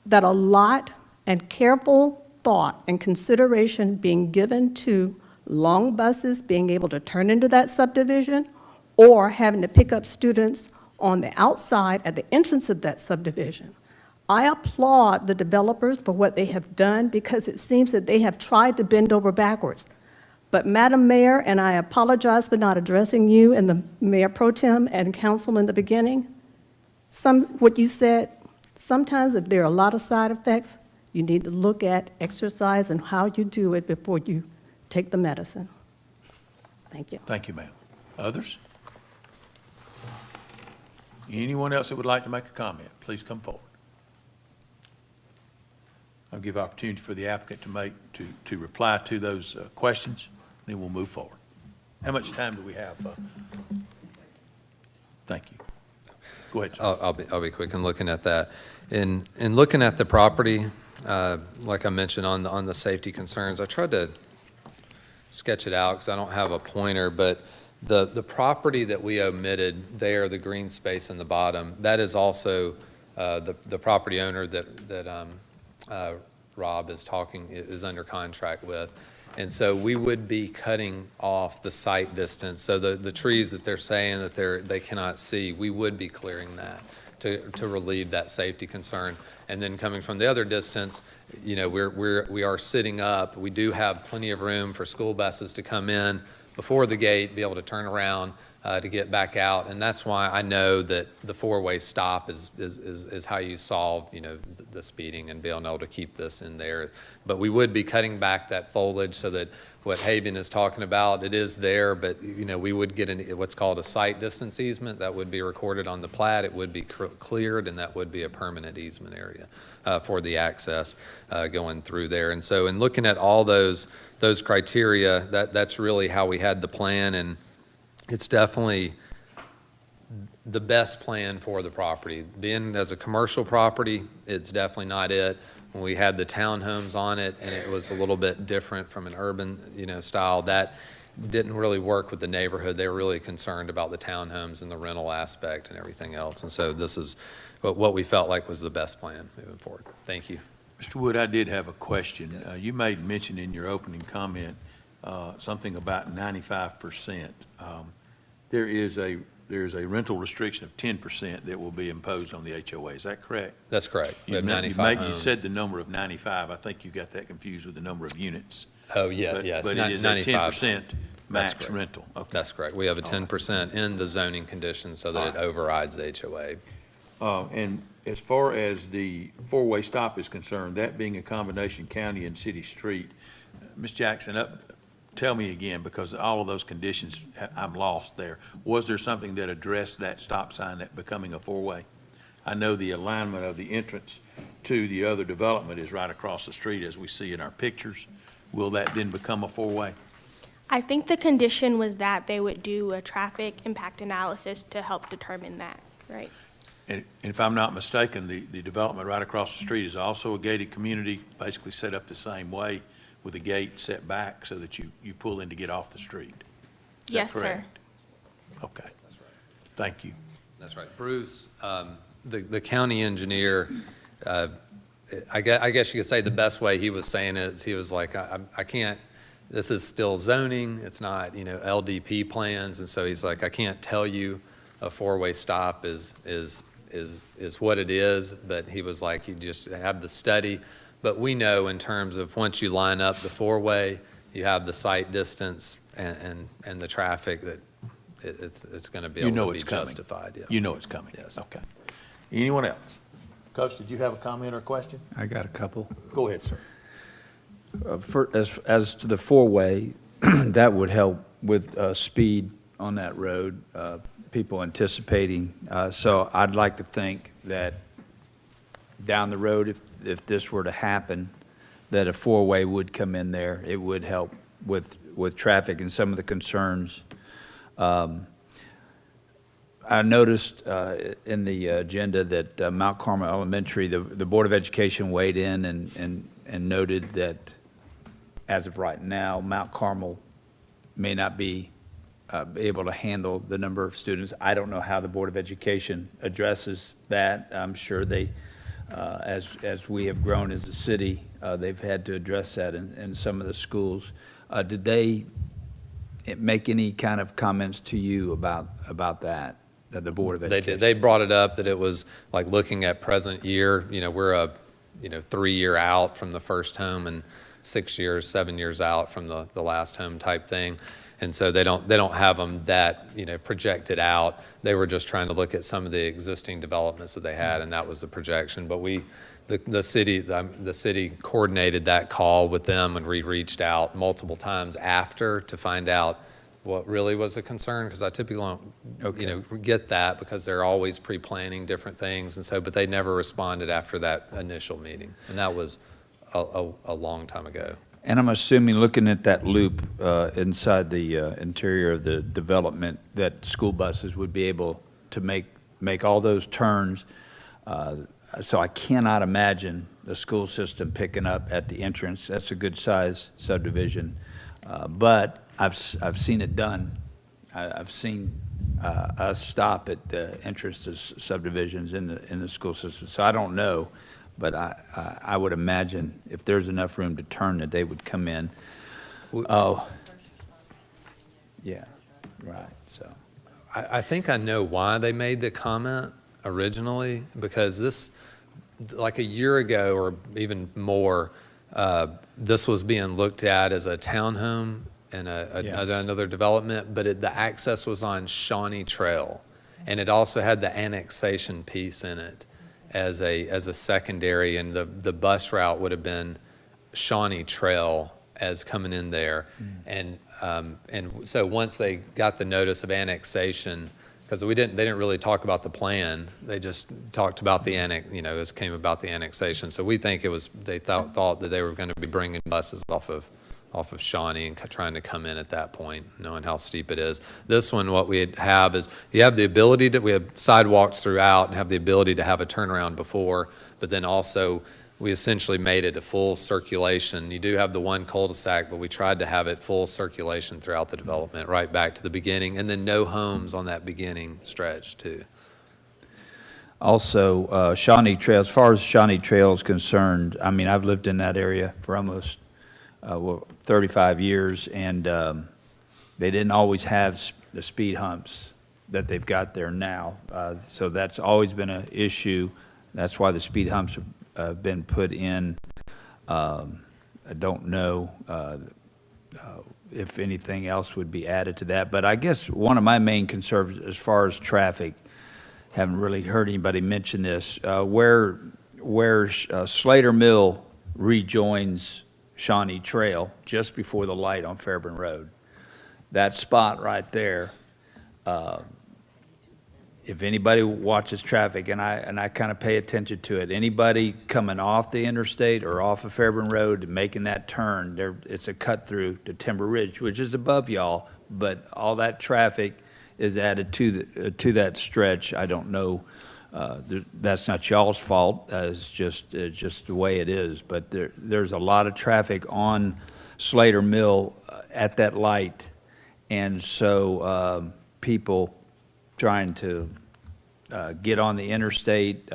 that a lot and careful thought and consideration being given to long buses being able to turn into that subdivision, or having to pick up students on the outside at the entrance of that subdivision. I applaud the developers for what they have done, because it seems that they have tried to bend over backwards. But Madam Mayor, and I apologize for not addressing you and the Mayor Pro Tem and Council in the beginning, what you said, sometimes if there are a lot of side effects, you need to look at exercise and how you do it before you take the medicine. Thank you. Thank you, ma'am. Others? Anyone else that would like to make a comment, please come forward. I'll give opportunity for the applicant to reply to those questions, then we'll move forward. How much time do we have? Thank you. Go ahead, sir. I'll be quick in looking at that. In looking at the property, like I mentioned on the safety concerns, I tried to sketch it out because I don't have a pointer, but the property that we omitted there, the green space in the bottom, that is also the property owner that Rob is under contract with. And so we would be cutting off the site distance. So the trees that they're saying that they cannot see, we would be clearing that to relieve that safety concern. And then coming from the other distance, you know, we are sitting up. We do have plenty of room for school buses to come in before the gate, be able to turn around to get back out. And that's why I know that the four-way stop is how you solve, you know, the speeding and being able to keep this in there. But we would be cutting back that foliage so that what Haven is talking about, it is there, but, you know, we would get what's called a site distance easement that would be recorded on the plat. It would be cleared, and that would be a permanent easement area for the access going through there. And so in looking at all those criteria, that's really how we had the plan, and it's definitely the best plan for the property. Being as a commercial property, it's definitely not it. When we had the townhomes on it and it was a little bit different from an urban, you know, style, that didn't really work with the neighborhood. They were really concerned about the townhomes and the rental aspect and everything else. And so this is what we felt like was the best plan moving forward. Thank you. Mr. Wood, I did have a question. You made mention in your opening comment something about 95%. There's a rental restriction of 10% that will be imposed on the HOA. Is that correct? That's correct. We have 95 homes. You said the number of 95. I think you got that confused with the number of units. Oh, yeah, yes. But it is a 10% max rental. Okay. That's correct. We have a 10% in the zoning conditions so that it overrides the HOA. And as far as the four-way stop is concerned, that being a combination county and city street, Ms. Jackson, tell me again, because all of those conditions, I'm lost there. Was there something that addressed that stop sign that becoming a four-way? I know the alignment of the entrance to the other development is right across the street, as we see in our pictures. will that then become a four-way? I think the condition was that they would do a traffic impact analysis to help determine that, right? And if I'm not mistaken, the development right across the street is also a gated community, basically set up the same way with a gate set back so that you pull in to get off the street. Is that Yes, sir. correct? Okay. Thank you. That's right. Bruce, the county engineer, I guess you could say the best way he was saying it is he was like, I can't, this is still zoning, it's not, LDP plans, and so he's like, I can't tell you a four-way stop is what it is, but he was like, you just have the study. But we know in terms of once you line up the four-way, you have the sight distance and the traffic that it's going to be able to be justified. Yeah. You know it's coming? Yes. Okay. Anyone else? Coach, did you have a comment or question? I got a couple. Go ahead, sir. As to the four-way, that would help with speed on that road, people anticipating. So I'd like to think that down the road, if this were to happen, that a four-way would come in there. It would help with traffic and some of the concerns. I noticed in the agenda that Mount Carmel Elementary, the Board of Education weighed in and noted that as of right now, Mount Carmel may not be able to handle the number of students. I don't know how the Board of Education addresses that. I'm sure they, as we have grown as a city, they've had to address that in some of the schools. Did they make any kind of comments to you about that, the Board of Education? They did. They brought it up that it was like looking at present year. We're 3 year out from the first home and 6 years, 7 years out from the last home type thing. And so they don't have them that, projected out. They were just trying to look at some of the existing developments that they had, and that was the projection. But the city coordinated that call with them, and we reached out multiple times after to find out what really was a concern, because I typically don't, get that because they're always pre-planning different things, and so, but they never responded after that initial meeting, and that was a long time ago. And I'm assuming, looking at that loop inside the interior of the development, that school buses would be able to make all those turns. So I cannot imagine the school system picking up at the entrance. That's a good size subdivision. But I've seen it done. I've seen us stop at the entrance to subdivisions in the school system. So I don't know. But I would imagine if there's enough room to turn, that they would come in. Oh, yeah, right, so. I think I know why they made the comment originally, because this, like a year ago or even more, this was being looked at as a townhome and Yes. another development, but the access was on Shawnee Trail. And it also had the annexation piece in it as a secondary, and the bus route would have been Shawnee Trail as coming in there. And so once they got the notice of annexation, because they didn't really talk about the plan, they just talked about the this came about the annexation. So we think they thought that they were going to be bringing buses off of Shawnee and trying to come in at that point, knowing how steep it is. This one, what we have is, you have the ability we have sidewalks throughout and have the ability to have a turnaround before, but then also we essentially made it a full circulation. You do have the one cul-de-sac, but we tried to have it full circulation throughout the development, right back to the beginning, and then no homes on that beginning stretch too. Also, Shawnee Trail, as far as Shawnee Trail is concerned, I mean, I've lived in that area for almost 35 years, and they didn't always have the speed humps that they've got there now. So that's always been an issue. That's why the speed humps have been put in. I don't know if anything else would be added to that. But I guess one of my main concerns as far as traffic, haven't really heard anybody mention this, where Slater Mill rejoins Shawnee Trail, just before the light on Fairburn Road. That spot right there, if anybody watches traffic, and I kind of pay attention to it, anybody coming off the interstate or off of Fairburn Road and making that turn, it's a cut through to Timber Ridge, which is above y'all, but all that traffic is added to that stretch. I don't know, that's not y'all's fault, it's just the way it is, but there's a lot of traffic on Slater Mill at that light, and so people trying to get on the interstate.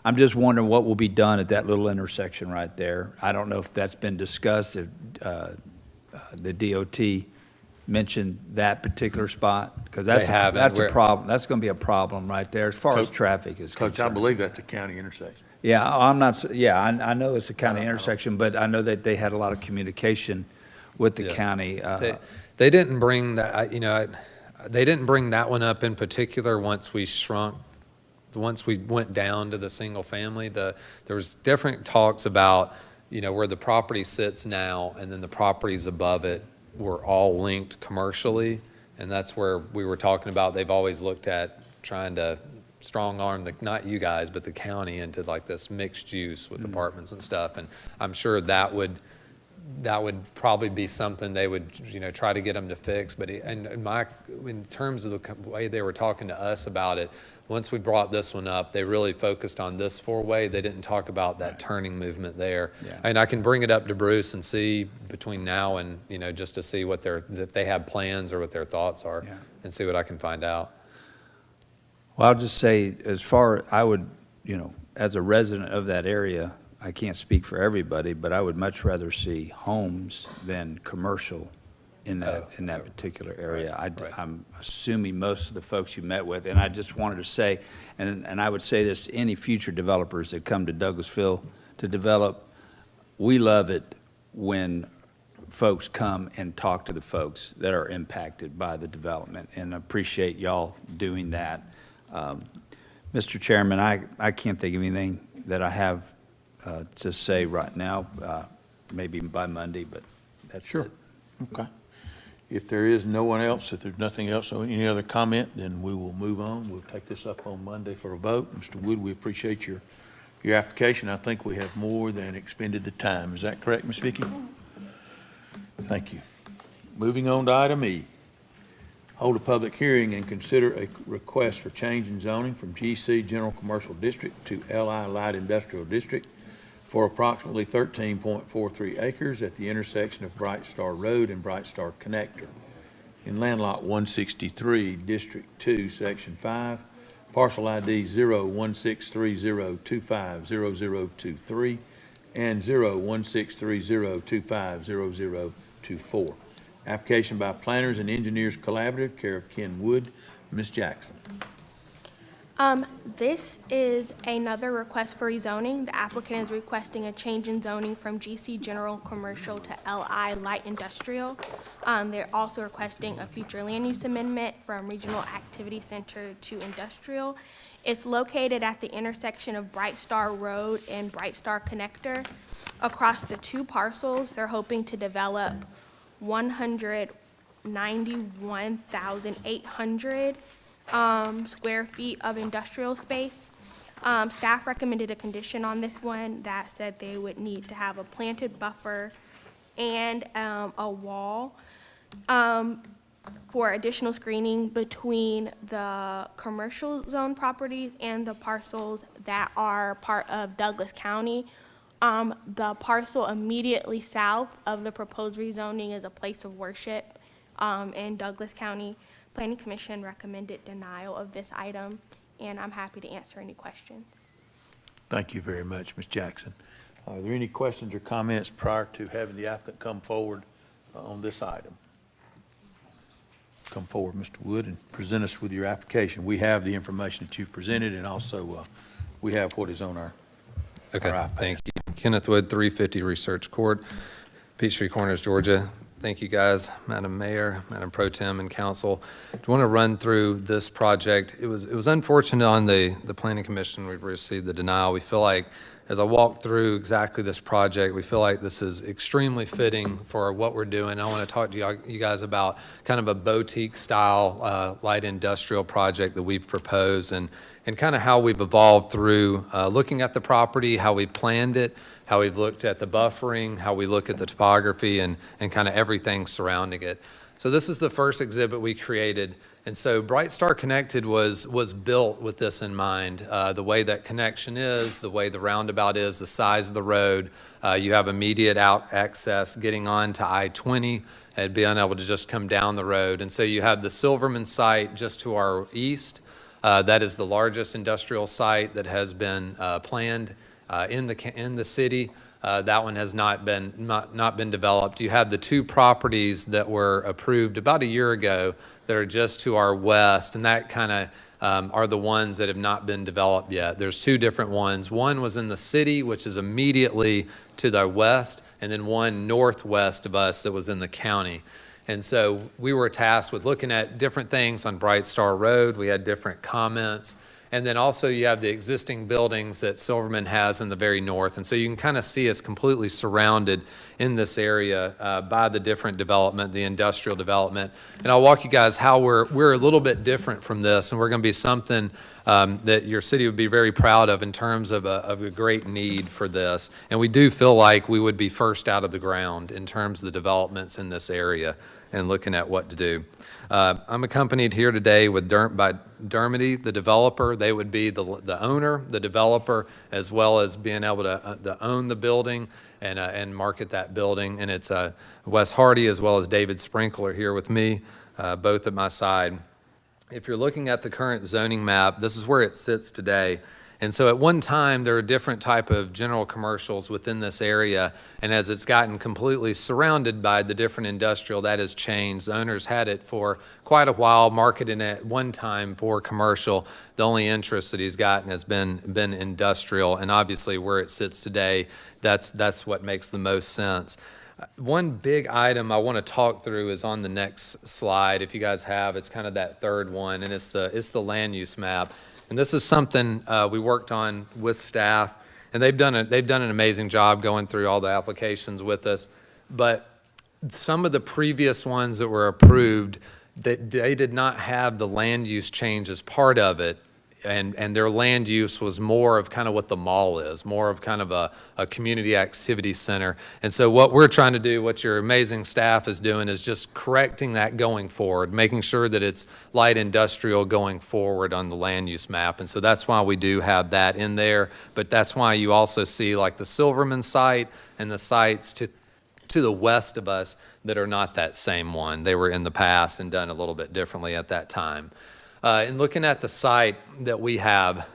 I'm just wondering what will be done at that little intersection right there. I don't know if that's been discussed, if the DOT mentioned that particular spot, because that's a problem. That's going to be a problem right there as far as traffic is concerned. Coach, I believe that's a county intersection. Yeah, I know it's a county intersection, but I know that they had a lot of communication with the county. They didn't bring that, they didn't bring that one up in particular once we went down to the single family. There was different talks about, where the property sits now and then the properties above it were all linked commercially. And that's where we were talking about, they've always looked at trying to strong arm, not you guys, but the county into like this mixed use with apartments and stuff. And I'm sure that would probably be something they would, try to get them to fix. But in terms of the way they were talking to us about it, once we brought this one up, they really focused on this four-way. They didn't talk about that turning movement there. Yeah. And I can bring it up to Bruce and see between now and, just to see if they have plans or what their thoughts are, and see what I can find out. Well, I'll just say, I would, as a resident of that area, I can't speak for everybody, but I would much rather see homes than commercial in that particular area. I'm assuming most of the folks you met with, and I just wanted to say, and I would say this to any future developers that come to Douglasville to develop, we love it when folks come and talk to the folks that are impacted by the development, and I appreciate y'all doing that. Mr. Chairman, I can't think of anything that I have to say right now, maybe by Monday, but that's it. Okay. If there is no one else, if there's nothing else, or any other comment, then we will move on. We'll take this up on Monday for a vote. Mr. Wood, we appreciate your application. I think we have more than expended the time. Is that correct, Ms. Vicki? Thank you. Moving on to item E. Hold a public hearing and consider a request for change in zoning from GC General Commercial District to LI Light Industrial District for approximately 13.43 acres at the intersection of Bright Star Road and Bright Star Connector in land lot 163, District 2, Section 5, parcel ID 01630250023 and 01630250024. Application by Planners and Engineers Collaborative, care of Ken Wood. Ms. Jackson. This is another request for rezoning. The applicant is requesting a change in zoning from GC General Commercial to LI Light Industrial. They're also requesting a future land use amendment from Regional Activity Center to Industrial. It's located at the intersection of Bright Star Road and Bright Star Connector. Across the two parcels, they're hoping to develop 191,800 square feet of industrial space. Staff recommended a condition on this one that said they would need to have a planted buffer and a wall for additional screening between the commercial zone properties and the parcels that are part of Douglas County. The parcel immediately south of the proposed rezoning is a place of worship in Douglas County. Planning Commission recommended denial of this item, and I'm happy to answer any questions. Thank you very much, Ms. Jackson. Are there any questions or comments prior to having the applicant come forward on this item? Come forward, Mr. Wood, and present us with your application. We have the information that you've presented, and also we have what is on our iPad. Thank you. Kenneth Wood, 350 Research Court, Peachtree Corners, Georgia. Thank you, guys, Madam Mayor, Madam Pro Tem, and Council. I want to run through this project. It was unfortunate on the Planning Commission. We received the denial. We feel like as I walk through exactly this project, we feel like this is extremely fitting for what we're doing. I want to talk to you guys about kind of a boutique-style light industrial project that we've proposed, and kind of how we've evolved through looking at the property, how we planned it, how we've looked at the buffering, how we look at the topography, and kind of everything surrounding it. So this is the first exhibit we created. And so Bright Star Connected was built with this in mind. The way that connection is, the way the roundabout is, the size of the road. You have immediate out access getting on to I-20 and being able to just come down the road. And so you have the Silverman site just to our east. That is the largest industrial site that has been planned in the city. That one has not been developed. You have the two properties that were approved about a year ago that are just to our west, and that kind of are the ones that have not been developed yet. There's two different ones. One was in the city, which is immediately to the west, and then one northwest of us that was in the county. And so we were tasked with looking at different things on Bright Star Road. We had different comments. And then also you have the existing buildings that Silverman has in the very north. And so you can kind of see us completely surrounded in this area by the different development, the industrial development. And I'll walk you guys how we're a little bit different from this, and we're going to be something that your city would be very proud of in terms of a great need for this. And we do feel like we would be first out of the ground in terms of the developments in this area and looking at what to do. I'm accompanied here today by Dermody, the developer. They would be the owner, the developer, as well as being able to own the building and market that building. And it's Wes Hardy as well as David Sprinkler here with me, both at my side. If you're looking at the current zoning map, this is where it sits today. And so at one time, there are different type of general commercials within this area, and as it's gotten completely surrounded by the different industrial, that has changed. The owners had it for quite a while, marketing at one time for commercial. The only interest that he's gotten has been industrial, and obviously where it sits today, that's what makes the most sense. One big item I want to talk through is on the next slide, if you guys have. It's kind of that third one, and it's the land use map. And this is something we worked on with staff, and they've done an amazing job going through all the applications with us. But some of the previous ones that were approved, that they did not have the land use change as part of it, and their land use was more of kind of what the mall is, more of kind of a community activity center. And so what we're trying to do, what your amazing staff is doing, is just correcting that going forward, making sure that it's light industrial going forward on the land use map. And so that's why we do have that in there. But that's why you also see like the Silverman site and the sites to the west of us that are not that same one. They were in the past and done a little bit differently at that time. And looking at the site that we have,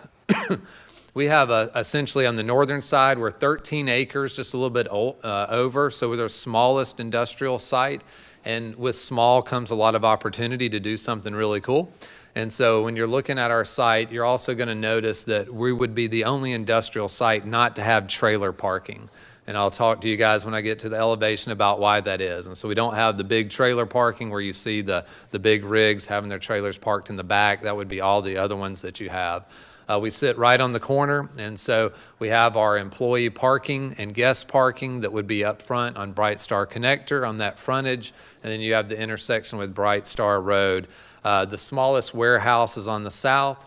we have essentially on the northern side, we're 13 acres, just a little bit over. So we're the smallest industrial site. And with small comes a lot of opportunity to do something really cool. And so when you're looking at our site, you're also going to notice that we would be the only industrial site not to have trailer parking. And I'll talk to you guys when I get to the elevation about why that is. And so we don't have the big trailer parking where you see the big rigs having their trailers parked in the back. That would be all the other ones that you have. We sit right on the corner, and so we have our employee parking and guest parking that would be up front on Bright Star Connector on that frontage, and then you have the intersection with Bright Star Road. The smallest warehouse is on the south,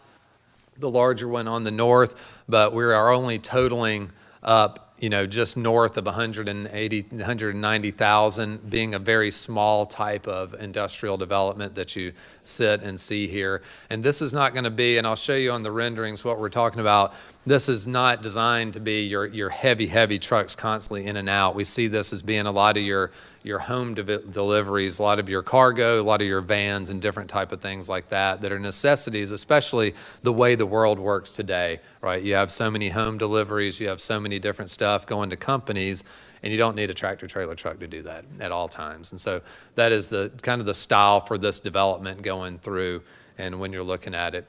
the larger one on the north, but we are only totaling up just north of 190,000, being a very small type of industrial development that you sit and see here. And this is not going to be, and I'll show you on the renderings what we're talking about, this is not designed to be your heavy trucks constantly in and out. We see this as being a lot of your home deliveries, a lot of your cargo, a lot of your vans and different type of things like that are necessities, especially the way the world works today, right? You have so many home deliveries, you have so many different stuff going to companies, and you don't need a tractor trailer truck to do that at all times. And so that is the kind of the style for this development going through, and when you're looking at it.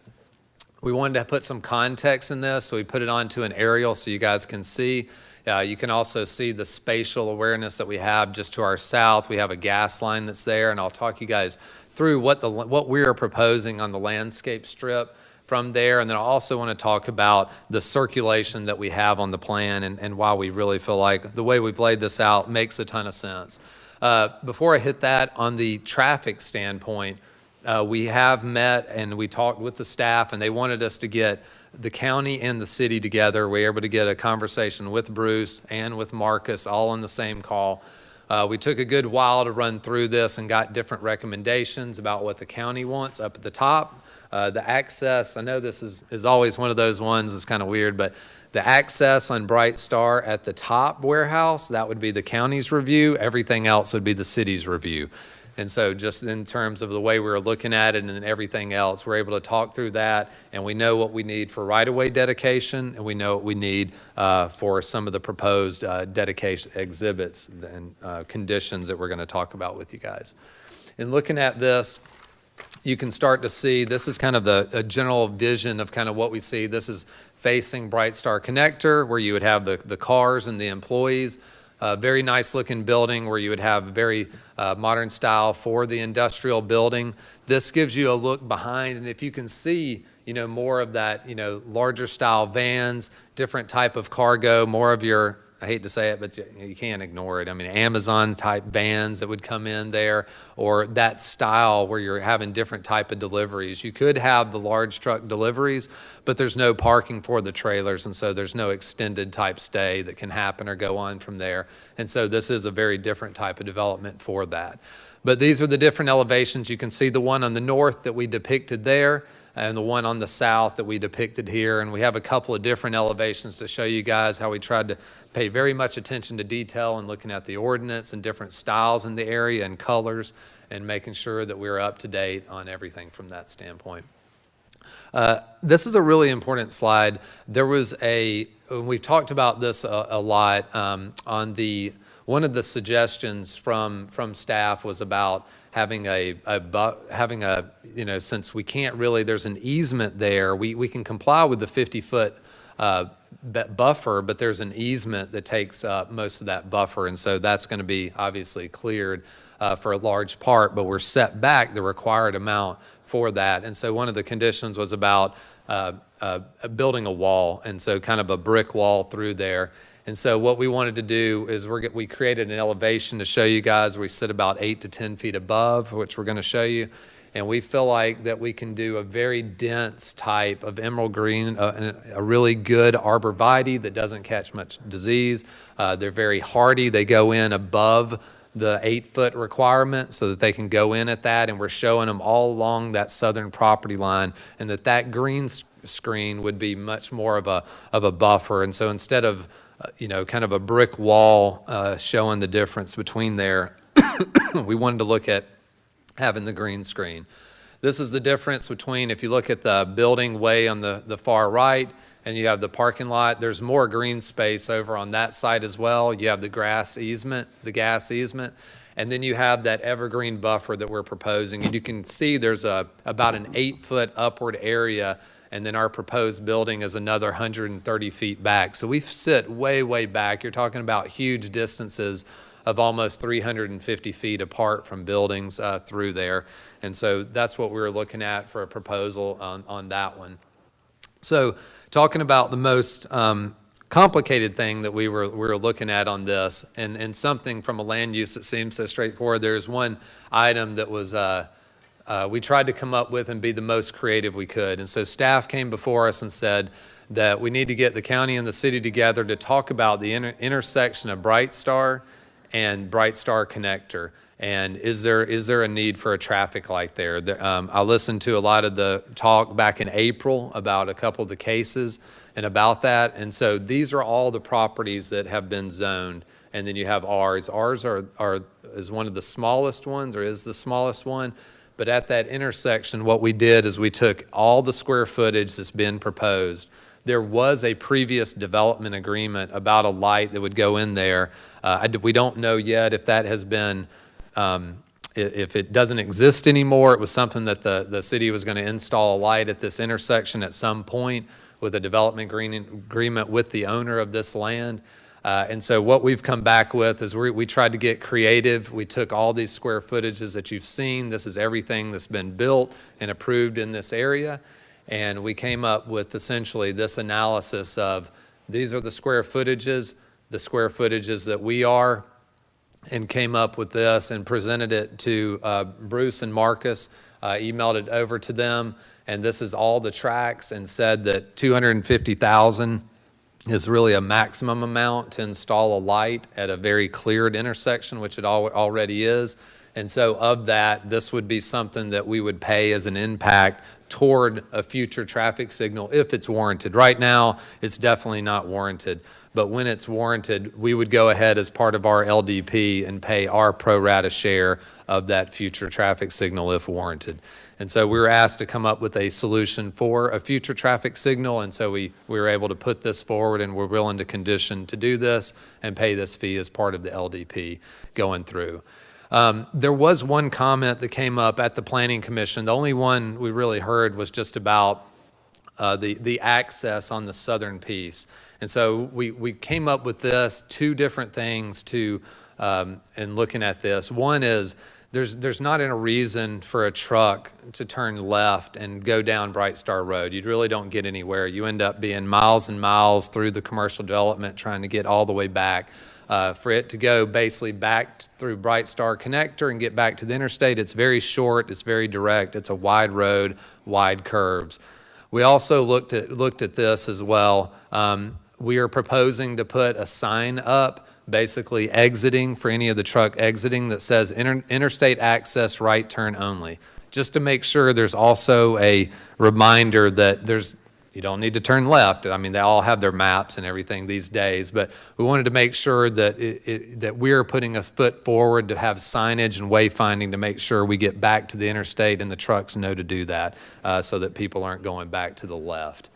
We wanted to put some context in this, so we put it onto an aerial so you guys can see. You can also see the spatial awareness that we have just to our south. We have a gas line that's there, and I'll talk you guys through what we are proposing on the landscape strip. from there. And then I also want to talk about the circulation that we have on the plan and why we really feel like the way we've laid this out makes a ton of sense. Before I hit that, on the traffic standpoint, we have met and we talked with the staff, and they wanted us to get the county and the city together. We were able to get a conversation with Bruce and with Marcus all on the same call. We took a good while to run through this and got different recommendations about what the county wants up at the top. The access, I know this is always one of those ones that's kind of weird, but the access on Bright Star at the top warehouse, that would be the county's review. Everything else would be the city's review. And so just in terms of the way we were looking at it and everything else, we're able to talk through that, and we know what we need for right-of-way dedication, and we know what we need for some of the proposed dedication exhibits and conditions that we're going to talk about with you guys. In looking at this, you can start to see, this is kind of a general vision of kind of what we see. This is facing Bright Star Connector, where you would have the cars and the employees. Very nice looking building where you would have very modern style for the industrial building. This gives you a look behind, and if you can see, more of that, larger style vans, different type of cargo, more of your, I hate to say it, but you can't ignore it. I mean, Amazon type vans that would come in there, or that style where you're having different type of deliveries. You could have the large truck deliveries, but there's no parking for the trailers, and so there's no extended type stay that can happen or go on from there. And so this is a very different type of development for that. But these are the different elevations. You can see the one on the north that we depicted there, and the one on the south that we depicted here. And we have a couple of different elevations to show you guys how we tried to pay very much attention to detail and looking at the ordinance and different styles in the area and colors and making sure that we're up to date on everything from that standpoint. This is a really important slide. There was we talked about this a lot on one of the suggestions from staff was about having since we can't really, there's an easement there, we can comply with the 50-foot buffer, but there's an easement that takes up most of that buffer, and so that's going to be obviously cleared for a large part, but we're set back the required amount for that. And so one of the conditions was about building a wall, and so kind of a brick wall through there. And so what we wanted to do is we created an elevation to show you guys. We sit about 8 to 10 feet above, which we're going to show you. And we feel like that we can do a very dense type of emerald green, a really good arborvitae that doesn't catch much disease. They're very hardy. They go in above the 8-foot requirement so that they can go in at that. And we're showing them all along that southern property line, and that green screen would be much more of a buffer. And so instead of kind of a brick wall showing the difference between there, we wanted to look at having the green screen. This is the difference between, if you look at the building way on the far right and you have the parking lot, there's more green space over on that side as well. You have the gas easement, and then you have that evergreen buffer that we're proposing. And you can see there's about an 8-foot upward area, and then our proposed building is another 130 feet back. So we sit way, way back. You're talking about huge distances of almost 350 feet apart from buildings through there. And so that's what we were looking at for a proposal on that one. So talking about the most complicated thing that we were looking at on this, and something from a land use that seems so straightforward, there's one item that was we tried to come up with and be the most creative we could. And so staff came before us and said that we need to get the county and the city together to talk about the intersection of Bright Star and Bright Star Connector. And is there a need for a traffic light there? I listened to a lot of the talk back in April about a couple of the cases and about that. And so these are all the properties that have been zoned. And then you have ours. Ours is one of the smallest ones, or is the smallest one. But at that intersection, what we did is we took all the square footage that's been proposed. There was a previous development agreement about a light that would go in there. We don't know yet if that has been, if it doesn't exist anymore. It was something that the city was going to install a light at this intersection at some point with a development agreement with the owner of this land. And so what we've come back with is we tried to get creative. We took all these square footages that you've seen. This is everything that's been built and approved in this area. And we came up with essentially this analysis of, these are the square footages that we are, and came up with this and presented it to Bruce and Marcus, emailed it over to them, and this is all the tracks, and said that $250,000 is really a maximum amount to install a light at a very cleared intersection, which it already is. And so of that, this would be something that we would pay as an impact toward a future traffic signal if it's warranted. Right now, it's definitely not warranted. But when it's warranted, we would go ahead as part of our LDP and pay our pro rata share of that future traffic signal if warranted. And so we were asked to come up with a solution for a future traffic signal, and so we were able to put this forward, and we're willing to condition to do this and pay this fee as part of the LDP going through. There was one comment that came up at the Planning Commission. The only one we really heard was just about the access on the southern piece. And so we came up with this, two different things to, in looking at this. One is there's not a reason for a truck to turn left and go down Bright Star Road. You really don't get anywhere. You end up being miles and miles through the commercial development trying to get all the way back. For it to go basically back through Bright Star Connector and get back to the interstate, it's very short, it's very direct, it's a wide road, wide curves. We also looked at this as well. We are proposing to put a sign up basically exiting for any of the truck exiting that says interstate access right turn only, just to make sure there's also a reminder that you don't need to turn left. I mean, they all have their maps and everything these days, but we wanted to make sure that that we're putting a foot forward to have signage and wayfinding to make sure we get back to the interstate and the trucks know to do that, so that people aren't going back to the left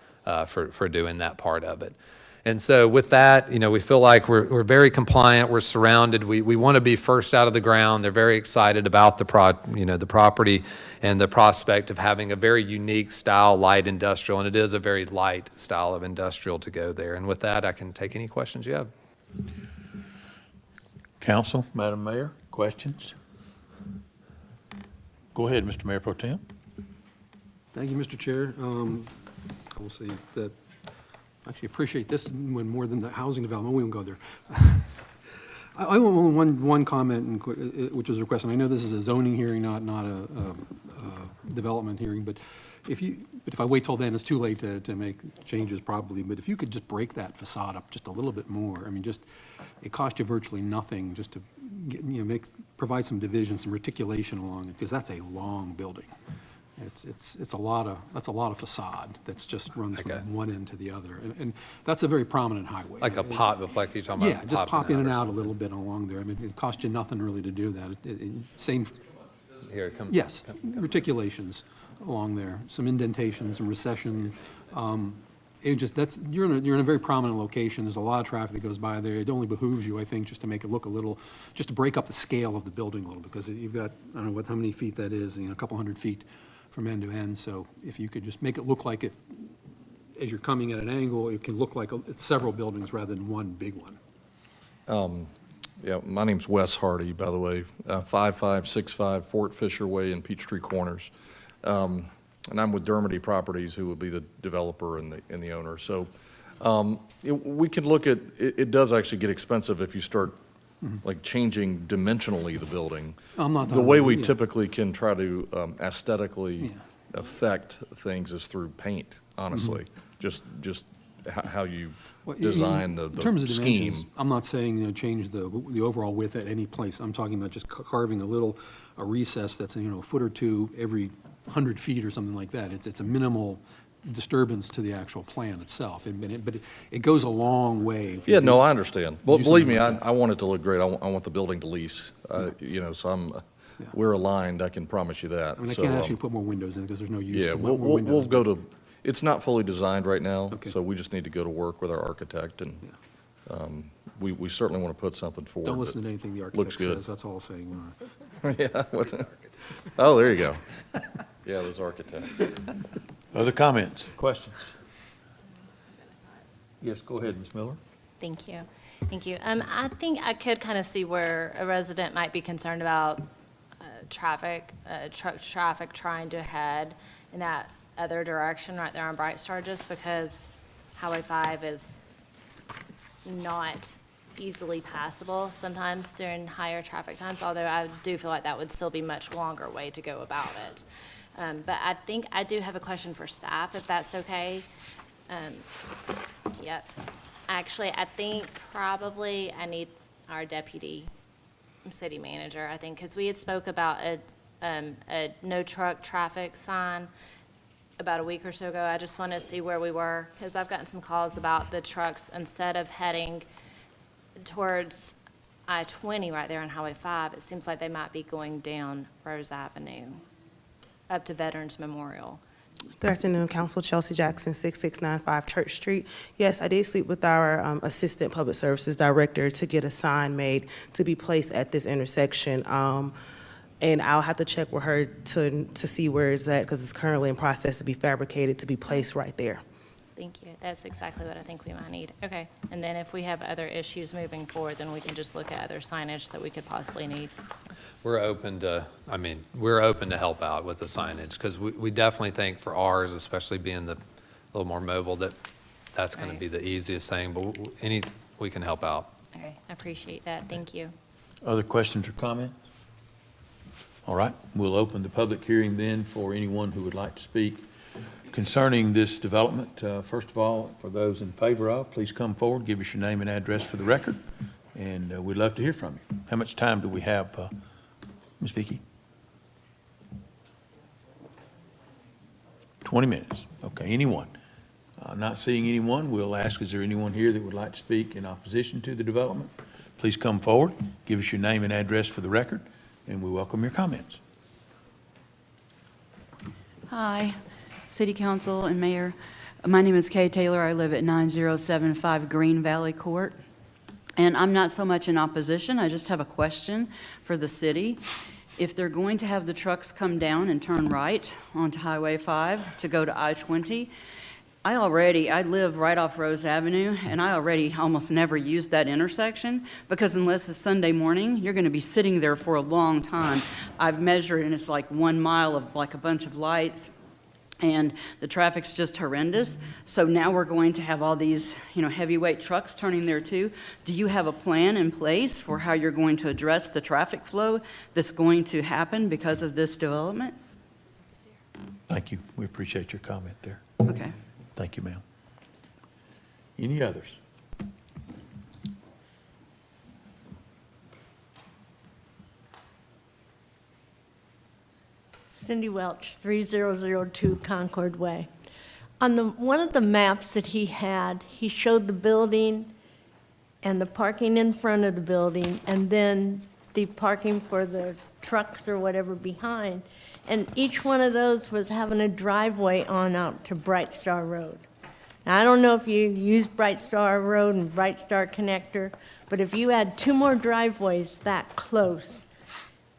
for doing that part of it. And so with that, we feel like we're very compliant. We're surrounded. We want to be first out of the ground. They're very excited about the property and the prospect of having a very unique style light industrial, and it is a very light style of industrial to go there. And with that, I can take any questions you have. Council, Madam Mayor, questions? Go ahead, Mr. Mayor Pro Tem. Thank you, Mr. Chair. I will say that I actually appreciate this one more than the housing development. We won't go there. I want one comment, which was requested. I know this is a zoning hearing, not a development hearing, but if I wait till then, it's too late to make changes probably. But if you could just break that facade up just a little bit more, I mean, it cost you virtually nothing just to provide some division, some reticulation along it, because that's a long building. That's a lot of facade that's just runs from one end to the other, and that's a very prominent highway. Like a pop, like you're talking about. Yeah, just pop in and out a little bit along there. I mean, it cost you nothing really to do that. Same. Here it comes. Yes, reticulations along there, some indentations, some recession. You're in a very prominent location. There's a lot of traffic that goes by there. It only behooves you, I think, just to make it look just to break up the scale of the building a little, because you've got, I don't know how many feet that is, a couple hundred feet from end to end. So if you could just make it look like it, as you're coming at an angle, it can look like it's several buildings rather than one big one. Yeah, my name's Wes Hardy, by the way, 5565 Fort Fisher Way in Peachtree Corners. And I'm with Dermody Properties, who will be the developer and the owner. So we can look at, it does actually get expensive if you start like changing dimensionally the building. The way we typically can try to aesthetically affect things is through paint, honestly. Just how you design the scheme. In terms of dimensions, I'm not saying change the overall width at any place. I'm talking about just carving a recess that's a foot or two every 100 feet or something like that. It's a minimal disturbance to the actual plan itself, but it goes a long way. Yeah, no, I understand. Well, believe me, I want it to look great. I want the building to lease, so we're aligned, I can promise you that. I mean, I can't actually put more windows in because there's no use to more we'll windows. go to, it's not fully designed right now, so we just need to go to work with our architect, and we certainly want to put something forward. Don't listen to anything the architect says, that's all I'm saying. Yeah, oh, there you go. Yeah, those architects. Other comments, questions? Yes, go ahead, Ms. Miller. Thank you. Thank you. I think I could kind of see where a resident might be concerned about truck traffic trying to head in that other direction right there on Bright Star, just because Highway 5 is not easily passable sometimes during higher traffic times, although I do feel like that would still be much longer way to go about it. But I think I do have a question for staff, if that's okay. Yep. Actually, I think probably I need our deputy city manager, I think, because we had spoke about a no truck traffic sign about a week or so ago. I just want to see where we were, because I've gotten some calls about the trucks, instead of heading towards I-20 right there on Highway 5, it seems like they might be going down Rose Avenue up to Veterans Memorial. Good afternoon, Council. Chelsea Jackson, 6695 Church Street. Yes, I did speak with our Assistant Public Services Director to get a sign made to be placed at this intersection. And I'll have to check with her to see where it's at, because it's currently in process to be fabricated to be placed right there. Thank you. That's exactly what I think we might need. Okay. And then if we have other issues moving forward, then we can just look at other signage that we could possibly need. We're open to, we're open to help out with the signage, because we definitely think for ours, especially being a little more mobile, that's going to be the easiest thing, but we can help out. Okay. I appreciate that. Thank you. Other questions or comments? All right, we'll open the public hearing then for anyone who would like to speak concerning this development. First of all, for those in favor of, please come forward, give us your name and address for the record, and we'd love to hear from you. How much time do we have, Ms. Vicki? 20 minutes. Okay, anyone? Not seeing anyone, we'll ask, is there anyone here that would like to speak in opposition to the development? Please come forward, give us your name and address for the record, and we welcome your comments. Hi, City Council and Mayor. My name is Kay Taylor. I live at 9075 Green Valley Court. And I'm not so much in opposition, I just have a question for the city. If they're going to have the trucks come down and turn right onto Highway 5 to go to I-20, I live right off Rose Avenue, and I already almost never use that intersection, because unless it's Sunday morning, you're going to be sitting there for a long time. I've measured, and it's like 1 mile of like a bunch of lights, and the traffic's just horrendous. So now we're going to have all these, heavyweight trucks turning there too. Do you have a plan in place for how you're going to address the traffic flow that's going to happen because of this development? Thank you. We appreciate your comment there. Okay. Thank you, ma'am. Any others? Cindy Welch, 3002 Concord Way. On one of the maps that he had, he showed the building and the parking in front of the building, and then the parking for the trucks or whatever behind. And each one of those was having a driveway on out to Bright Star Road. Now, I don't know if you use Bright Star Road and Bright Star Connector, but if you add 2 more driveways that close,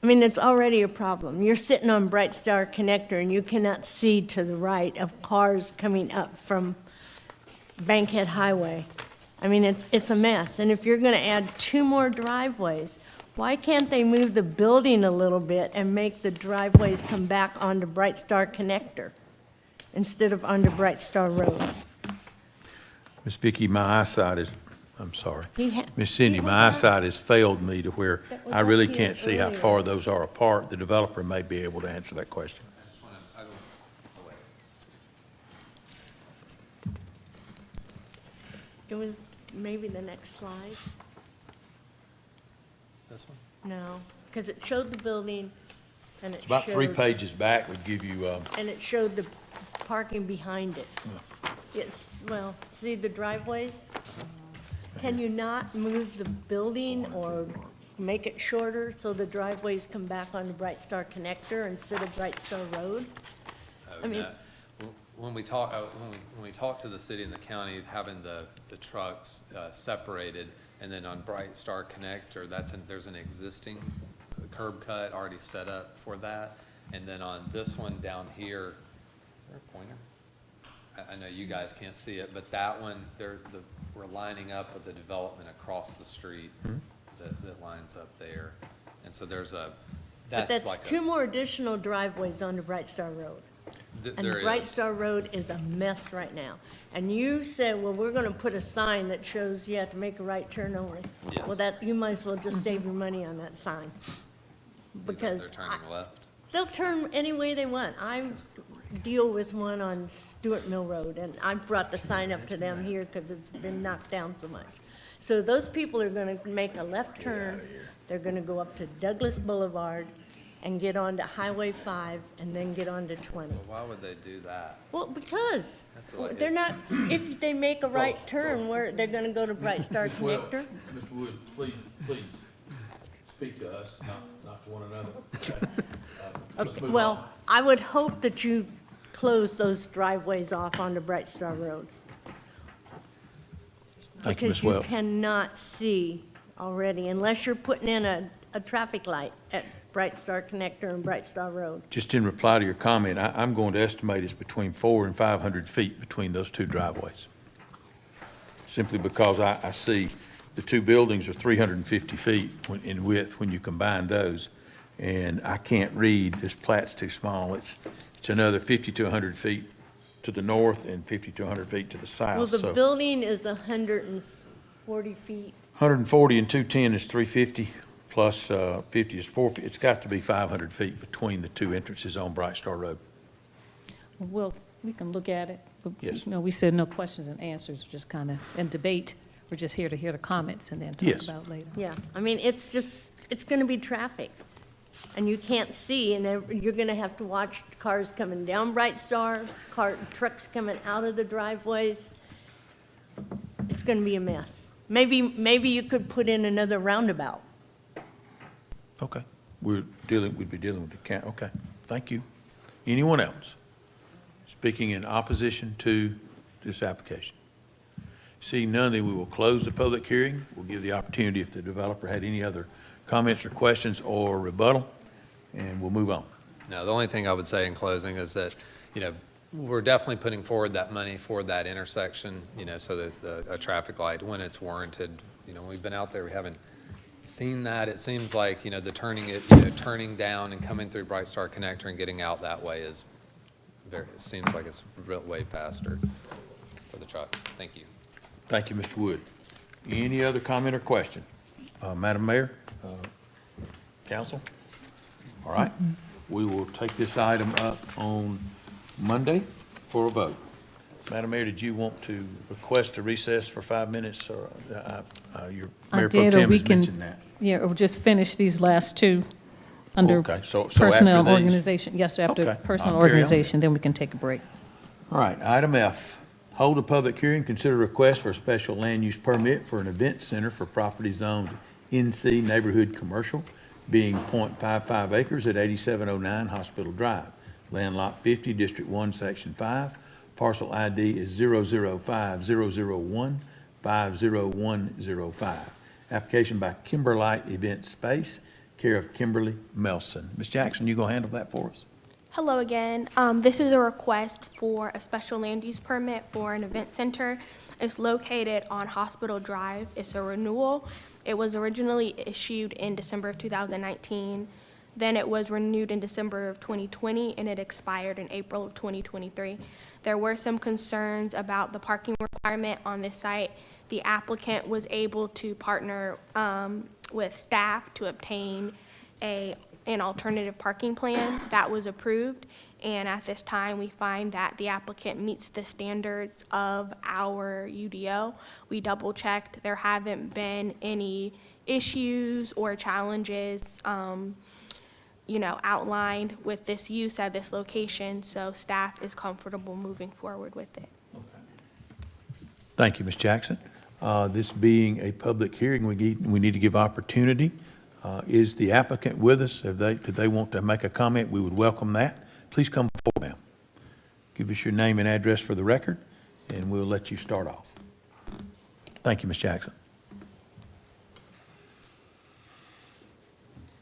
it's already a problem. You're sitting on Bright Star Connector and you cannot see to the right of cars coming up from Bankhead Highway. It's a mess. And if you're going to add 2 more driveways, why can't they move the building a little bit and make the driveways come back onto Bright Star Connector instead of onto Bright Star Road? Ms. Vicki, my eyesight is, I'm sorry. Ms. Cindy, my eyesight has failed me to where I really can't see how far those are apart. The developer may be able to answer that question. It was maybe the next slide. This one? No, because it showed the building and it It's about 3 showed- pages back, would give you, And it showed the parking behind it. It's, see the driveways? Can you not move the building or make it shorter so the driveways come back on the Bright Star Connector instead of Bright Star Road? When we talk, when we talk to the city and the county, having the trucks separated, and then on Bright Star Connector, there's an existing curb cut already set up for that. And then on this one down here, is there a pointer? I know you guys can't see it, but that one, we're lining up with the development across the street that lines up there. And so But that's 2 more additional driveways onto Bright Star Road. And There Bright is. Star Road is a mess right now. And you said, well, we're gonna put a sign that shows you have to make a right turn only. Yes. Well, that, you might as well just save your money on that sign. Because They're turning left. they'll turn any way they want. I deal with one on Stewart Mill Road, and I brought the sign up to them here because it's been knocked down so much. So those people are gonna make a left turn, they're gonna go up to Douglas Boulevard and get onto Highway 5 and then get onto 20. Why would they do that? Well, because That's like they're not, if they make a right turn, where they're gonna go to Bright Star Connector. Mr. Wood, please speak to us, not to one another. Okay, well, I would hope that you close those driveways off onto Bright Star Road. Thank you, Ms. Because you Welch. cannot see already, unless you're putting in a traffic light at Bright Star Connector and Bright Star Road. Just in reply to your comment, I'm going to estimate it's between 400 and 500 feet between those two driveways. Simply because I see the two buildings are 350 feet in width when you combine those. And I can't read, this plat's too small. It's another 50 to 100 feet to the north and 50 to 100 feet to the south. Well, the So building is 140 feet. 140 and 210 is 350, plus 50 is 450. It's got to be 500 feet between the two entrances on Bright Star Road. Well, we can look at it. But, Yes. you know, we said no questions and answers, just kind of, and debate. We're just here to hear the comments and then talk Yes. about it later. Yeah, I mean, it's gonna be traffic, and you can't see, and you're gonna have to watch cars coming down Bright Star, trucks coming out of the driveways. It's gonna be a mess. Maybe you could put in another roundabout. Okay. We'd be dealing with the okay. Thank you. Anyone else speaking in opposition to this application? Seeing none, then we will close the public hearing. We'll give the opportunity if the developer had any other comments or questions or rebuttal, and we'll move on. No, the only thing I would say in closing is that, you know, we're definitely putting forward that money for that intersection, you know, so that a traffic light, when it's warranted, you know, we've been out there, we haven't seen that. It seems like, you know, turning down and coming through Bright Star Connector and getting out that way is it seems like it's way faster for the trucks. Thank you. Thank you, Mr. Wood. Any other comment or question? Madam Mayor, council? All right. We will take this item up on Monday for a vote. Madam Mayor, did you want to request a recess for 5 minutes, or your Mayor Pro did, or Tem we has can- mentioned that? Yeah, or just finish these last two under Okay, so after personnel these- organization. Yes, after Okay, personnel I'll carry on. organization, then we can take a break. All right, item F, hold a public hearing, consider request for a special land use permit for an event center for property zoned NC Neighborhood Commercial, being .55 acres at 8709 Hospital Drive, land lot 50, District 1, Section 5. Parcel ID is 005-001-50105. Application by Kimberlite Event Space, care of Kimberly Melson. Ms. Jackson, you gonna handle that for us? Hello again. This is a request for a special land use permit for an event center. It's located on Hospital Drive. It's a renewal. It was originally issued in December of 2019. Then it was renewed in December of 2020, and it expired in April of 2023. There were some concerns about the parking requirement on this site. The applicant was able to partner with staff to obtain an alternative parking plan that was approved. And at this time, we find that the applicant meets the standards of our UDO. We double-checked. There haven't been any issues or challenges outlined with this use at this location, so staff is comfortable moving forward with it. Thank you, Ms. Jackson. This being a public hearing, we need to give opportunity. Is the applicant with us? Did they want to make a comment? We would welcome that. Please come forward, ma'am. Give us your name and address for the record, and we'll let you start off. Thank you, Ms. Jackson.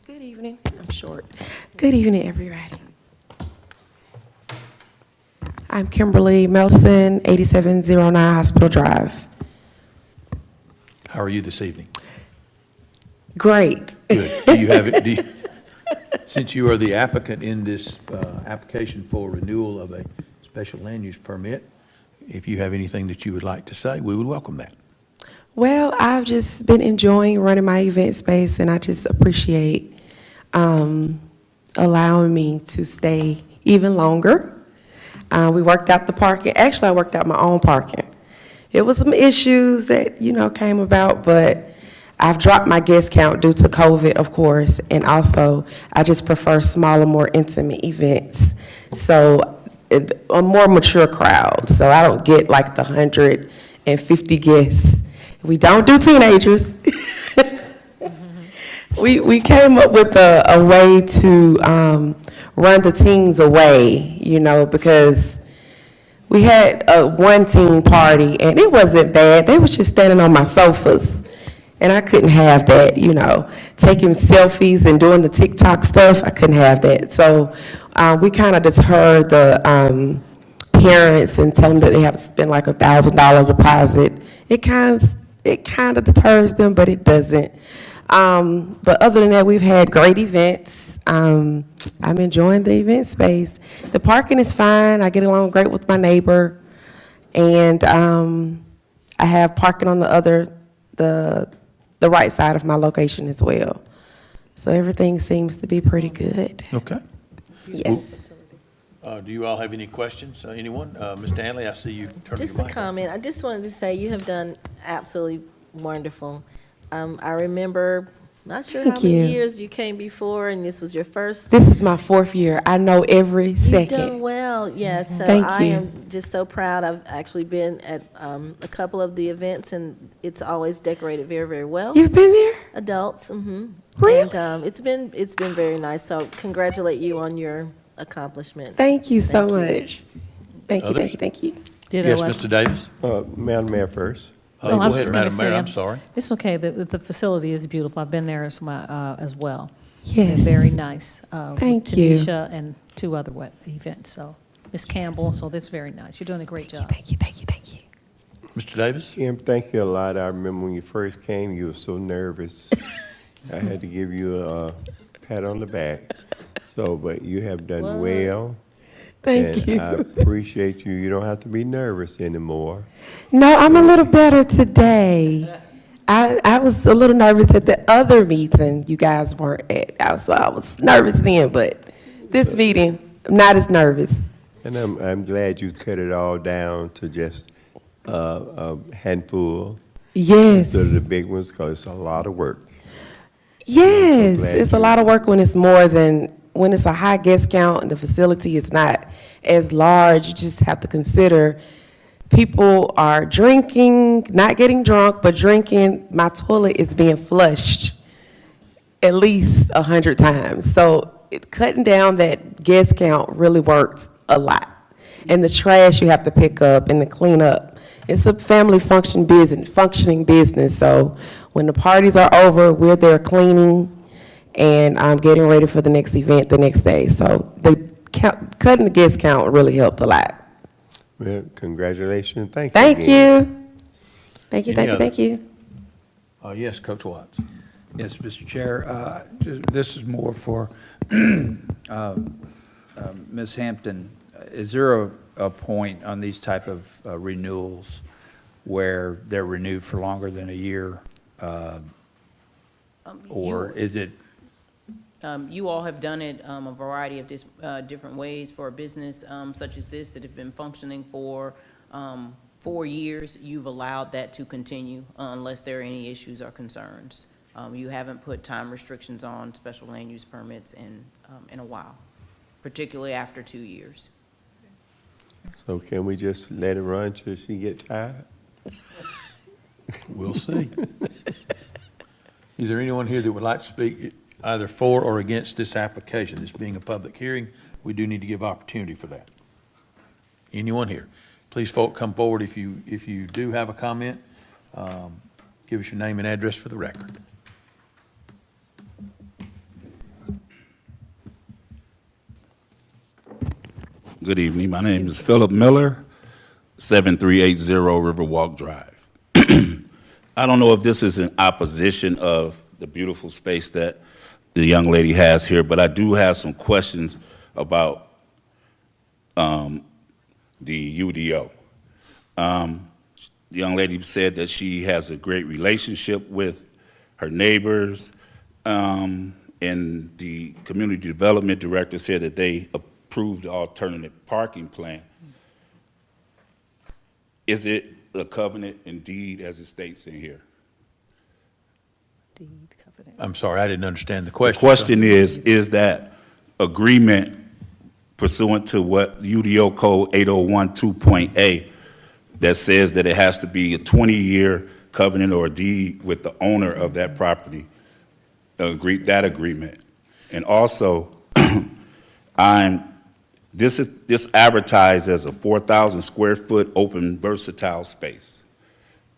Good evening. I'm short. Good evening, everybody. I'm Kimberly Melson, 8709 Hospital Drive. How are you this evening? Great. Good. Do you have it? Since you are the applicant in this application for renewal of a special land use permit, if you have anything that you would like to say, we would welcome that. Well, I've just been enjoying running my event space, and I just appreciate allowing me to stay even longer. We worked out the parking. Actually, I worked out my own parking. It was some issues that, came about, but I've dropped my guest count due to COVID, of course, and also I just prefer smaller, more intimate events. So a more mature crowd, so I don't get like the 150 guests. We don't do teenagers. We came up with a way to run the teens away, because we had a one teen party and it wasn't bad. They was just standing on my sofas and I couldn't have that, taking selfies and doing the TikTok stuff. I couldn't have that. So we kind of deter the parents and tell them that they have to spend like $1,000 deposit. It kind of deters them, but it doesn't. But other than that, we've had great events. I'm enjoying the event space. The parking is fine. I get along great with my neighbor. And I have parking on the right side of my location as well. So everything seems to be pretty good. Okay. Yes. Do you all have any questions? Anyone? Mr. Hanley, I see you turning your Just a mic on. comment. I just wanted to say you have done absolutely wonderful. I remember, not sure how Thank many you. years you came before, and this was your first. This is my 4th year. I know every You've second. done well, yes. So Thank I you. am just so proud. I've actually been at a couple of the events, and it's always decorated very, very well. You've been there? Adults, mm-hmm. Really? And it's been very nice. So congratulate you on your accomplishment. Thank you so much. Thank you, Others? thank you, thank you. Yes, Mr. Davis? Madam Mayor first. Go I was ahead, just gonna Madam Mayor, say, I'm sorry. It's okay, the facility is beautiful. I've been there as well. Yes. And very nice. With Thank you. Tanisha and 2 other events, so, Ms. Campbell, so that's very nice. You're doing a great job. Thank you. Mr. Davis? Kim, thank you a lot. I remember when you first came, you were so nervous. I had to give you a pat on the back. But you have done well. Thank you. And I appreciate you. You don't have to be nervous anymore. No, I'm a little better today. I was a little nervous at the other meeting you guys weren't at. I was nervous then, but this meeting, I'm not as nervous. And I'm glad you cut it all down to just a handful. Yes. Instead of the big ones, because it's a lot of work. Yes, glad it's a lot of work when it's when it's a high guest count and the facility is not as large. You just have to consider people are drinking, not getting drunk, but drinking. My toilet is being flushed at least 100 times. So cutting down that guest count really worked a lot. And the trash you have to pick up and the clean up. It's a family functioning business. So when the parties are over, we're there cleaning and I'm getting ready for the next event the next day. So cutting the guest count really helped a lot. Well, congratulations. Thank you. Thank again. you. Thank you, Any thank you, thank you. Yes, Coach Watts. Yes, Mr. Chair, this is more for Ms. Hampton. Is there a point on these type of renewals where they're renewed for longer than a year? Or is it? You all have done it a variety of different ways for a business such as this that have been functioning for 4 years. You've allowed that to continue unless there are any issues or concerns. You haven't put time restrictions on special land use permits in a while, particularly after 2 years. So can we just let it run till she get tired? We'll see. Is there anyone here that would like to speak either for or against this application? This being a public hearing, we do need to give opportunity for that. Anyone here? Please come forward if you do have a comment. Give us your name and address for the record. Good evening. My name is Philip Miller, 7380 Riverwalk Drive. I don't know if this is in opposition of the beautiful space that the young lady has here, but I do have some questions about the UDO. The young lady said that she has a great relationship with her neighbors, and the community development director said that they approved the alternative parking plan. Is it a covenant indeed, as it states in here? I'm sorry, I didn't understand the question. The question is that agreement pursuant to what UDO Code 8012.A that says that it has to be a 20-year covenant or a deed with the owner of that property, that agreement. And also, this advertised as a 4,000 square foot open versatile space.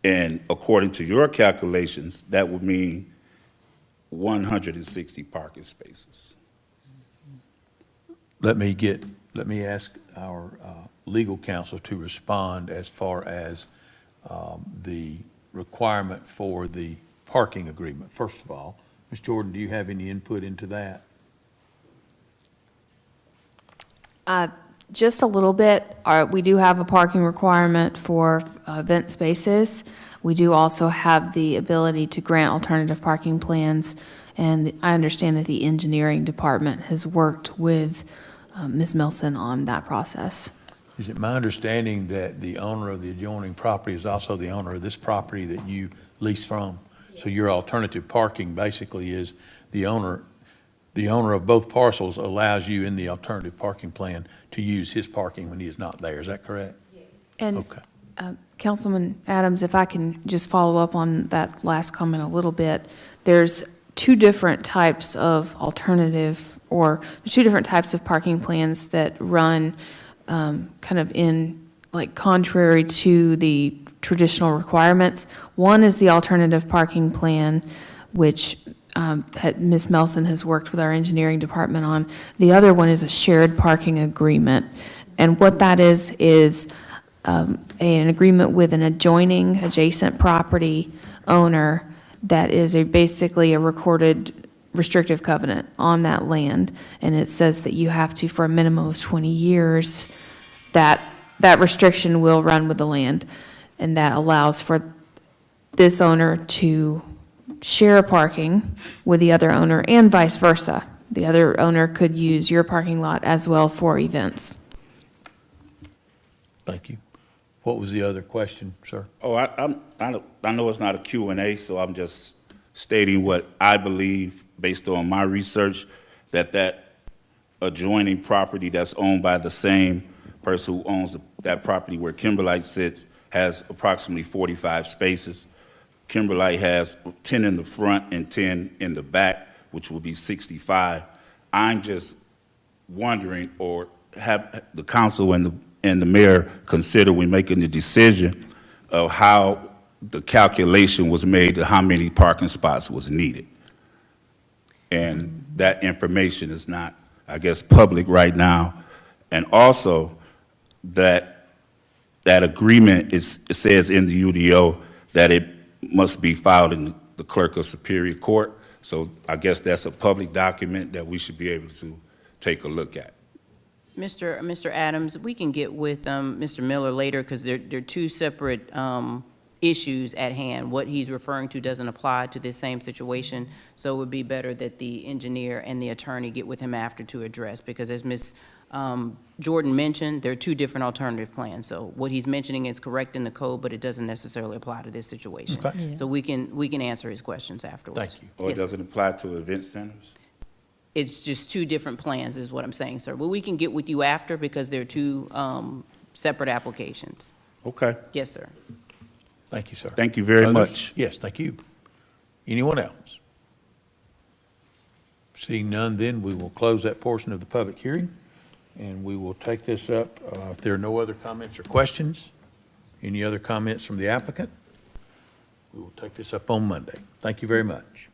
And according to your calculations, that would mean 160 parking spaces. Let me ask our legal counsel to respond as far as the requirement for the parking agreement. First of all, Ms. Jordan, do you have any input into that? Just a little bit. We do have a parking requirement for event spaces. We do also have the ability to grant alternative parking plans, and I understand that the engineering department has worked with Ms. Milson on that process. Is it my understanding that the owner of the adjoining property is also the owner of this property that you lease from? So your alternative parking basically is the owner of both parcels allows you in the alternative parking plan to use his parking when he is not there. Is that correct? And Okay. Councilman Adams, if I can just follow up on that last comment a little bit, there's two different types of alternative, or two different types of parking plans that run kind of in, like, contrary to the traditional requirements. One is the alternative parking plan, which Ms. Melson has worked with our engineering department on. The other one is a shared parking agreement. And what that is an agreement with an adjacent property owner that is basically a recorded restrictive covenant on that land. And it says that you have to, for a minimum of 20 years, that restriction will run with the land. And that allows for this owner to share parking with the other owner and vice versa. The other owner could use your parking lot as well for events. Thank you. What was the other question, sir? Oh, I know it's not a Q&A, so I'm just stating what I believe, based on my research, that adjoining property that's owned by the same person who owns that property where Kimberlite sits has approximately 45 spaces. Kimberlite has 10 in the front and 10 in the back, which will be 65. I'm just wondering, or have the council and the mayor consider when making the decision of how the calculation was made to how many parking spots was needed. And that information is not, I guess, public right now. And also that agreement it says in the UDO that it must be filed in the clerk of Superior Court. So I guess that's a public document that we should be able to take a look at. Mr. Adams, we can get with Mr. Miller later because they're two separate issues at hand. What he's referring to doesn't apply to this same situation, so it would be better that the engineer and the attorney get with him after to address, because as Ms. Jordan mentioned, there are two different alternative plans. So what he's mentioning is correct in the code, but it doesn't necessarily apply to this situation. Okay. Yeah. So we can answer his questions afterwards. Thank you. Or it Yes, sir. doesn't apply to event centers? It's just two different plans is what I'm saying, sir. But we can get with you after because they're two separate applications. Okay. Yes, sir. Thank you, sir. Thank you very Others? much. Yes, thank you. Anyone else? Seeing none, then we will close that portion of the public hearing, and we will take this up. If there are no other comments or questions, any other comments from the applicant? We will take this up on Monday. Thank you very much.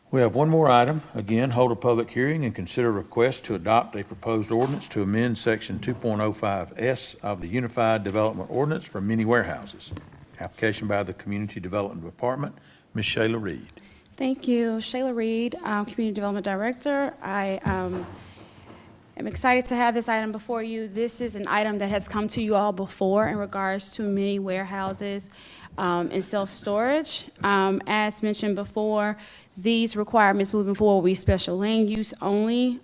We have one more item. Again, hold a public hearing and consider a request to adopt a proposed ordinance to amend Section 2.05S of the Unified Development Ordinance for mini warehouses. Application by the Community Development Department. Ms. Shayla Reed. Thank you. Shayla Reed, Community Development Director. I am excited to have this item before you. This is an item that has come to you all before in regards to mini warehouses and self-storage. As mentioned before, these requirements moving forward will be special land use only.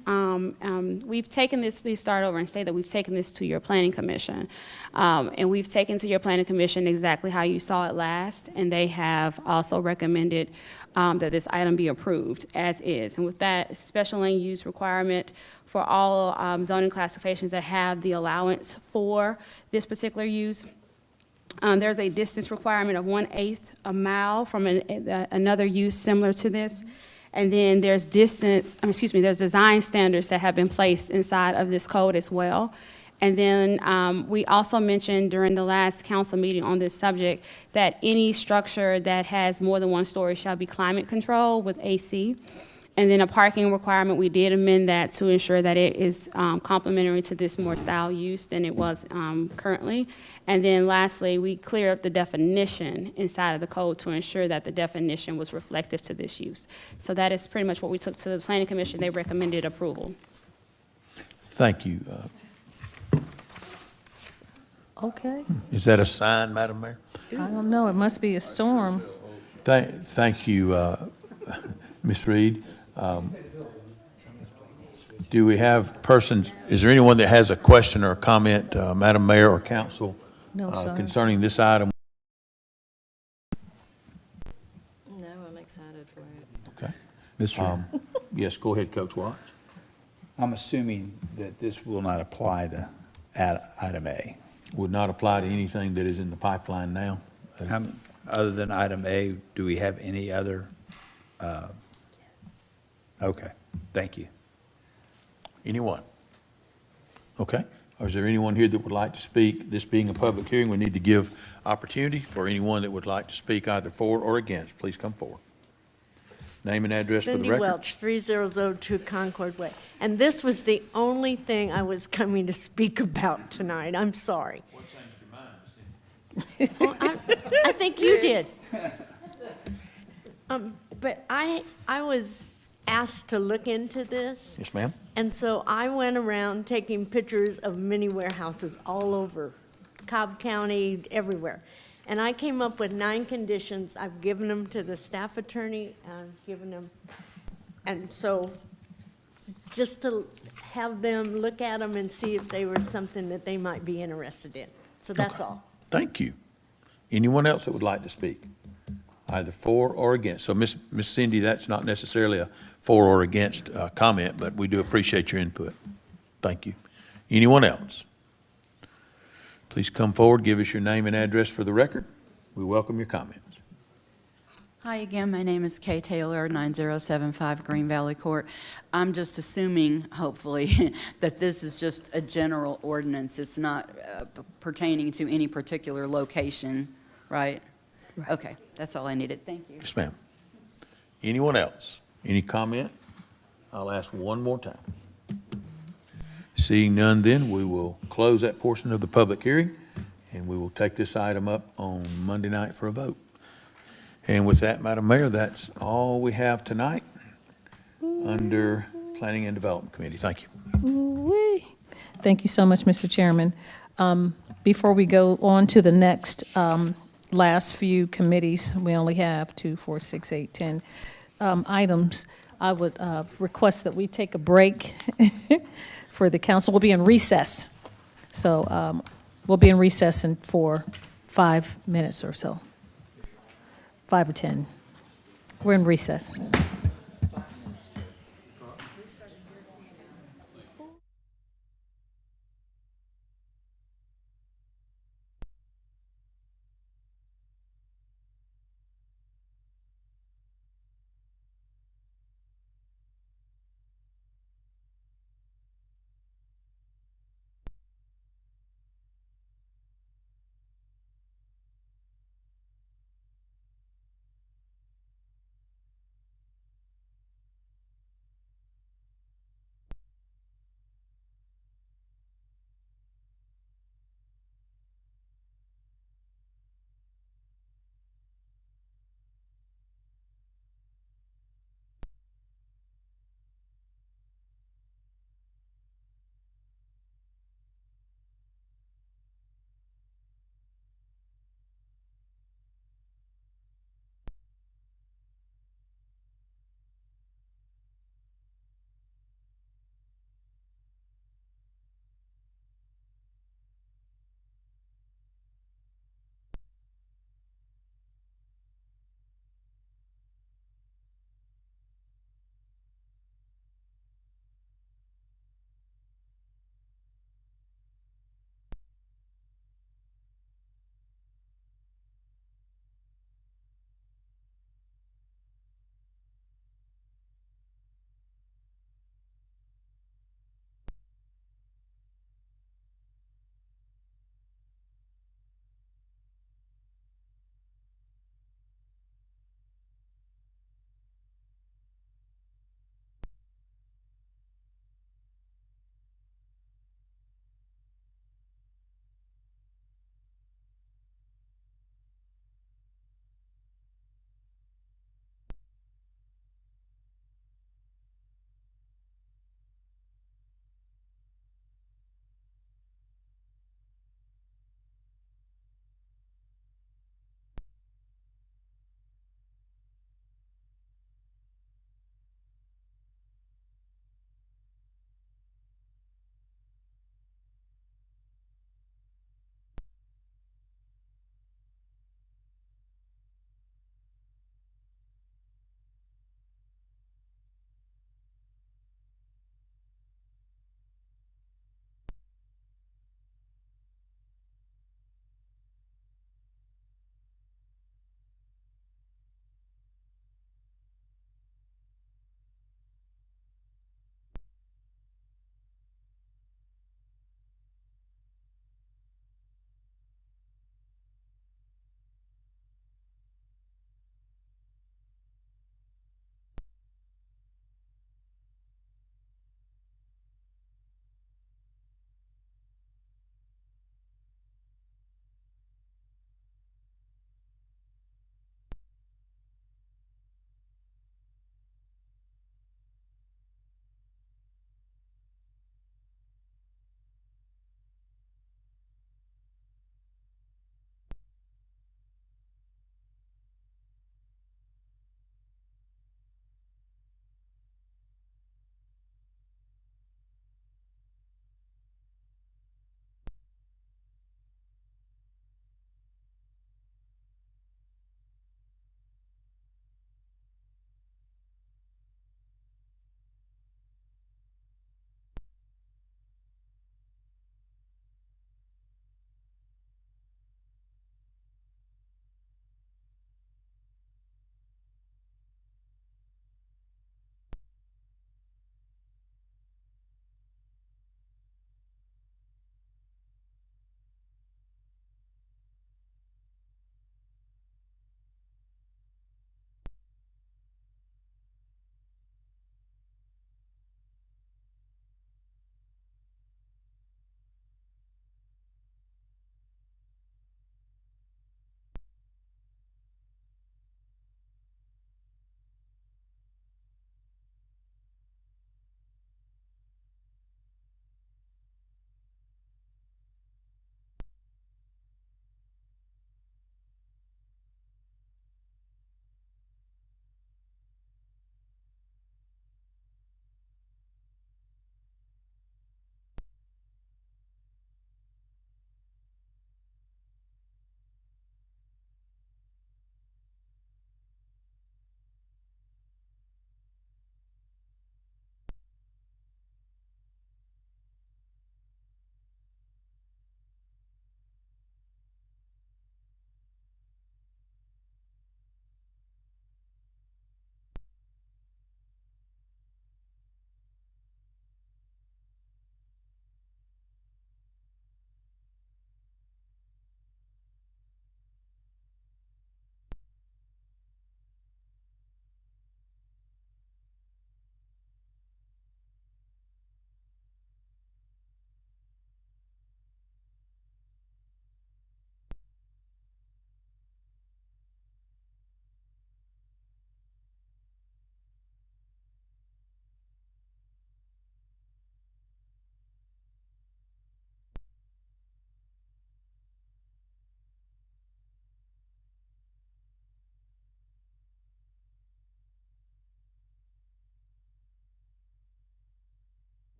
We've taken this, we start over and say that we've taken this to your planning commission. And we've taken to your planning commission exactly how you saw it last, and they have also recommended that this item be approved as is. And with that, it's a special land use requirement for all zoning classifications that have the allowance for this particular use. There's a distance requirement of 1/8 a mile from another use similar to this. And then there's there's design standards that have been placed inside of this code as well. And then we also mentioned during the last council meeting on this subject that any structure that has more than one story shall be climate controlled with AC. And then a parking requirement, we did amend that to ensure that it is complementary to this more style use than it was currently. And then lastly, we cleared up the definition inside of the code to ensure that the definition was reflective to this use. So that is pretty much what we took to the Planning Commission. They recommended approval. Thank you. Okay. Is that a sign, Madam Mayor? I don't know, it must be a storm. Thank you, Ms. Reed. Do we have persons, is there anyone that has a question or a comment, Madam Mayor or Council, No, sir. concerning this item? No, I'm excited for it. Okay. Mr. Yes, go ahead, Coach Watts. I'm assuming that this will not apply to item A. Would not apply to anything that is in the pipeline now. Other than item A, do we have any other? Okay, thank you. Anyone? Okay. Or is there anyone here that would like to speak? This being a public hearing, we need to give opportunity for anyone that would like to speak either for or against. Please come forward. Name and address for the Cindy record. Welch, 3002 Concord Way. And this was the only thing I was coming to speak about tonight. I'm sorry. What changed your mind, Well, I think you did. But I was asked to look into this. Yes, ma'am. And so I went around taking pictures of mini warehouses all over Cobb County, everywhere. And I came up with 9 conditions. I've given them to the staff attorney, I've given them, and so just to have them look at them and see if they were something that they might be interested in. So that's all. Thank you. Anyone else that would like to speak? Either for or against. So Miss Cindy, that's not necessarily a for or against comment, but we do appreciate your input. Thank you. Anyone else? Please come forward, give us your name and address for the record. We welcome your comments. Hi again, my name is Kay Taylor, 9075 Green Valley Court. I'm just assuming, hopefully, that this is just a general ordinance. It's not pertaining to any particular location, right? Okay, that's all I needed. Thank you. Yes, ma'am. Anyone else? Any comment? I'll ask one more time. Seeing none, then we will close that portion of the public hearing, and we will take this item up on Monday night for a vote. And with that, Madam Mayor, that's all we have tonight under Planning and Development Committee. Thank you. Ooh-wee. Thank you so much, Mr. Chairman. Before we go on to the next last few committees, we only have 2, 4, 6, 8, 10 items. I would request that we take a break for the council. We'll be in recess. So we'll be in recess for 5 minutes or so, 5 or 10. We're in recess.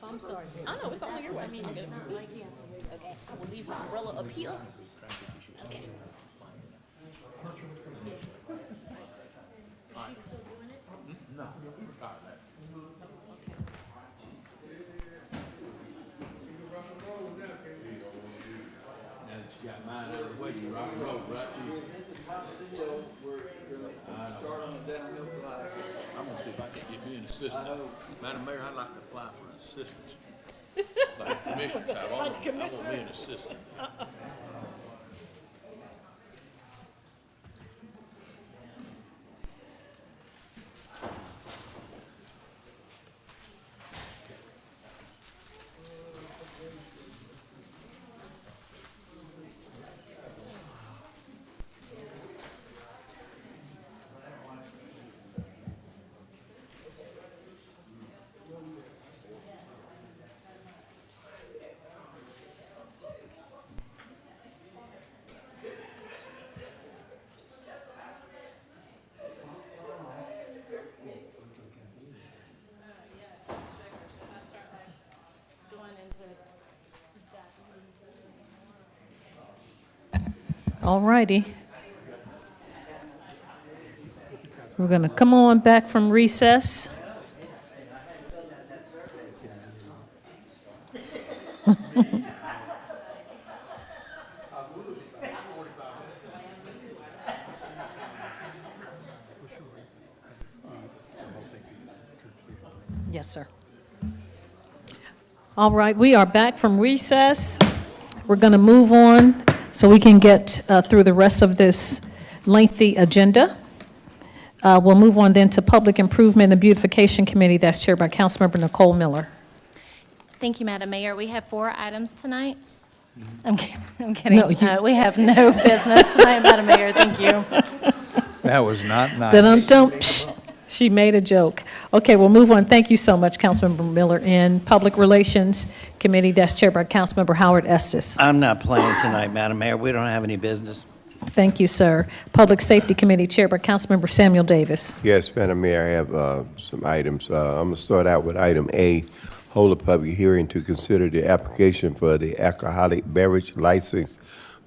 I'm sorry. I know, it's all your way. Okay, I will leave my umbrella up here. Okay. Now that you got mine out of the way, you rock and roll, right? Start on the downhill flight. I'm gonna see if I can get me an assistant. Madam Mayor, I'd like to apply for an assistant. Like the commissioners have, I want me an assistant. All righty. We're going to come on back from recess. Yes, sir. All right, we are back from recess. We're going to move on so we can get through the rest of this lengthy agenda. We'll move on then to Public Improvement and Beautification Committee. That's chaired by Councilmember Nicole Miller. Thank you, Madam Mayor. We have 4 items tonight. I'm kidding. No, you- We have no business tonight, Madam Mayor. Thank you. That was not nice. Dun-dun-dun. Psst. She made a joke. Okay, we'll move on. Thank you so much, Councilmember Miller. In Public Relations Committee, that's chaired by Councilmember Howard Estes. I'm not playing tonight, Madam Mayor. We don't have any business. Thank you, sir. Public Safety Committee, chaired by Councilmember Samuel Davis. Yes, Madam Mayor, I have some items. I'm going to start out with item A, hold a public hearing to consider the application for the alcoholic beverage license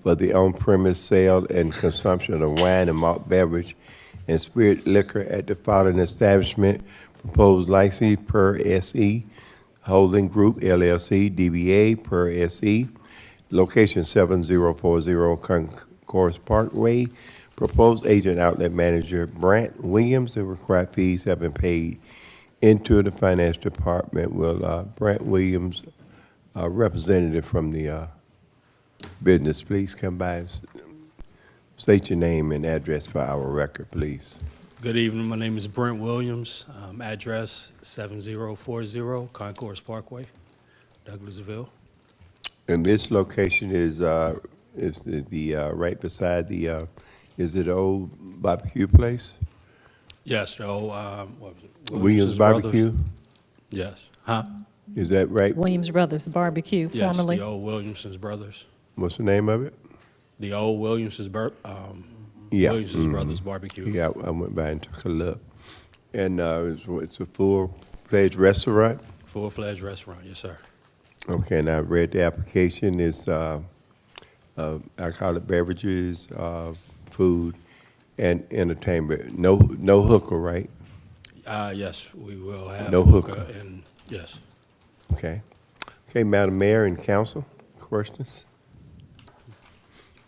for the on-premise sale and consumption of wine and malt beverage and spirit liquor at the following establishment. Proposed licensee per SE, Holding Group LLC, DBA per SE, location 7040 Concourse Parkway. Proposed agent outlet manager Brant Williams. The required fees have been paid into the finance department. Will Brant Williams, representative from the business, please come by and state your name and address for our record, please. Good evening. My name is Brent Williams. Address 7040 Concourse Parkway, Douglasville. And this location is the right beside the, is it old barbecue place? Yes, the old, what was it? Williams Brothers? Barbecue? Yes. Huh? Is that right? Williams Brothers Barbecue, Yes, formerly. the old Williamson's Brothers. What's the name of it? The old Williamson's Yeah. Williamson's mhm. Brothers Barbecue. Yeah, I went by and took a look. And it's a full-fledged restaurant? Full-fledged restaurant, yes, sir. Okay, and I read the application is alcoholic beverages, food, and entertainment. No hookah, right? Yes, we will have. No hookah. And, yes. Okay. Okay, Madam Mayor and Council, questions?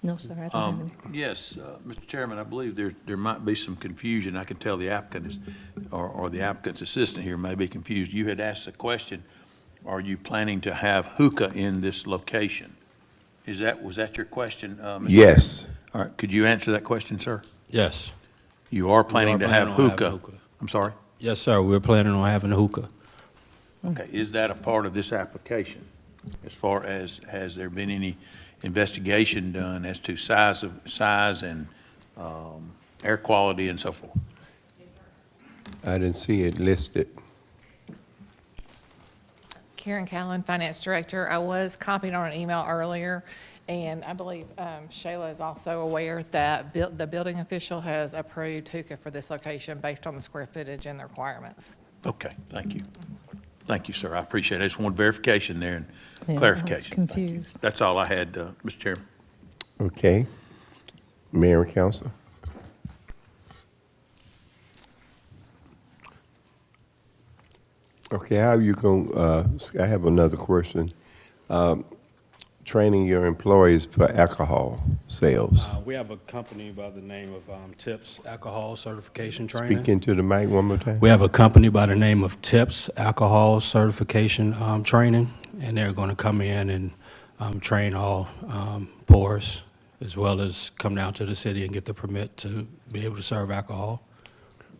No, sir, I don't have any. Yes, Mr. Chairman, I believe there might be some confusion. I can tell the applicant is, or the applicant's assistant here may be confused. You had asked a question, are you planning to have hookah in this location? Was that your question? Mr. Yes. Chairman? All right, could you answer that question, sir? Yes. You are planning to have planning on having hookah? I'm sorry? Yes, sir, we're planning on having hookah. Okay, is that a part of this application? As far as, has there been any investigation done as to size and air quality and so forth? I didn't see it listed. Karen Callan, Finance Director. I was copied on an email earlier, And I believe Shayla is also aware that the building official has approved hookah for this location based on the square footage and the requirements. Okay, thank you. Thank you, sir. I appreciate it. I just wanted verification there and Yeah, I was clarification. Thank you. confused. That's all I had, Mr. Chairman. Okay. Mayor and council. Okay, how are you going, I have another question. Training your employees for alcohol sales. We have a company by the name of TIPS Alcohol Certification Training. Speak into the mic one more time. We have a company by the name of TIPS Alcohol Certification Training, and they're going to come in and train all pours, as well as come down to the city and get the permit to be able to serve alcohol.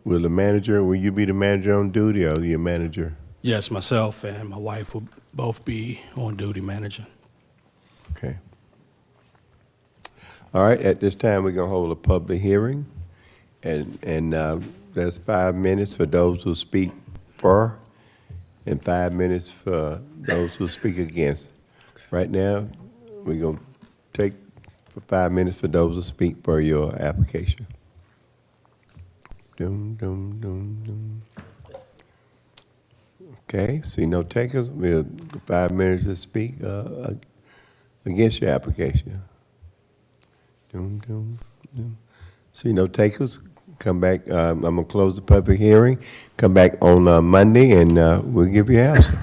Will you be the manager on duty or your manager? Yes, myself and my wife will both be on duty managing. Okay. All right, at this time, we're going to hold a public hearing, and there's 5 minutes for those who speak for, and 5 minutes for those who speak against. Right now, we're going to take 5 minutes for those who speak for your application. Dum, dum, dum, dum. Okay, see no takers, we'll 5 minutes to speak against your application. Dum, dum, dum. See no takers, come back, I'm gonna close the public hearing, come back on Monday, and we'll give you an answer.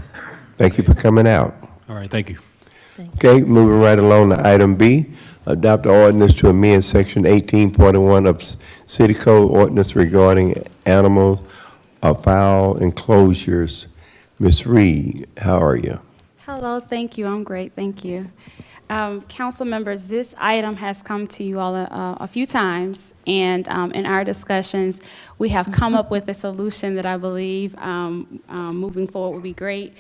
Thank you for coming out. All right, thank you. Okay, moving right along to item B, adopt the ordinance to amend section 1841 of City Code ordinance regarding animal or fowl enclosures. Ms. Reed, how are you? Hello, thank you. I'm great, thank you. Council members, this item has come to you all a few times, and in our discussions, we have come up with a solution that I believe moving forward would be great.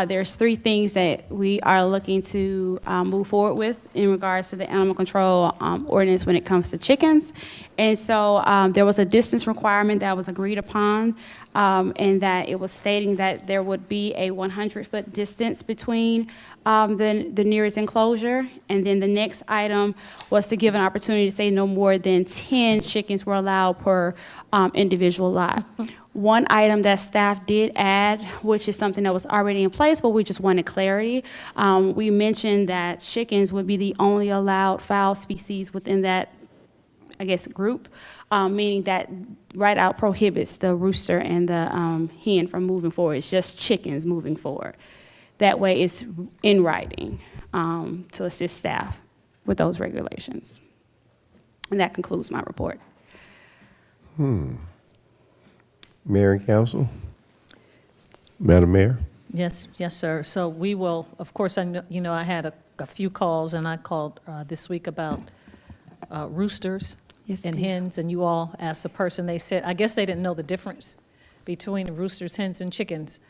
There's 3 things that we are looking to move forward with in regards to the animal control ordinance when it comes to chickens. And so there was a distance requirement that was agreed upon, and that it was stating that there would be a 100-foot distance between the nearest enclosure. And then the next item was to give an opportunity to say no more than 10 chickens were allowed per individual lot. One item that staff did add, which is something that was already in place, but we just wanted clarity. We mentioned that chickens would be the only allowed fowl species within that, I guess, group, meaning that right out prohibits the rooster and the hen from moving forward. It's just chickens moving forward. That way it's in writing to assist staff with those regulations. And that concludes my report. Mayor and council? Madam Mayor? Yes, sir. So we will, of course, I know, I had a few calls, and I called this week about roosters and hens, and you all asked the person, they said, I guess they didn't know the difference between roosters, hens, and chickens.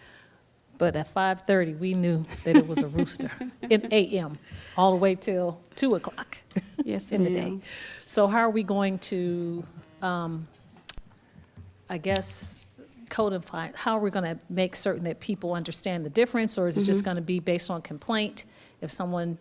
But at 5:30, we knew that it was a rooster in a.m., all the way till 2 o'clock in the day. So how are we going to, I guess, codify, how are we going to make certain that people understand the difference, or is it just going to be based on complaint if someone,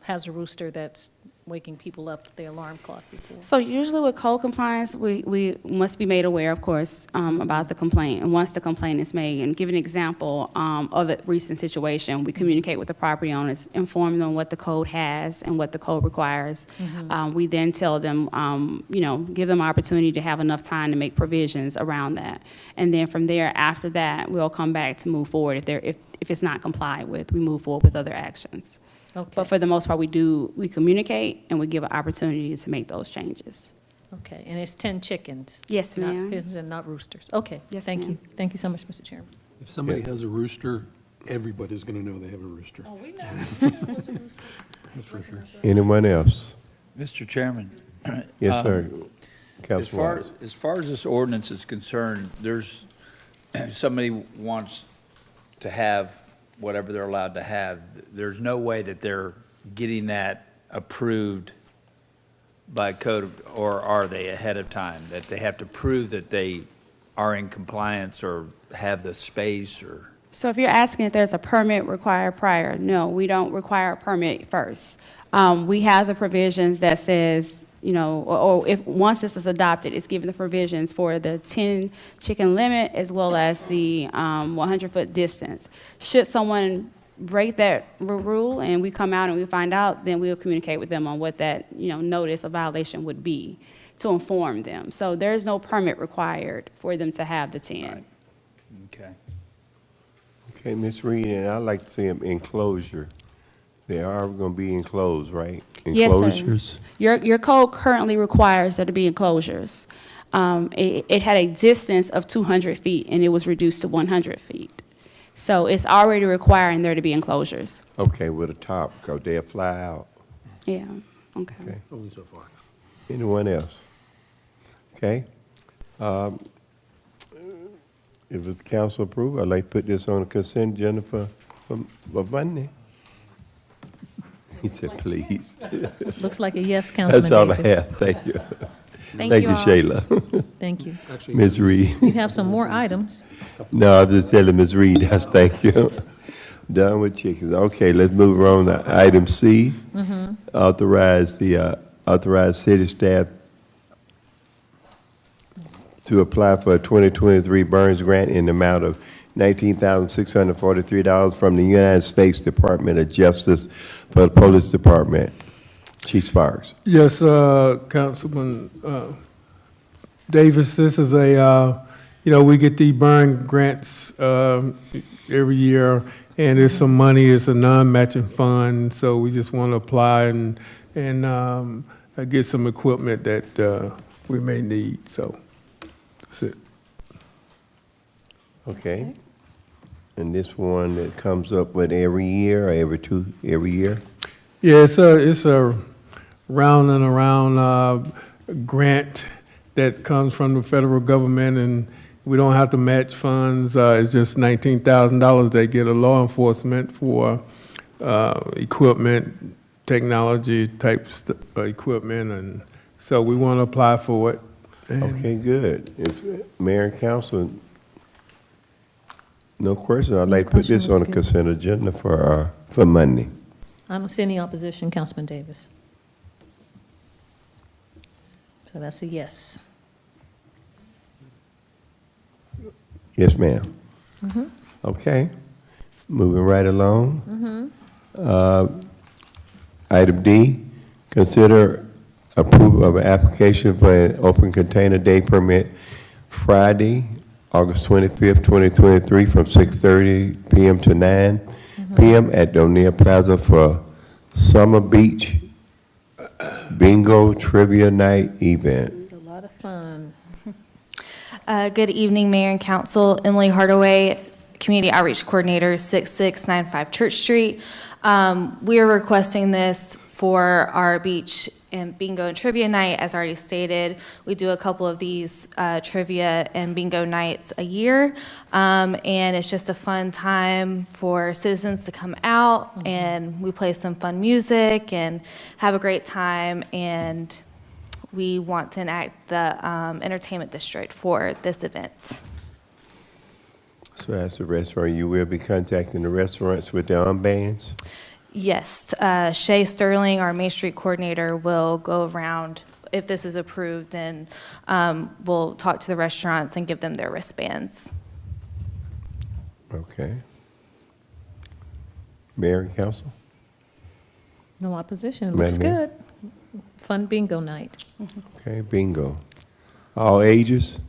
has a rooster that's waking people up with the alarm clock before? So usually with code compliance, we must be made aware, of course, about the complaint. And once the complaint is made, and give an example of a recent situation, we communicate with the property owners, inform them what the code has and what the code requires. We then tell them, give them opportunity to have enough time to make provisions around that. And then from there, after that, we'll come back to move forward. If it's not complied with, we move forward with other actions. Okay. But for the most part, we communicate and we give an opportunity to make those changes. Okay, and it's 10 chickens? Yes, not ma'am. hens and not roosters? Okay, Yes, thank ma'am. you. Thank you so much, Mr. Chairman. If somebody has a rooster, everybody's going to know they have a rooster. Oh, we know. That's for sure. Anyone else? Mr. Chairman. Yes, sir. As Councilman far, Watts. as far as this ordinance is concerned, there's, somebody wants to have whatever they're allowed to have. There's no way that they're getting that approved by code, or are they ahead of time? That they have to prove that they are in compliance or have the space, or? So if you're asking if there's a permit required prior, no, we don't require a permit first. We have the provisions that says, you know, or if, once this is adopted, it's given the provisions for the 10 chicken limit as well as the 100-foot distance. Should someone break that rule and we come out and we find out, then we'll communicate with them on what that, you know, notice of violation would be to inform them. So there's no permit required for them to have the 10. Right. Okay. Okay, Ms. Reed, and I'd like to see them enclosure. They are going to be enclosed, right? Yes, sir. Enclosures? Your code currently requires there to be enclosures. It had a distance of 200 feet, and it was reduced to 100 feet. So it's already requiring there to be enclosures. Okay, with a top, because they'll fly out. Yeah, okay. Okay. Only so far. Anyone else? Okay. If it's council approved, I'd like to put this on the consent agenda for Monday. He said, please. Looks like a yes, Councilman That's all I Davis. have. Thank you. Thank Thank you you, all. Shayla. Thank you. Ms. Reed. You have some more items. No, I'm just telling Ms. Reed, that's thank you. Done with chickens. Okay, let's move on to item C. Authorize city staff to apply for a 2023 Burns Grant in the amount of $19,643 from the United States Department of Justice for the Police Department. Chief Sparks. Yes, Councilman Davis, this is a, you know, we get the burn grants every year, and there's some money, it's a non-matching fund, so we just want to apply and get some equipment that we may need, so that's it. Okay. And this one that comes up with every year or every year? Yeah, it's a round and around grant that comes from the federal government, and we don't have to match funds. It's just $19,000 they get a law enforcement for equipment, technology type equipment, and so we want to apply for it. And Okay, good. If Mayor and Council, no question, I'd like to put this on the consent agenda for Monday. I don't see any opposition, Councilman Davis. So that's a yes. Yes, ma'am. Okay, moving right along. Item D, consider approval of an application for an open container day permit Friday, August 25th, 2023, from 6:30 PM to 9 PM at the O'Neill Plaza for Summer Beach Bingo Trivia Night event. It's a lot of fun. Good evening, Mayor and Council. Emily Hardaway, Community Outreach Coordinator, 6695 Church Street. We are requesting this for our beach and bingo and trivia night. As already stated, we do a couple of these trivia and bingo nights a year. And it's just a fun time for citizens to come out, and we play some fun music and have a great time. And we want to enact the entertainment district for this event. So as the restaurant, you will be contacting the restaurants with their armbands? Yes, Shay Sterling, our Main Street Coordinator, will go around, if this is approved, and we'll talk to the restaurants and give them their wristbands. Okay. Mayor and Council? No opposition. It looks Madam Mayor? good. Fun bingo night. Okay, bingo. All ages?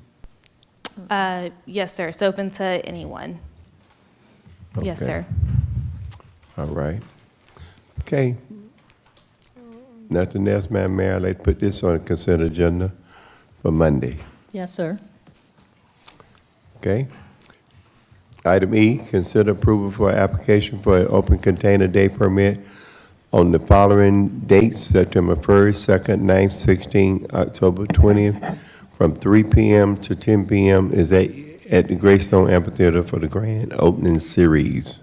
Yes, sir. It's open to anyone. Yes, Okay. sir. All right. Okay. Nothing else, Madam Mayor. I'd like to put this on the consent agenda for Monday. Yes, sir. Okay? Item E, consider approval for application for an open container day permit on the following dates: September 1st, 2nd, 9th, 16th, October 20th, from 3 p.m. to 10 p.m. is at the Greystone Amphitheater for the grand opening series.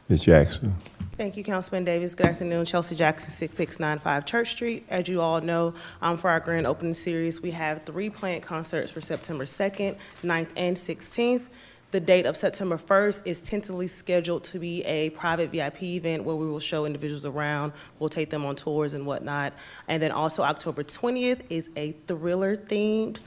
Ms. Jackson. Thank you, Councilman Davis. Good afternoon. Chelsea Jackson, 6695 Church Street. As you all know, for our grand opening series, we have 3 planned concerts for September 2nd, 9th, and 16th. The date of September 1st is tentatively scheduled to be a private VIP event where we will show individuals around, we'll take them on tours and whatnot. And then also October 20th is a Thriller-themed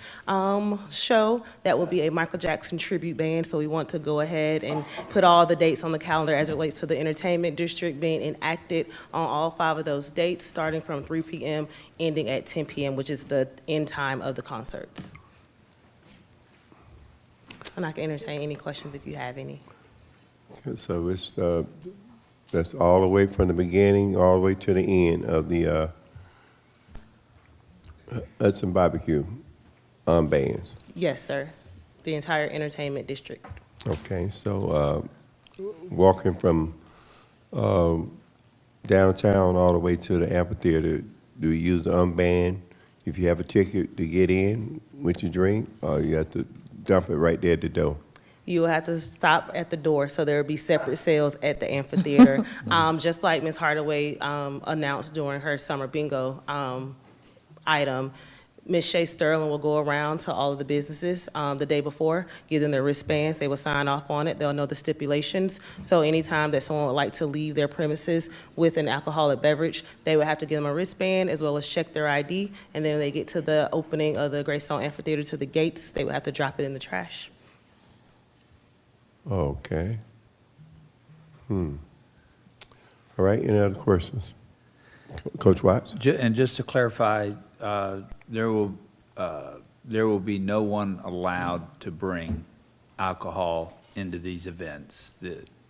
show that will be a Michael Jackson tribute band. So we want to go ahead and put all the dates on the calendar as it relates to the entertainment district being enacted on all 5 of those dates, starting from 3 p.m., ending at 10 p.m., which is the end time of the concerts. And I can entertain any questions if you have any. So it's, that's all the way from the beginning, all the way to the end of the Hudson Barbecue bands. Yes, sir. The entire entertainment district. Okay, so walking from downtown all the way to the amphitheater, do you use the band if you have a ticket to get in with your drink, or you have to dump it right there at the door? You will have to stop at the door, so there will be separate sales at the amphitheater. Just like Ms. Hardaway announced during her summer bingo item, Ms. Shay Sterling will go around to all of the businesses the day before, give them their wristbands, they will sign off on it, they'll know the stipulations. So anytime that someone would like to leave their premises with an alcoholic beverage, they would have to give them a wristband as well as check their ID, and then when they get to the opening of the Greystone Amphitheater to the gates, they would have to drop it in the trash. Okay. All right, any other questions? Coach Watts? And just to clarify, there will be no one allowed to bring alcohol into these events.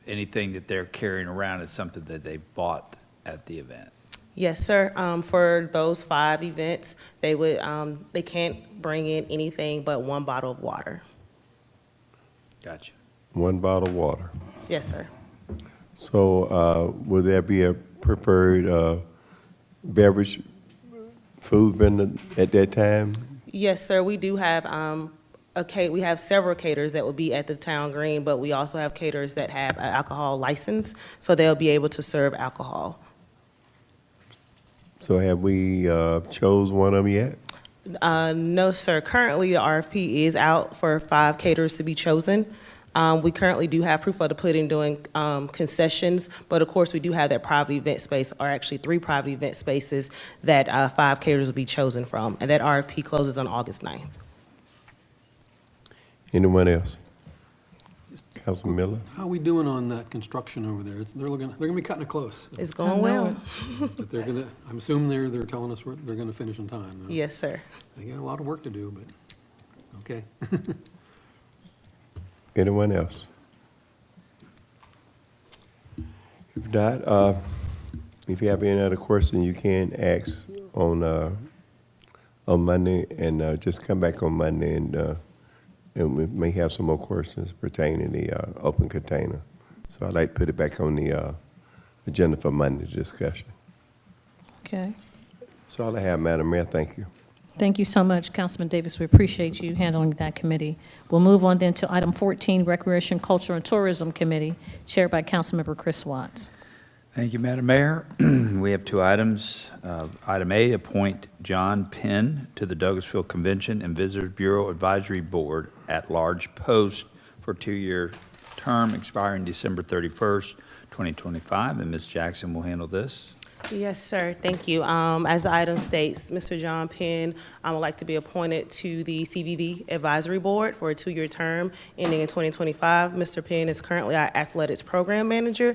Anything that they're carrying around is something that they bought at the event. Yes, sir. For those 5 events, they can't bring in anything but 1 bottle of water. Gotcha. 1 bottle of water. Yes, sir. So will there be a preferred beverage food vendor at that time? Yes, sir. We do have we have several caterers that will be at the town green, but we also have caterers that have an alcohol license, so they'll be able to serve alcohol. So have we chose one of them yet? No, sir. Currently, the RFP is out for 5 caterers to be chosen. We currently do have proof of the pudding doing concessions, but of course, we do have that private event space, or actually 3 private event spaces that 5 caterers will be chosen from, and that RFP closes on August 9th. Anyone else? Councilman Miller? How are we doing on that construction over there? They're gonna be cutting it close. It's going well. But they're gonna, I'm assuming they're telling us they're gonna finish on time. Yes, sir. They got a lot of work to do, but, okay. Anyone else? If not, if you have any other question, you can ask on Monday, and just come back on Monday, and we may have some more questions pertaining to the open container. So I'd like to put it back on the agenda for Monday's discussion. Okay. That's all I have, Madam Mayor. Thank you. Thank you so much, Councilman Davis. We appreciate you handling that committee. We'll move on then to item 14, Recreation, Culture, and Tourism Committee, chaired by Councilmember Chris Watts. Thank you, Madam Mayor. We have 2 items. Item A, appoint John Penn to the Douglasville Convention and Visitors Bureau Advisory Board at-large post for a 2-year term expiring December 31st, 2025, and Ms. Jackson will handle this. Yes, sir. Thank you. As the item states, Mr. John Penn would like to be appointed to the CVV Advisory Board for a 2-year term ending in 2025. Mr. Penn is currently our Athletics Program Manager.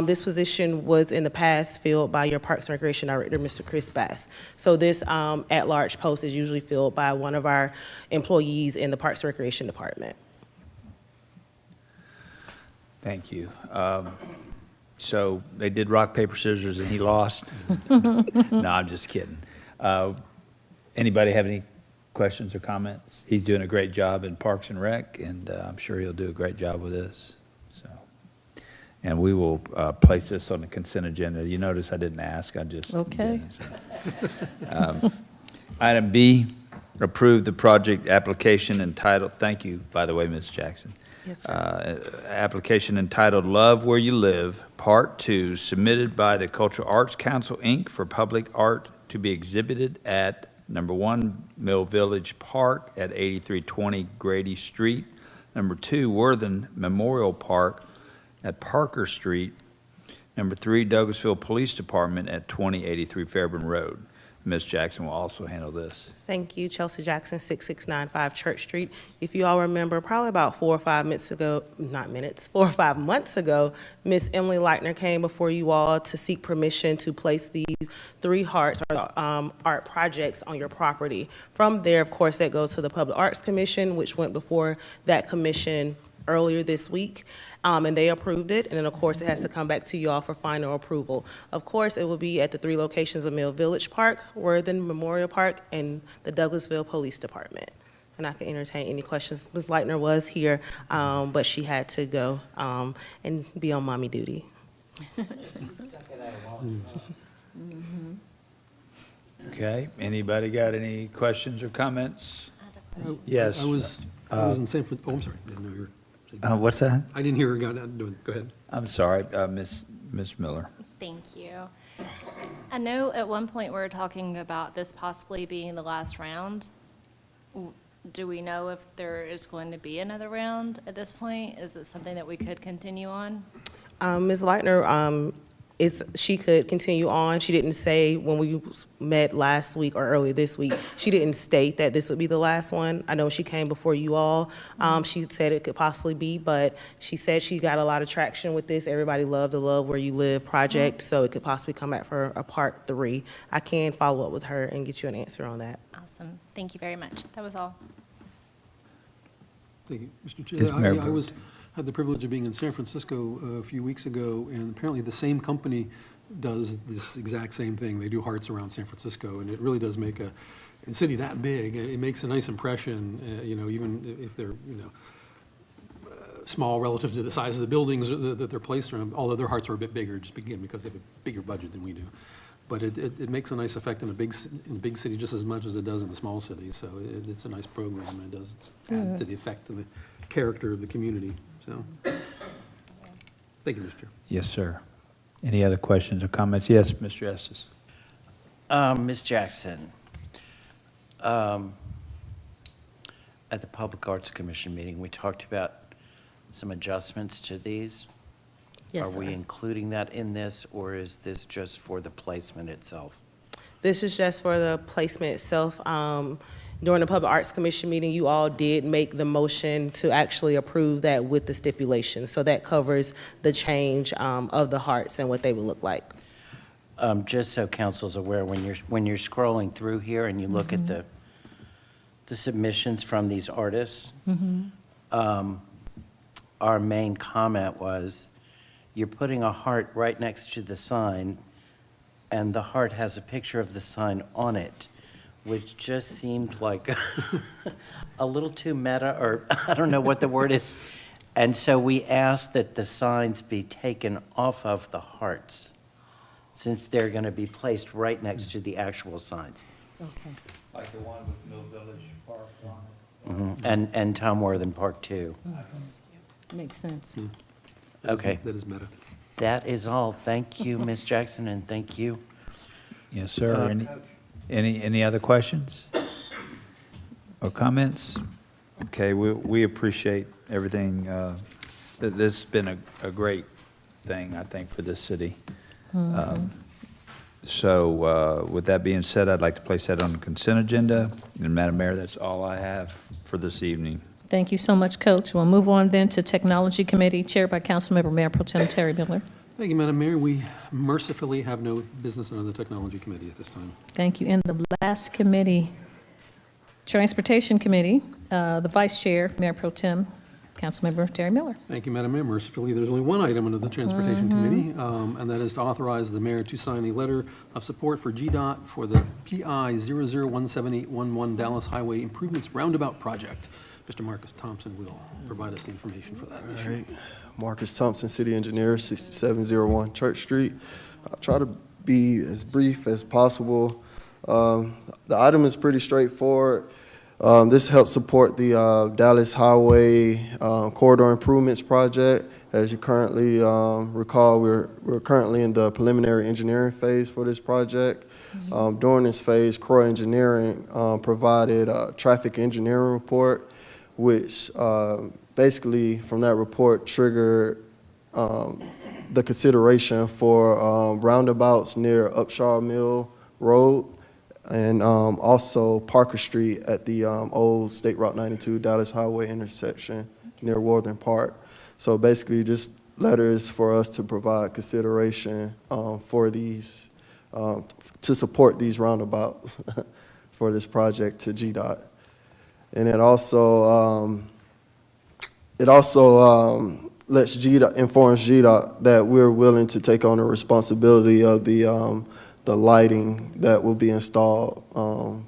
This position was in the past filled by your Parks and Recreation Director, Mr. Chris Bass. So this at-large post is usually filled by one of our employees in the Parks and Recreation Department. Thank you. So they did rock, paper, scissors, and he lost? No, I'm just kidding. Anybody have any questions or comments? He's doing a great job in Parks and Rec, and I'm sure he'll do a great job with this. So, and we will place this on the consent agenda. You notice I didn't ask, I just Okay. did, so. Item B, approve the project application entitled, thank you, by the way, Ms. Jackson. Yes, sir. Application entitled Love Where You Live, Part 2, submitted by the Cultural Arts Council, Inc. for public art to be exhibited at number 1 Mill Village Park at 8320 Grady Street, Number 2, Worthen Memorial Park at Parker Street. Number 3, Douglasville Police Department at 2083 Fairburn Road. Ms. Jackson will also handle this. Thank you, Chelsea Jackson, 6695 Church Street. If you all remember, probably about 4 or 5 months ago, 4 or 5 months ago, Miss Emily Leitner came before you all to seek permission to place these 3 hearts or art projects on your property. From there, of course, that goes to the Public Arts Commission, which went before that commission earlier this week, and they approved it, and then, of course, it has to come back to you all for final approval. Of course, it will be at the 3 locations of Mill Village Park, Worthen Memorial Park, and the Douglasville Police Department. And I can entertain any questions. Ms. Leitner was here, but she had to go and be on mommy duty. Okay, anybody got any questions or comments? Yes. I was in San Francisco. Oh, I'm sorry. I didn't know you were. What's that? I didn't hear her go ahead. I'm sorry, Ms. Miller. Thank you. I know at one point we were talking about this possibly being the last round. Do we know if there is going to be another round at this point? Is it something that we could continue on? Ms. Leitner, she could continue on. She didn't say when we met last week or earlier this week, she didn't state that this would be the last one. I know she came before you all. She said it could possibly be, but she said she got a lot of traction with this. Everybody loved the Love Where You Live project, so it could possibly come back for a part 3. I can follow up with her and get you an answer on that. Awesome. Thank you very much. That was all. Thank you, Mr. Yes, Chair. Mayor I had the privilege of being in San Francisco a few weeks ago, and apparently the same company does this exact same thing. They do hearts around San Francisco, and it really does make in a city that big, it makes a nice impression, even if they're, small relative to the size of the buildings that they're placed around, although their hearts are a bit bigger, just again, because they have a bigger budget than we do. But it makes a nice effect in a big city just as much as it does in a small city, so it's a nice program, and it does add to the effect and the character of the community. So, thank you, Mr. Chair. Yes, sir. Any other questions or comments? Yes, Mr. Estes. Ms. Jackson, at the Public Arts Commission meeting, we talked about some adjustments to these. Yes, Are we sir. including that in this, or is this just for the placement itself? This is just for the placement itself. During the Public Arts Commission meeting, you all did make the motion to actually approve that with the stipulation. So that covers the change of the hearts and what they would look like. Just so council's aware, when you're scrolling through here and you look at the submissions from these artists, our main comment was, you're putting a heart right next to the sign, and the heart has a picture of the sign on it, which just seemed like a little too meta, or I don't know what the word is. And so we asked that the signs be taken off of the hearts, since they're going to be placed right next to the actual signs. Okay. Like the one with Mill Village Park on it? And Tom Worthen Park too. Makes sense. Okay. That is meta. That is all. Thank you, Ms. Jackson, and thank you. Yes, sir. Any other questions or comments? Okay, we appreciate everything. This has been a great thing, I think, for this city. So with that being said, I'd like to place that on the consent agenda. And Madam Mayor, that's all I have for this evening. Thank you so much, Coach. We'll move on then to Technology Committee, chaired by Councilmember Mayor Pro Tem Terry Miller. Thank you, Madam Mayor. We mercifully have no business under the Technology Committee at this time. Thank you. And the last committee, Transportation Committee, the Vice Chair, Mayor Pro Tem, Councilmember Terry Miller. Thank you, Madam Mayor. Mercifully, there's only one item under the Transportation Committee, and that is to authorize the mayor to sign a letter of support for GDOT for the PI 0017811 Dallas Highway Improvements Roundabout Project. Mr. Marcus Thompson will provide us the information for that issue. All right. Marcus Thompson, City Engineer, 6701 Church Street. I'll try to be as brief as possible. The item is pretty straightforward. This helps support the Dallas Highway Corridor Improvements Project. As you currently recall, we're currently in the preliminary engineering phase for this project. During this phase, Croy Engineering provided a traffic engineering report, which basically, from that report, triggered the consideration for roundabouts near Upshaw Mill Road and also Parker Street at the old State Route 92 Dallas Highway intersection near Worthing Park. So basically, just letters for us to provide consideration for these, to support these roundabouts for this project to GDOT. And it also lets GDOT, informs GDOT that we're willing to take on the responsibility of the lighting that will be installed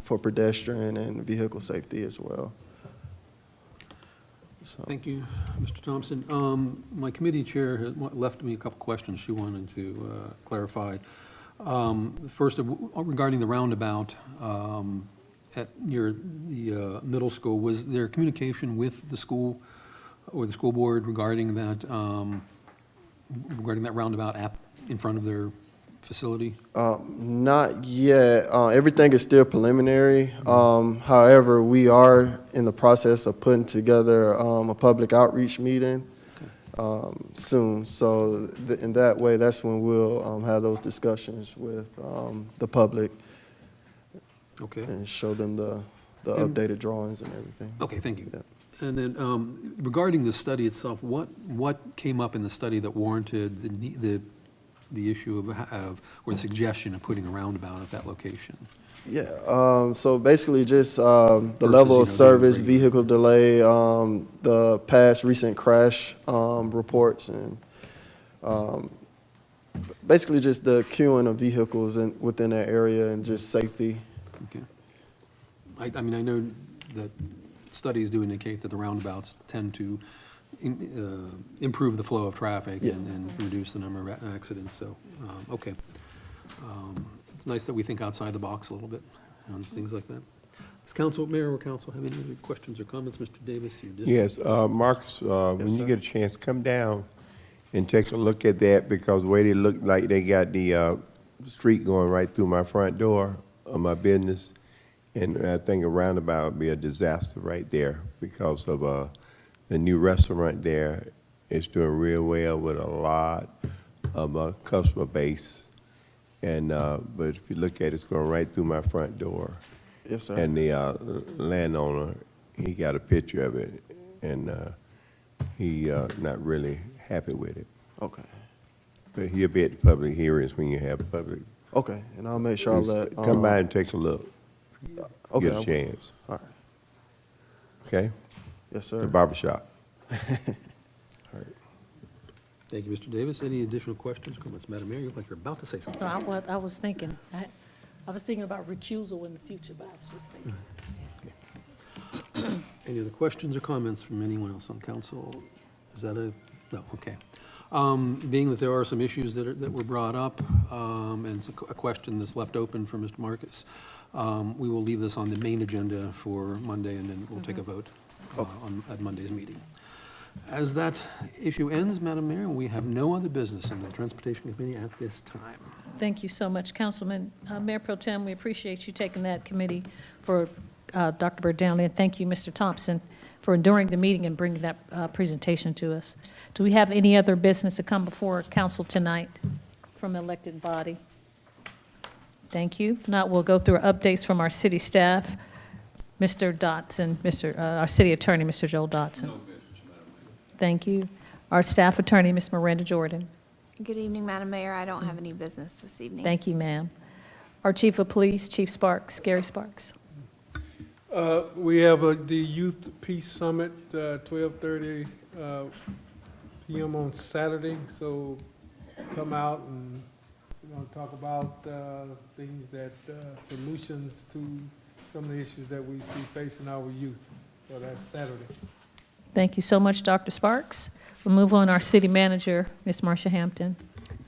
for pedestrian and vehicle safety as well. So. Thank you, Mr. Thompson. My committee chair has left me a couple questions she wanted to clarify. First, regarding the roundabout near the middle school, was there communication with the school or the school board regarding that roundabout in front of their facility? Not yet. Everything is still preliminary. However, we are in the process of putting together a public outreach meeting soon. So in that way, that's when we'll have those discussions with the public. Okay. And show them the updated drawings and everything. Okay, thank you. Yeah. And then regarding the study itself, what came up in the study that warranted the issue of or the suggestion of putting a roundabout at that location? Yeah, so basically just the level of service, vehicle delay, the past recent crash reports, and basically just the queuing of vehicles within that area and just safety. Okay. I mean, I know that studies do indicate that the roundabouts tend to improve the flow of traffic and reduce the number of accidents, so, okay. It's nice that we think outside the box a little bit on things like that. Does Mayor or Council have any other questions or comments? Mr. Davis, you did. Yes, Marcus, when you get a chance, come down and take a look at that, because the way they look like they got the street going right through my front door of my business, and I think a roundabout would be a disaster right there because of the new restaurant there. It's doing real well with a lot of a customer base. And, but if you look at it, it's going right through my front door. Yes, sir. And the landowner, he got a picture of it, and he not really happy with it. Okay. But he'll be at the public hearings when you have public. Okay, and I'll make sure I let. Come by and take a look. Okay. Get a chance. All right. Okay? Yes, sir. The barbershop. Thank you, Mr. Davis. Any additional questions, comments? Madam Mayor, you look like you're about to say something. No, I was thinking, I was thinking about recusal in the future, but I was just thinking. Any other questions or comments from anyone else on council? Is that no, okay. Being that there are some issues that were brought up, and it's a question that's left open for Mr. Marcus, we will leave this on the main agenda for Monday, and then we'll take a vote at Monday's meeting. As that issue ends, Madam Mayor, we have no other business in the Transportation Committee at this time. Thank you so much, Councilman. Mayor Pro Tem, we appreciate you taking that committee for Dr. Bird Downey, and thank you, Mr. Thompson, for enduring the meeting and bringing that presentation to us. Do we have any other business to come before council tonight from the elected body? Thank you. If not, we'll go through updates from our city staff. Mr. Dotson, our city attorney, Mr. Joel Dotson. Thank you. Our staff attorney, Ms. Miranda Jordan. Good evening, Madam Mayor. I don't have any business this evening. Thank you, ma'am. Our chief of police, Chief Sparks, Gary Sparks. We have the Youth Peace Summit, 12:30 p.m. on Saturday. So come out and talk about things that solutions to some of the issues that we see facing our youth. So that's Saturday. Thank you so much, Dr. Sparks. We'll move on to our city manager, Ms. Marcia Hampton.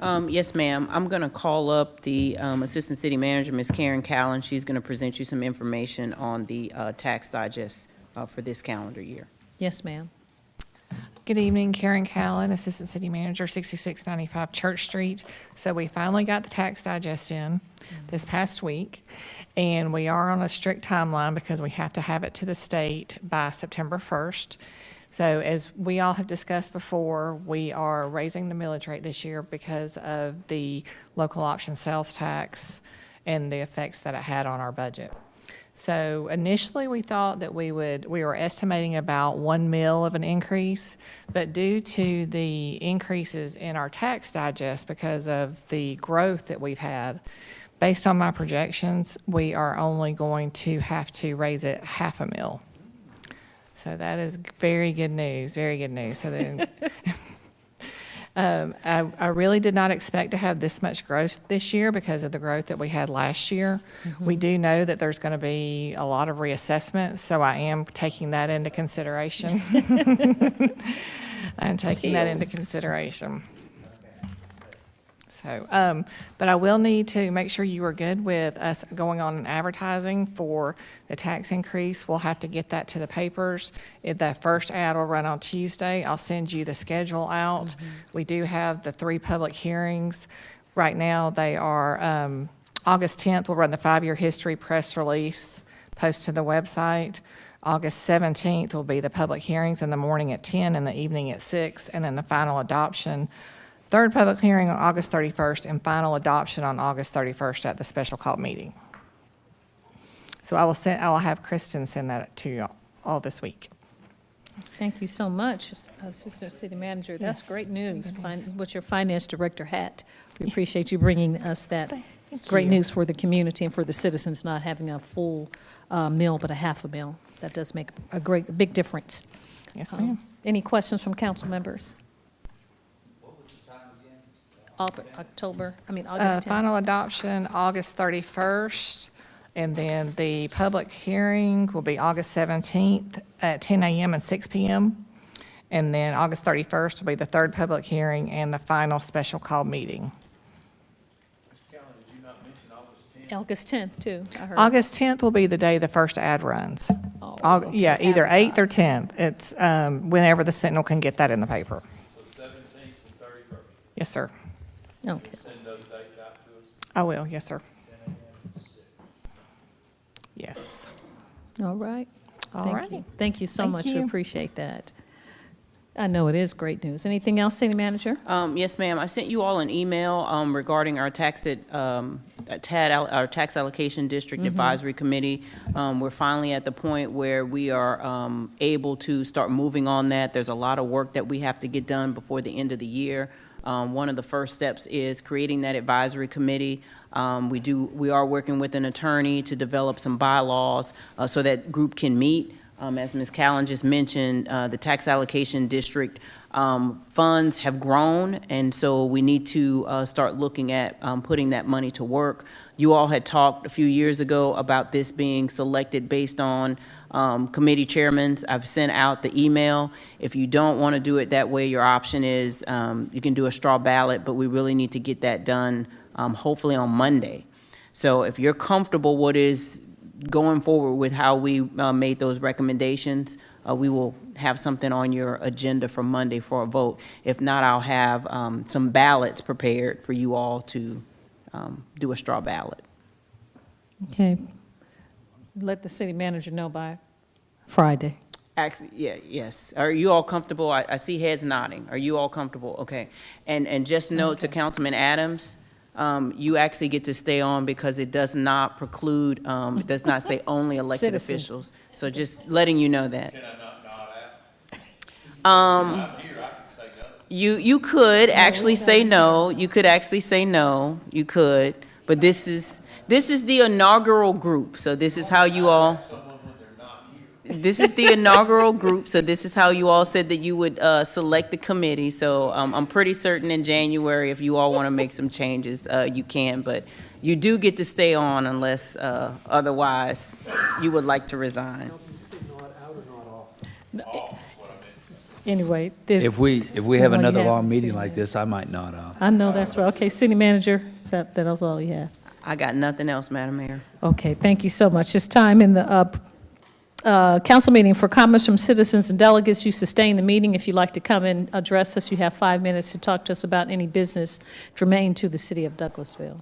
Yes, ma'am. I'm going to call up the Assistant City Manager, Ms. Karen Callen. She's going to present you some information on the tax digest for this calendar year. Yes, ma'am. Good evening, Karen Callen, Assistant City Manager, 6695 Church Street. So we finally got the tax digest in this past week, and we are on a strict timeline because we have to have it to the state by September 1st. So as we all have discussed before, we are raising the millage rate this year because of the local option sales tax and the effects that it had on our budget. So initially, we thought that we were estimating about 1 mil of an increase, but due to the increases in our tax digest because of the growth that we've had, based on my projections, we are only going to have to raise it 0.5 mil. So that is very good news, very good news. So then, I really did not expect to have this much growth this year because of the growth that we had last year. We do know that there's going to be a lot of reassessments, so I am taking that into consideration. I'm taking that into consideration. So, but I will need to make sure you are good with us going on and advertising for the tax increase. We'll have to get that to the papers. If that first ad will run on Tuesday, I'll send you the schedule out. We do have the 3 public hearings. Right now, they are, August 10th, we'll run the 5-year history press release, post to the website. August 17th will be the public hearings in the morning at 10 and the evening at 6, and then the final adoption. 3rd public hearing on August 31st and final adoption on August 31st at the special call meeting. So I will have Kristen send that to you all this week. Thank you so much, Assistant City Manager. That's great news, with your Finance Director hat. We appreciate you bringing us that great news for the community and for the citizens, not having a full meal, but a 0.5 meal. That does make a big difference. Yes, ma'am. Any questions from council members? August 10th. Final adoption, August 31st, and then the public hearing will be August 17th at 10 a.m. and 6 p.m. And then August 31st will be the 3rd public hearing and the final special call meeting. August 10th, too, I heard. August 10th will be the day the first ad runs. Okay. Yeah, either 8th or 10th. It's whenever the Sentinel can get that in the paper. So 17th and 31st. Yes, sir. Okay. Send those dates out to us. I will, yes, sir. Yes. All right. All Thank righty. you. Thank you so Thank much. We you. appreciate that. I know it is great news. Anything else, City Manager? Yes, ma'am. I sent you all an email regarding our tax allocation district advisory committee. We're finally at the point where we are able to start moving on that. There's a lot of work that we have to get done before the end of the year. One of the first steps is creating that advisory committee. We are working with an attorney to develop some bylaws so that group can meet. As Ms. Callen just mentioned, the tax allocation district funds have grown, and so we need to start looking at putting that money to work. You all had talked a few years ago about this being selected based on committee chairmen. I've sent out the email. If you don't want to do it that way, your option is you can do a straw ballot, but we really need to get that done hopefully on Monday. So if you're comfortable what is going forward with how we made those recommendations, we will have something on your agenda for Monday for a vote. If not, I'll have some ballots prepared for you all to do a straw ballot. Okay. Let the City Manager know by Friday. Actually, yes. Are you all comfortable? I see heads nodding. Are you all comfortable? Okay. And just note to Councilman Adams, you actually get to stay on because it does not preclude, it does not say only elected Citizens. officials. So just letting you know that. Can I not nod out? Um, I'm here, I can say no. You could actually say no. You could actually say no. You could. But this is the inaugural group, so this is how you all. This is the inaugural group, so this is how you all said that you would select the committee. So I'm pretty certain in January, if you all want to make some changes, you can. But you do get to stay on unless otherwise you would like to resign. Anyway, this. If we have what you another have, long meeting City like Manager. this, I might nod off. I know that's right. Okay, City Manager, that's all you have. I got nothing else, Madam Mayor. Okay, thank you so much. It's time in the council meeting for comments from citizens and delegates. You sustain the meeting. If you'd like to come and address us, you have 5 minutes to talk to us about any business germane to the city of Douglasville.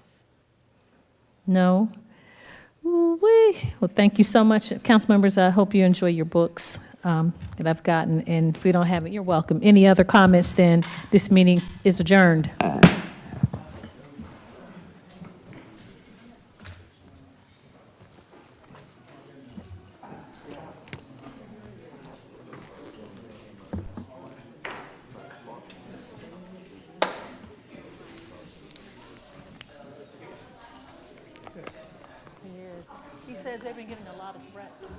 No? Ooh-wee. Well, thank you so much. Council members, I hope you enjoy your books. that I've gotten, and if we don't have it, you're welcome. Any other comments, then this meeting is adjourned. He says they've been giving a lot of threats.